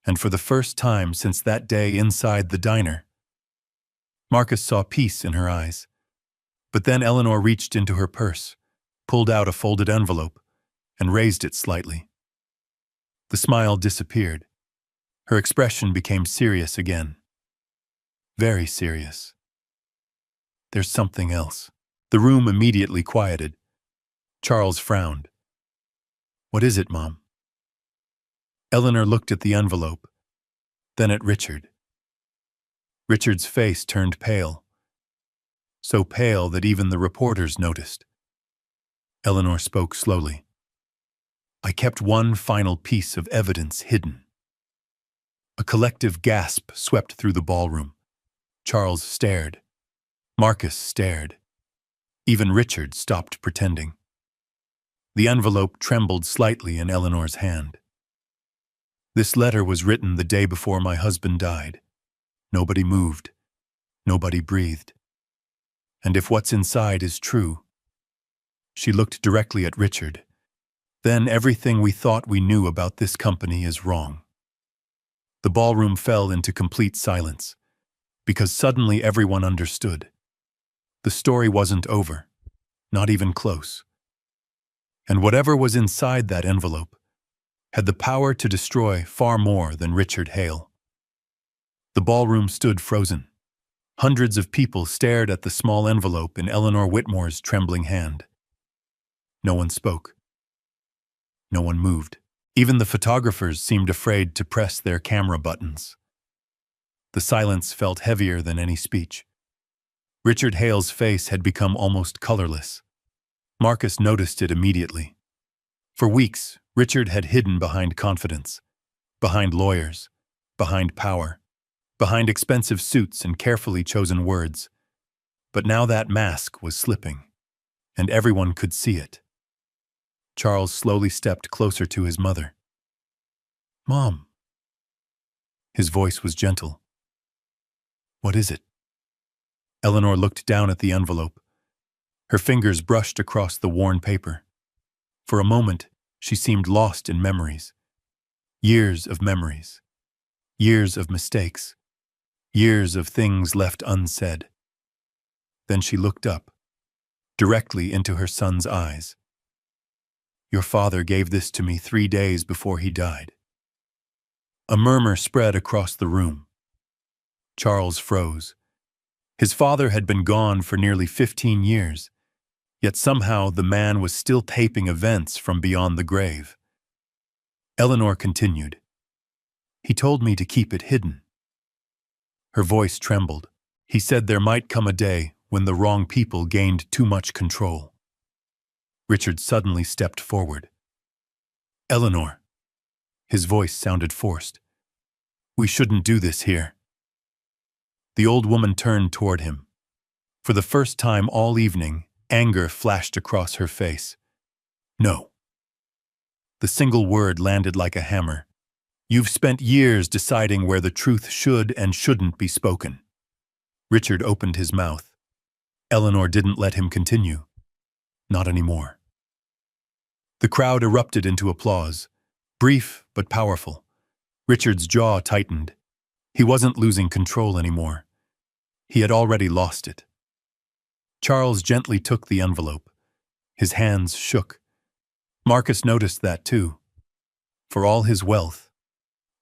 and for the first time since that day inside the diner, Marcus saw peace in her eyes. But then Eleanor reached into her purse, pulled out a folded envelope, and raised it slightly. The smile disappeared. Her expression became serious again. Very serious. There's something else. The room immediately quieted. Charles frowned. What is it, Mom? Eleanor looked at the envelope, then at Richard. Richard's face turned pale. So pale that even the reporters noticed. Eleanor spoke slowly. I kept one final piece of evidence hidden. A collective gasp swept through the ballroom. Charles stared. Marcus stared. Even Richard stopped pretending. The envelope trembled slightly in Eleanor's hand. This letter was written the day before my husband died. Nobody moved. Nobody breathed. And if what's inside is true... She looked directly at Richard. Then everything we thought we knew about this company is wrong. The ballroom fell into complete silence, because suddenly everyone understood. The story wasn't over, not even close. And whatever was inside that envelope had the power to destroy far more than Richard Hale. The ballroom stood frozen. Hundreds of people stared at the small envelope in Eleanor Whitmore's trembling hand. No one spoke. No one moved. Even the photographers seemed afraid to press their camera buttons. The silence felt heavier than any speech. Richard Hale's face had become almost colorless. Marcus noticed it immediately. For weeks, Richard had hidden behind confidence, behind lawyers, behind power, behind expensive suits and carefully chosen words. But now that mask was slipping, and everyone could see it. Charles slowly stepped closer to his mother. Mom. His voice was gentle. What is it? Eleanor looked down at the envelope. Her fingers brushed across the worn paper. For a moment, she seemed lost in memories. Years of memories. Years of mistakes. Years of things left unsaid. Then she looked up, directly into her son's eyes. Your father gave this to me 3 days before he died. A murmur spread across the room. Charles froze. His father had been gone for nearly 15 years, yet somehow the man was still taping events from beyond the grave. Eleanor continued. He told me to keep it hidden. Her voice trembled. He said there might come a day when the wrong people gained too much control. Richard suddenly stepped forward. Eleanor. His voice sounded forced. We shouldn't do this here. The old woman turned toward him. For the first time all evening, anger flashed across her face. No. The single word landed like a hammer. You've spent years deciding where the truth should and shouldn't be spoken. Richard opened his mouth. Eleanor didn't let him continue. Not anymore. The crowd erupted into applause, brief but powerful. Richard's jaw tightened. He wasn't losing control anymore. He had already lost it. Charles gently took the envelope. His hands shook. Marcus noticed that too. For all his wealth,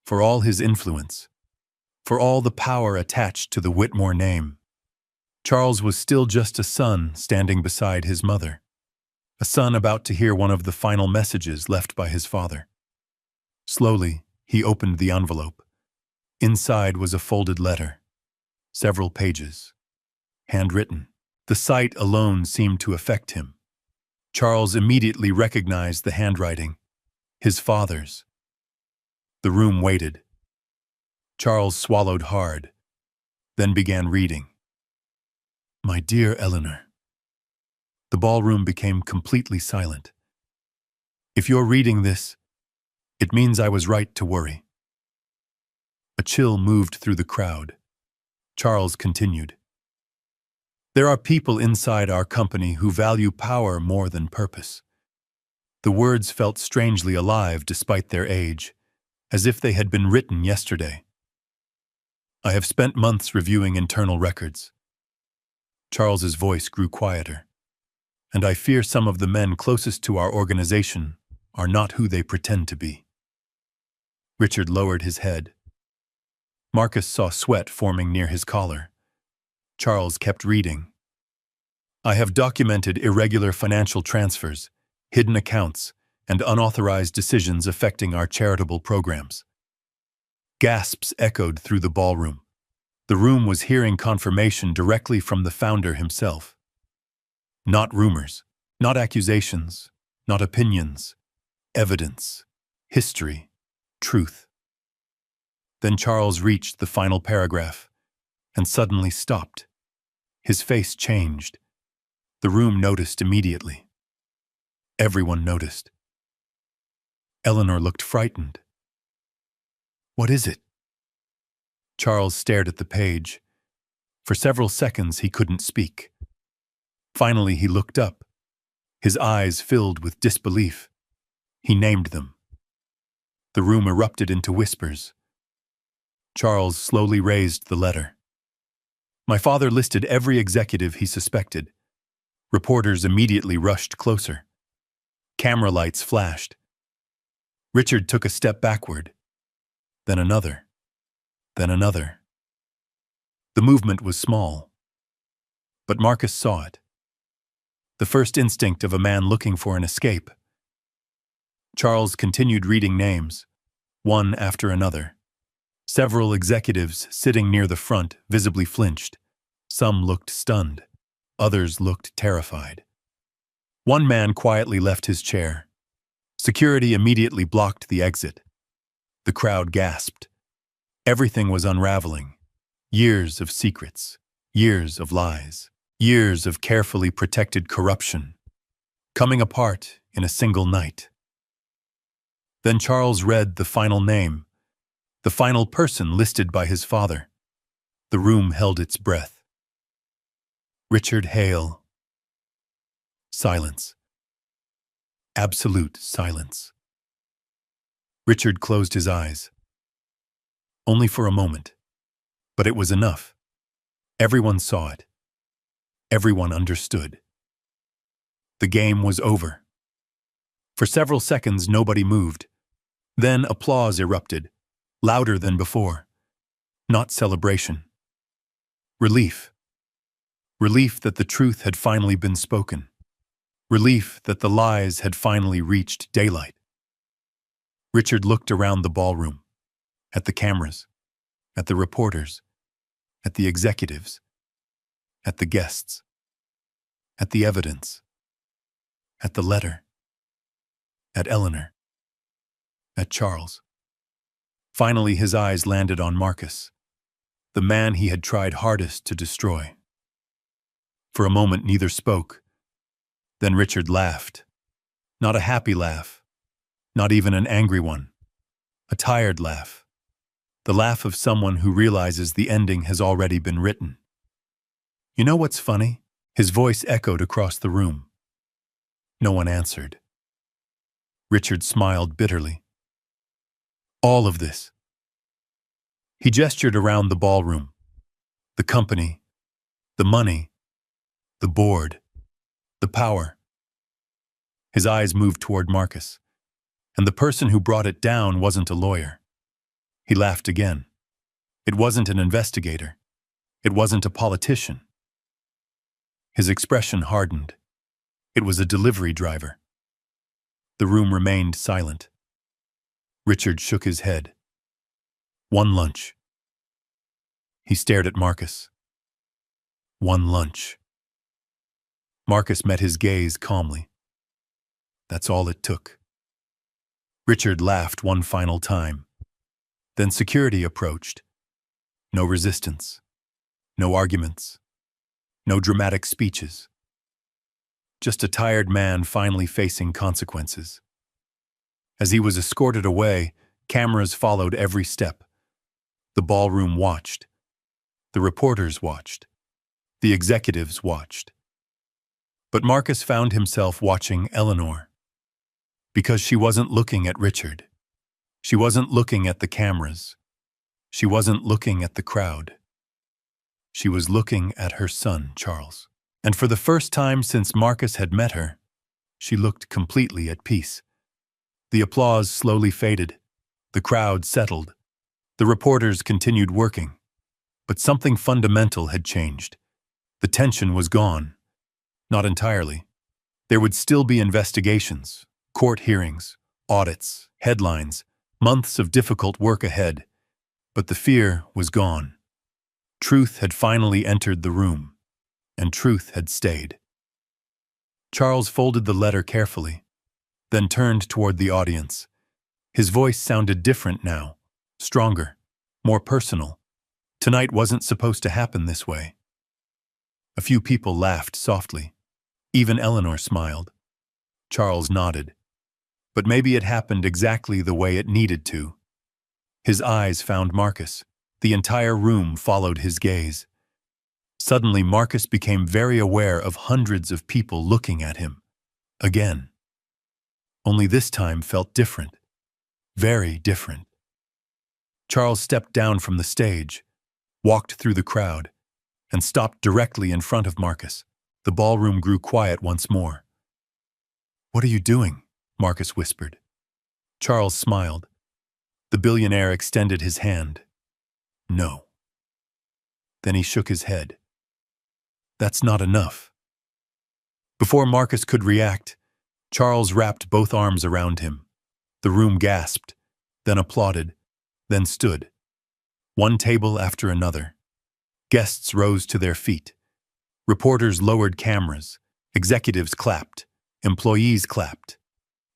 for all his influence, for all the power attached to the Whitmore name, Charles was still just a son standing beside his mother. A son about to hear one of the final messages left by his father. Slowly, he opened the envelope. Inside was a folded letter. Several pages. Handwritten. The sight alone seemed to affect him. Charles immediately recognized the handwriting. His father's. The room waited. Charles swallowed hard, then began reading. My dear Eleanor. The ballroom became completely silent. If you're reading this, it means I was right to worry. A chill moved through the crowd. Charles continued. There are people inside our company who value power more than purpose. The words felt strangely alive despite their age, as if they had been written yesterday. I have spent months reviewing internal records. Charles's voice grew quieter. And I fear some of the men closest to our organization are not who they pretend to be. Richard lowered his head. Marcus saw sweat forming near his collar. Charles kept reading. I have documented irregular financial transfers, hidden accounts, and unauthorized decisions affecting our charitable programs. Gasps echoed through the ballroom. The room was hearing confirmation directly from the founder himself. Not rumors, not accusations, not opinions. Evidence, history, truth. Then Charles reached the final paragraph and suddenly stopped. His face changed. The room noticed immediately. Everyone noticed. Eleanor looked frightened. What is it? Charles stared at the page. For several seconds he couldn't speak. Finally he looked up, his eyes filled with disbelief. He named them. The room erupted into whispers. Charles slowly raised the letter. My father listed every executive he suspected. Reporters immediately rushed closer. Camera lights flashed. Richard took a step backward, then another, then another. The movement was small, but Marcus saw it. The first instinct of a man looking for an escape. Charles continued reading names, one after another. Several executives sitting near the front visibly flinched. Some looked stunned. Others looked terrified. One man quietly left his chair. Security immediately blocked the exit. The crowd gasped. Everything was unraveling. Years of secrets, years of lies, years of carefully protected corruption, coming apart in a single night. Then Charles read the final name, the final person listed by his father. The room held its breath. Richard Hale. Silence. Absolute silence. Richard closed his eyes. Only for a moment. But it was enough. Everyone saw it. Everyone understood. The game was over. For several seconds, nobody moved. Then applause erupted, louder than before. Not celebration. Relief. Relief that the truth had finally been spoken. Relief that the lies had finally reached daylight. Richard looked around the ballroom, at the cameras, at the reporters, at the executives, at the guests, at the evidence, at the letter, at Eleanor, at Charles. Finally, his eyes landed on Marcus, the man he had tried hardest to destroy. For a moment, neither spoke. Then Richard laughed. Not a happy laugh, not even an angry one. A tired laugh. The laugh of someone who realizes the ending has already been written. You know what's funny? His voice echoed across the room. No one answered. Richard smiled bitterly. All of this. He gestured around the ballroom. The company, the money, the board, the power. His eyes moved toward Marcus, and the person who brought it down wasn't a lawyer. He laughed again. It wasn't an investigator. It wasn't a politician. His expression hardened. It was a delivery driver. The room remained silent. Richard shook his head. One lunch. He stared at Marcus. One lunch. Marcus met his gaze calmly. That's all it took. Richard laughed one final time. Then security approached. No resistance. No arguments. No dramatic speeches. Just a tired man finally facing consequences. As he was escorted away, cameras followed every step. The ballroom watched. The reporters watched. The executives watched. But Marcus found himself watching Eleanor. Because she wasn't looking at Richard. She wasn't looking at the cameras. She wasn't looking at the crowd. She was looking at her son, Charles. And for the first time since Marcus had met her, she looked completely at peace. The applause slowly faded. The crowd settled. The reporters continued working. But something fundamental had changed. The tension was gone. Not entirely. There would still be investigations, court hearings, audits, headlines, months of difficult work ahead. But the fear was gone. Truth had finally entered the room, and truth had stayed. Charles folded the letter carefully, then turned toward the audience. His voice sounded different now, stronger, more personal. Tonight wasn't supposed to happen this way. A few people laughed softly. Even Eleanor smiled. Charles nodded. But maybe it happened exactly the way it needed to. His eyes found Marcus. The entire room followed his gaze. Suddenly, Marcus became very aware of hundreds of people looking at him. Again. Only this time felt different. Very different. Charles stepped down from the stage, walked through the crowd, and stopped directly in front of Marcus. The ballroom grew quiet once more. "What are you doing?" Marcus whispered. Charles smiled. The billionaire extended his hand. "No." Then he shook his head. "That's not enough." Before Marcus could react, Charles wrapped both arms around him. The room gasped, then applauded, then stood. One table after another. Guests rose to their feet. Reporters lowered cameras. Executives clapped. Employees clapped.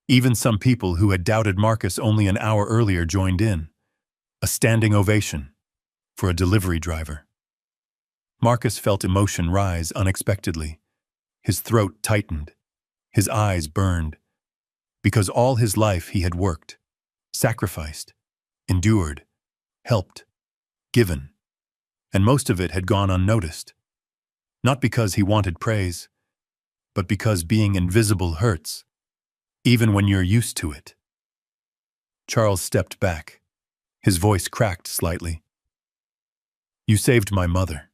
Even some people who had doubted Marcus only an hour earlier joined in. A standing ovation for a delivery driver. Marcus felt emotion rise unexpectedly. His throat tightened. His eyes burned. Because all his life he had worked, sacrificed, endured, helped, given. And most of it had gone unnoticed. Not because he wanted praise, but because being invisible hurts, even when you're used to it. Charles stepped back. His voice cracked slightly. "You saved my mother."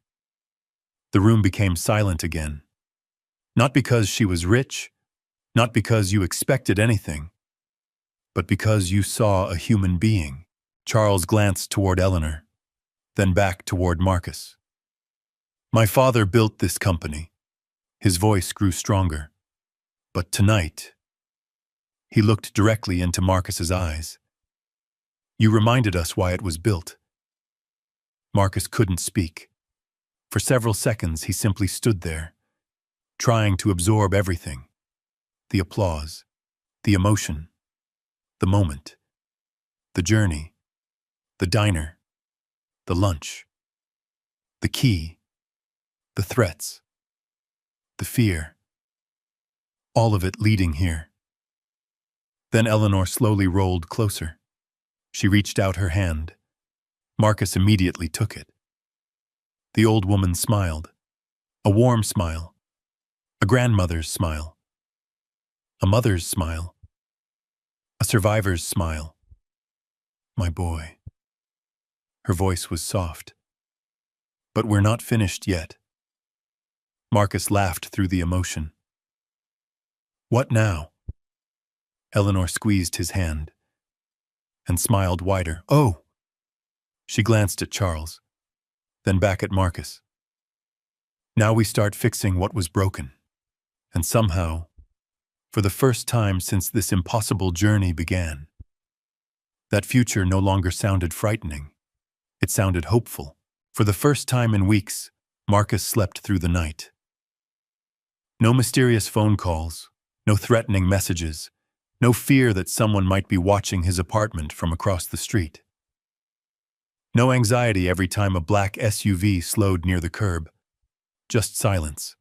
The room became silent again. Not because she was rich, not because you expected anything, but because you saw a human being. Charles glanced toward Eleanor, then back toward Marcus. "My father built this company." His voice grew stronger. "But tonight," he looked directly into Marcus's eyes, "you reminded us why it was built." Marcus couldn't speak. For several seconds he simply stood there, trying to absorb everything. The applause, the emotion, the moment, the journey, the diner, the lunch, the key, the threats, the fear, all of it leading here. Then Eleanor slowly rolled closer. She reached out her hand. Marcus immediately took it. The old woman smiled. A warm smile. A grandmother's smile. A mother's smile. A survivor's smile. "My boy." Her voice was soft. "But we're not finished yet." Marcus laughed through the emotion. "What now?" Eleanor squeezed his hand and smiled wider. "Oh!" She glanced at Charles, then back at Marcus. "Now we start fixing what was broken." And somehow, for the first time since this impossible journey began, that future no longer sounded frightening. It sounded hopeful. For the first time in weeks, Marcus slept through the night. No mysterious phone calls, no threatening messages, no fear that someone might be watching his apartment from across the street. No anxiety every time a black SUV slowed near the curb. Just silence.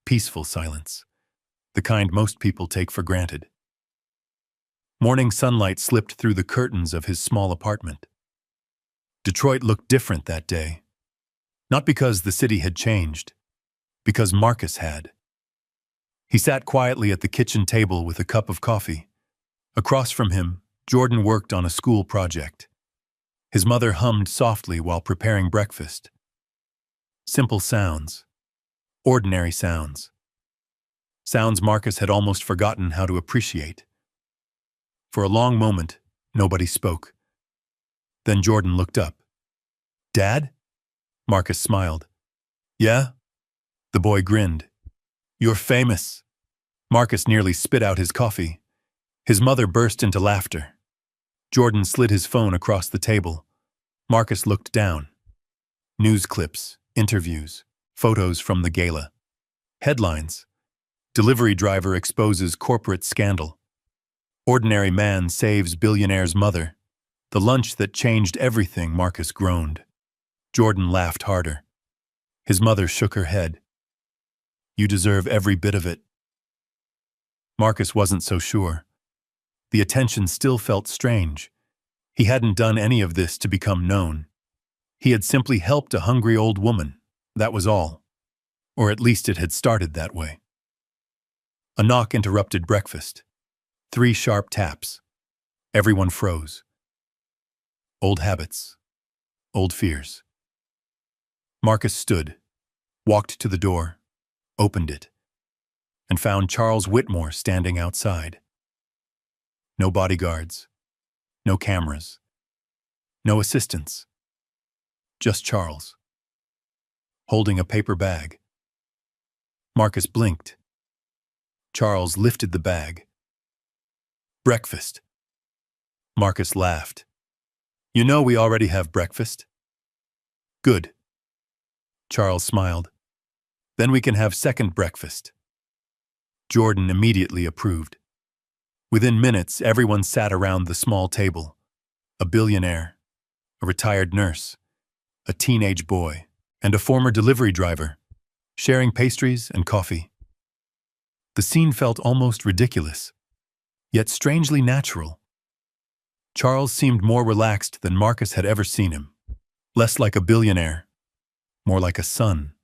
Peaceful silence. The kind most people take for granted. Morning sunlight slipped through the curtains of his small apartment. Detroit looked different that day. Not because the city had changed, because Marcus had. He sat quietly at the kitchen table with a cup of coffee. Across from him, Jordan worked on a school project. His mother hummed softly while preparing breakfast. Simple sounds. Ordinary sounds. Sounds Marcus had almost forgotten how to appreciate. For a long moment, nobody spoke. Then Jordan looked up. "Dad?" Marcus smiled. "Yeah?" The boy grinned. "You're famous." Marcus nearly spit out his coffee. His mother burst into laughter. Jordan slid his phone across the table. Marcus looked down. News clips, interviews, photos from the gala. Headlines: Delivery driver exposes corporate scandal. Ordinary man saves billionaire's mother. The lunch that changed everything, Marcus groaned. Jordan laughed harder. His mother shook her head. "You deserve every bit of it." Marcus wasn't so sure. The attention still felt strange. He hadn't done any of this to become known. He had simply helped a hungry old woman, that was all. Or at least it had started that way. A knock interrupted breakfast. 3 sharp taps. Everyone froze. Old habits. Old fears. Marcus stood, walked to the door, opened it, and found Charles Whitmore standing outside. No bodyguards. No cameras. No assistants. Just Charles. Holding a paper bag. Marcus blinked. Charles lifted the bag. "Breakfast." Marcus laughed. "You know we already have breakfast." "Good." Charles smiled. "Then we can have second breakfast." Jordan immediately approved. Within minutes, everyone sat around the small table. A billionaire, a retired nurse, a teenage boy, and a former delivery driver, sharing pastries and coffee. The scene felt almost ridiculous, yet strangely natural. Charles seemed more relaxed than Marcus had ever seen him. Less like a billionaire, more like a son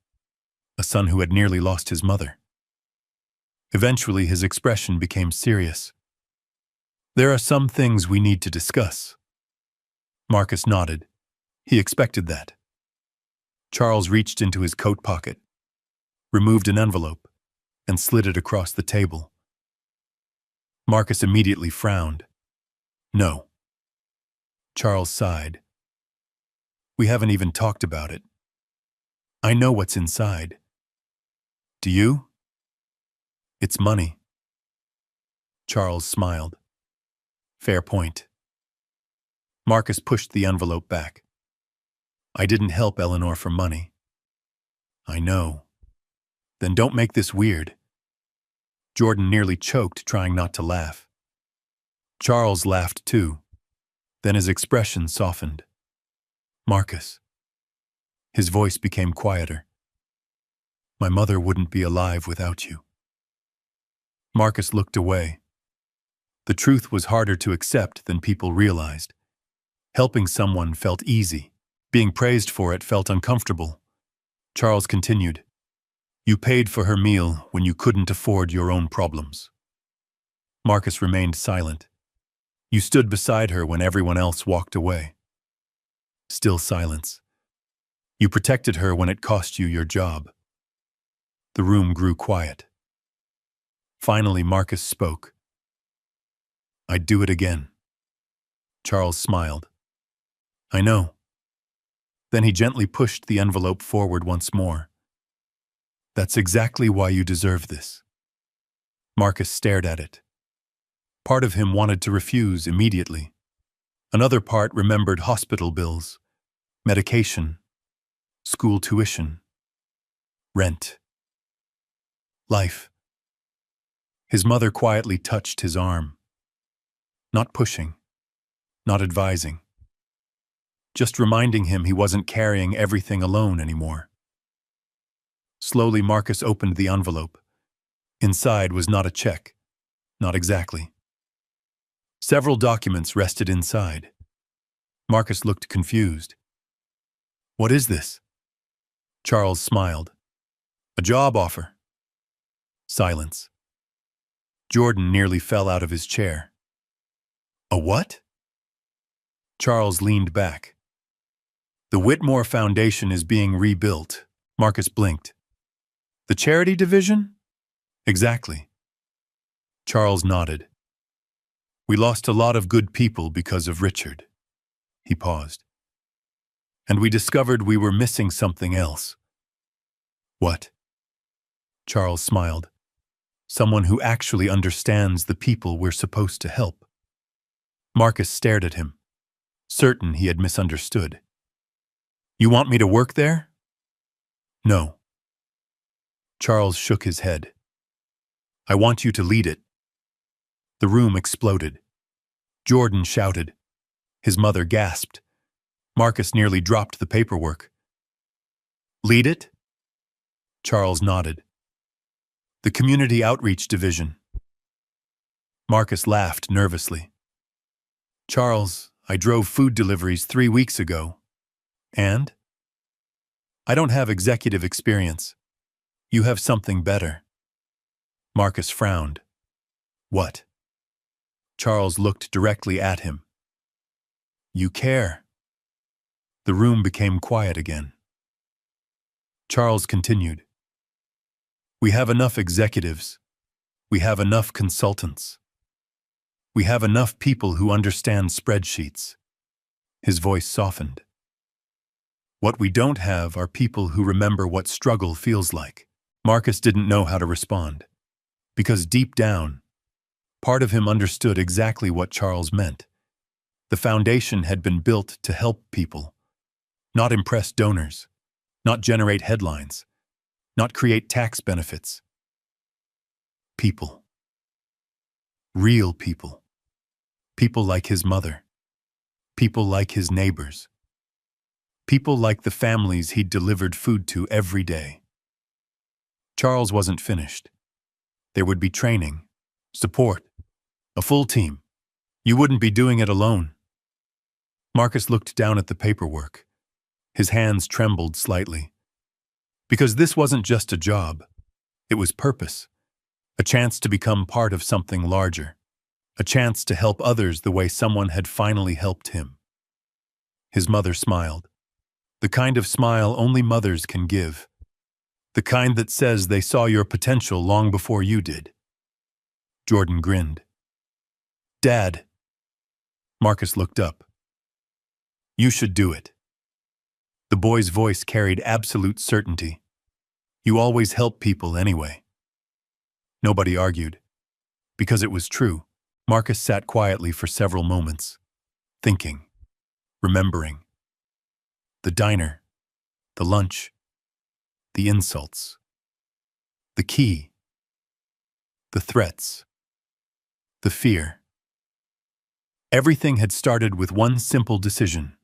who had nearly lost his mother. Eventually, his expression became serious. "There are some things we need to discuss." Marcus nodded. He expected that. Charles reached into his coat pocket, removed an envelope, and slid it across the table. Marcus immediately frowned. "No." Charles sighed. "We haven't even talked about it. I know what's inside. Do you?" "It's money." Charles smiled. "Fair point." Marcus pushed the envelope back. "I didn't help Eleanor for money." "I know." "Then don't make this weird." Jordan nearly choked, trying not to laugh. Charles laughed too. Then his expression softened. "Marcus." His voice became quieter. "My mother wouldn't be alive without you." Marcus looked away. The truth was harder to accept than people realized. Helping someone felt easy. Being praised for it felt uncomfortable. Charles continued. "You paid for her meal when you couldn't afford your own problems." Marcus remained silent. "You stood beside her when everyone else walked away." Still silence. "You protected her when it cost you your job." The room grew quiet. Finally, Marcus spoke. "I'd do it again." Charles smiled. "I know." Then he gently pushed the envelope forward once more. "That's exactly why you deserve this." Marcus stared at it. Part of him wanted to refuse immediately. Another part remembered hospital bills, medication, school tuition, rent, life. His mother quietly touched his arm. Not pushing, not advising. Just reminding him he wasn't carrying everything alone anymore. Slowly, Marcus opened the envelope. Inside was not a check. Not exactly. Several documents rested inside. Marcus looked confused. "What is this?" Charles smiled. "A job offer." Silence. Jordan nearly fell out of his chair. "A what?" Charles leaned back. "The Whitmore Foundation is being rebuilt." Marcus blinked. "The charity division?" "Exactly." Charles nodded. "We lost a lot of good people because of Richard." He paused. And we discovered we were missing something else. What? Charles smiled. Someone who actually understands the people we're supposed to help. Marcus stared at him, certain he had misunderstood. You want me to work there? No. Charles shook his head. I want you to lead it. The room exploded. Jordan shouted. His mother gasped. Marcus nearly dropped the paperwork. Lead it? Charles nodded. The Community Outreach Division. Marcus laughed nervously. Charles, I drove food deliveries 3 weeks ago. And? I don't have executive experience. You have something better. Marcus frowned. What? Charles looked directly at him. You care. The room became quiet again. Charles continued. We have enough executives. We have enough consultants. We have enough people who understand spreadsheets. His voice softened. What we don't have are people who remember what struggle feels like. Marcus didn't know how to respond, because deep down, part of him understood exactly what Charles meant. The foundation had been built to help people, not impress donors, not generate headlines, not create tax benefits. People. Real people. People like his mother. People like his neighbors. People like the families he'd delivered food to every day. Charles wasn't finished. There would be training, support, a full team. You wouldn't be doing it alone. Marcus looked down at the paperwork. His hands trembled slightly. Because this wasn't just a job. It was purpose. A chance to become part of something larger. A chance to help others the way someone had finally helped him. His mother smiled. The kind of smile only mothers can give. The kind that says they saw your potential long before you did. Jordan grinned. Dad. Marcus looked up. You should do it. The boy's voice carried absolute certainty. You always help people anyway. Nobody argued. Because it was true, Marcus sat quietly for several moments, thinking, remembering. The diner, the lunch, the insults, the key, the threats, the fear. Everything had started with one simple decision,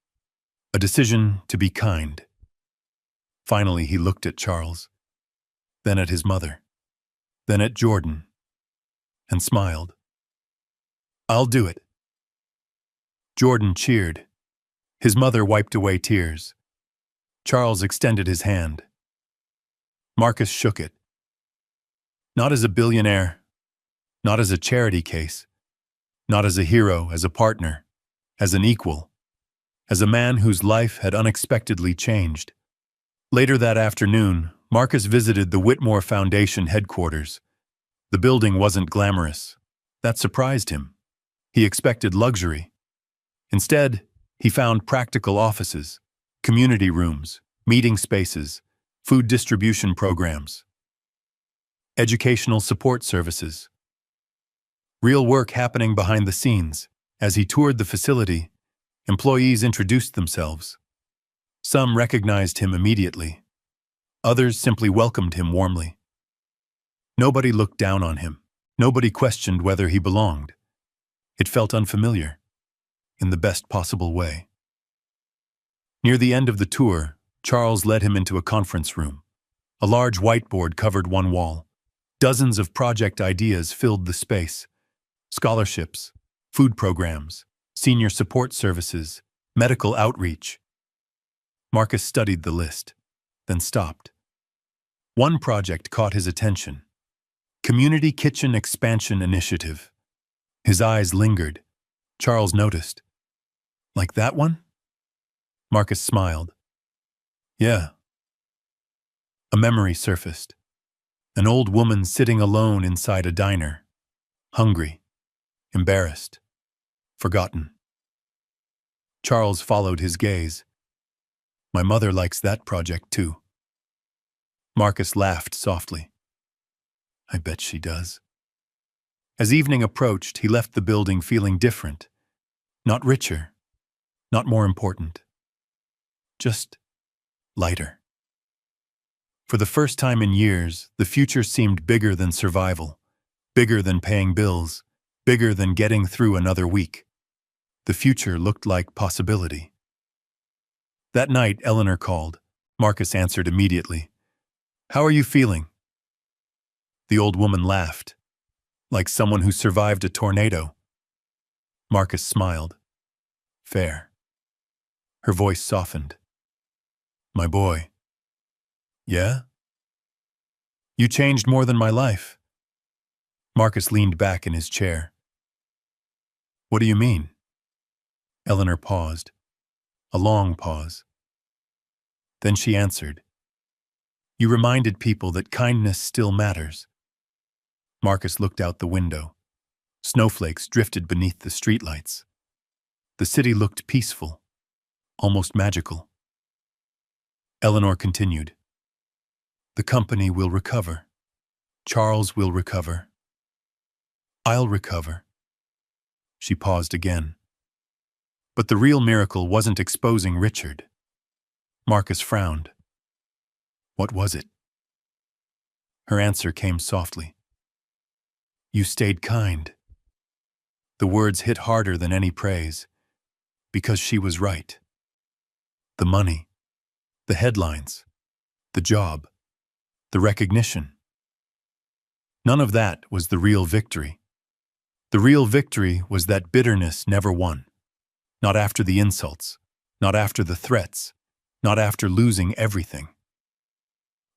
a decision to be kind. Finally, he looked at Charles, then at his mother, then at Jordan, and smiled. I'll do it. Jordan cheered. His mother wiped away tears. Charles extended his hand. Marcus shook it. Not as a billionaire, not as a charity case, not as a hero, as a partner, as an equal, as a man whose life had unexpectedly changed. Later that afternoon, Marcus visited the Whitmore Foundation headquarters. The building wasn't glamorous. That surprised him. He expected luxury. Instead, he found practical offices, community rooms, meeting spaces, food distribution programs, educational support services. Real work happening behind the scenes. As he toured the facility, employees introduced themselves. Some recognized him immediately. Others simply welcomed him warmly. Nobody looked down on him. Nobody questioned whether he belonged. It felt unfamiliar, in the best possible way. Near the end of the tour, Charles led him into a conference room. A large whiteboard covered one wall. Dozens of project ideas filled the space. Scholarships, food programs, senior support services, medical outreach. Marcus studied the list, then stopped. One project caught his attention. Community Kitchen Expansion Initiative. His eyes lingered. Charles noticed. Like that one? Marcus smiled. Yeah. A memory surfaced. An old woman sitting alone inside a diner. Hungry. Embarrassed. Forgotten. Charles followed his gaze. My mother likes that project too. Marcus laughed softly. I bet she does. As evening approached, he left the building feeling different. Not richer, not more important. Just lighter. For the first time in years, the future seemed bigger than survival, bigger than paying bills, bigger than getting through another week. The future looked like possibility. That night, Eleanor called. Marcus answered immediately. How are you feeling? The old woman laughed, like someone who survived a tornado. Marcus smiled. Fair. Her voice softened. My boy. Yeah? You changed more than my life. Marcus leaned back in his chair. What do you mean? Eleanor paused. A long pause. Then she answered. You reminded people that kindness still matters. Marcus looked out the window. Snowflakes drifted beneath the streetlights. The city looked peaceful, almost magical. Eleanor continued. The company will recover. Charles will recover. I'll recover. She paused again. But the real miracle wasn't exposing Richard. Marcus frowned. What was it? Her answer came softly. You stayed kind. The words hit harder than any praise, because she was right. The money, the headlines, the job, the recognition. None of that was the real victory. The real victory was that bitterness never won. Not after the insults, not after the threats, not after losing everything.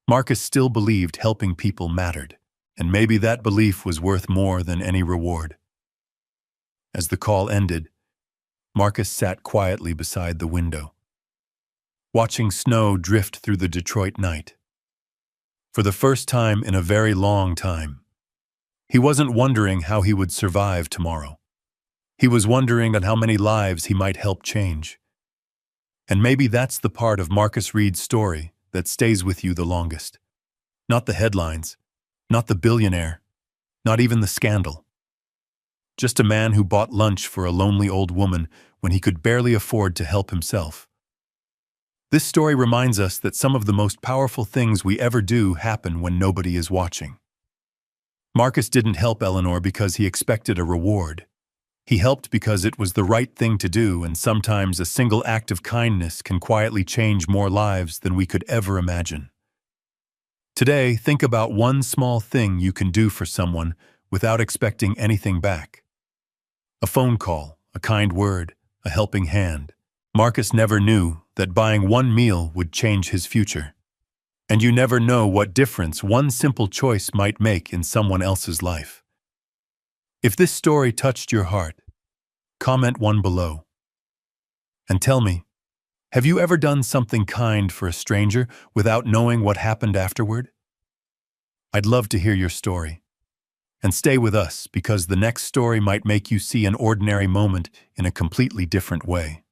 Marcus still believed helping people mattered, and maybe that belief was worth more than any reward. As the call ended, Marcus sat quietly beside the window, watching snow drift through the Detroit night. For the first time in a very long time, he wasn't wondering how he would survive tomorrow. He was wondering on how many lives he might help change. And maybe that's the part of Marcus Reed's story that stays with you the longest. Not the headlines, not the billionaire, not even the scandal. Just a man who bought lunch for a lonely old woman when he could barely afford to help himself. This story reminds us that some of the most powerful things we ever do happen when nobody is watching. Marcus didn't help Eleanor because he expected a reward. He helped because it was the right thing to do, and sometimes a single act of kindness can quietly change more lives than we could ever imagine. Today, think about one small thing you can do for someone without expecting anything back. A phone call, a kind word, a helping hand. Marcus never knew that buying one meal would change his future. And you never know what difference one simple choice might make in someone else's life. If this story touched your heart, comment one below. And tell me, have you ever done something kind for a stranger without knowing what happened afterward? I'd love to hear your story. And stay with us, because the next story might make you see an ordinary moment in a completely different way.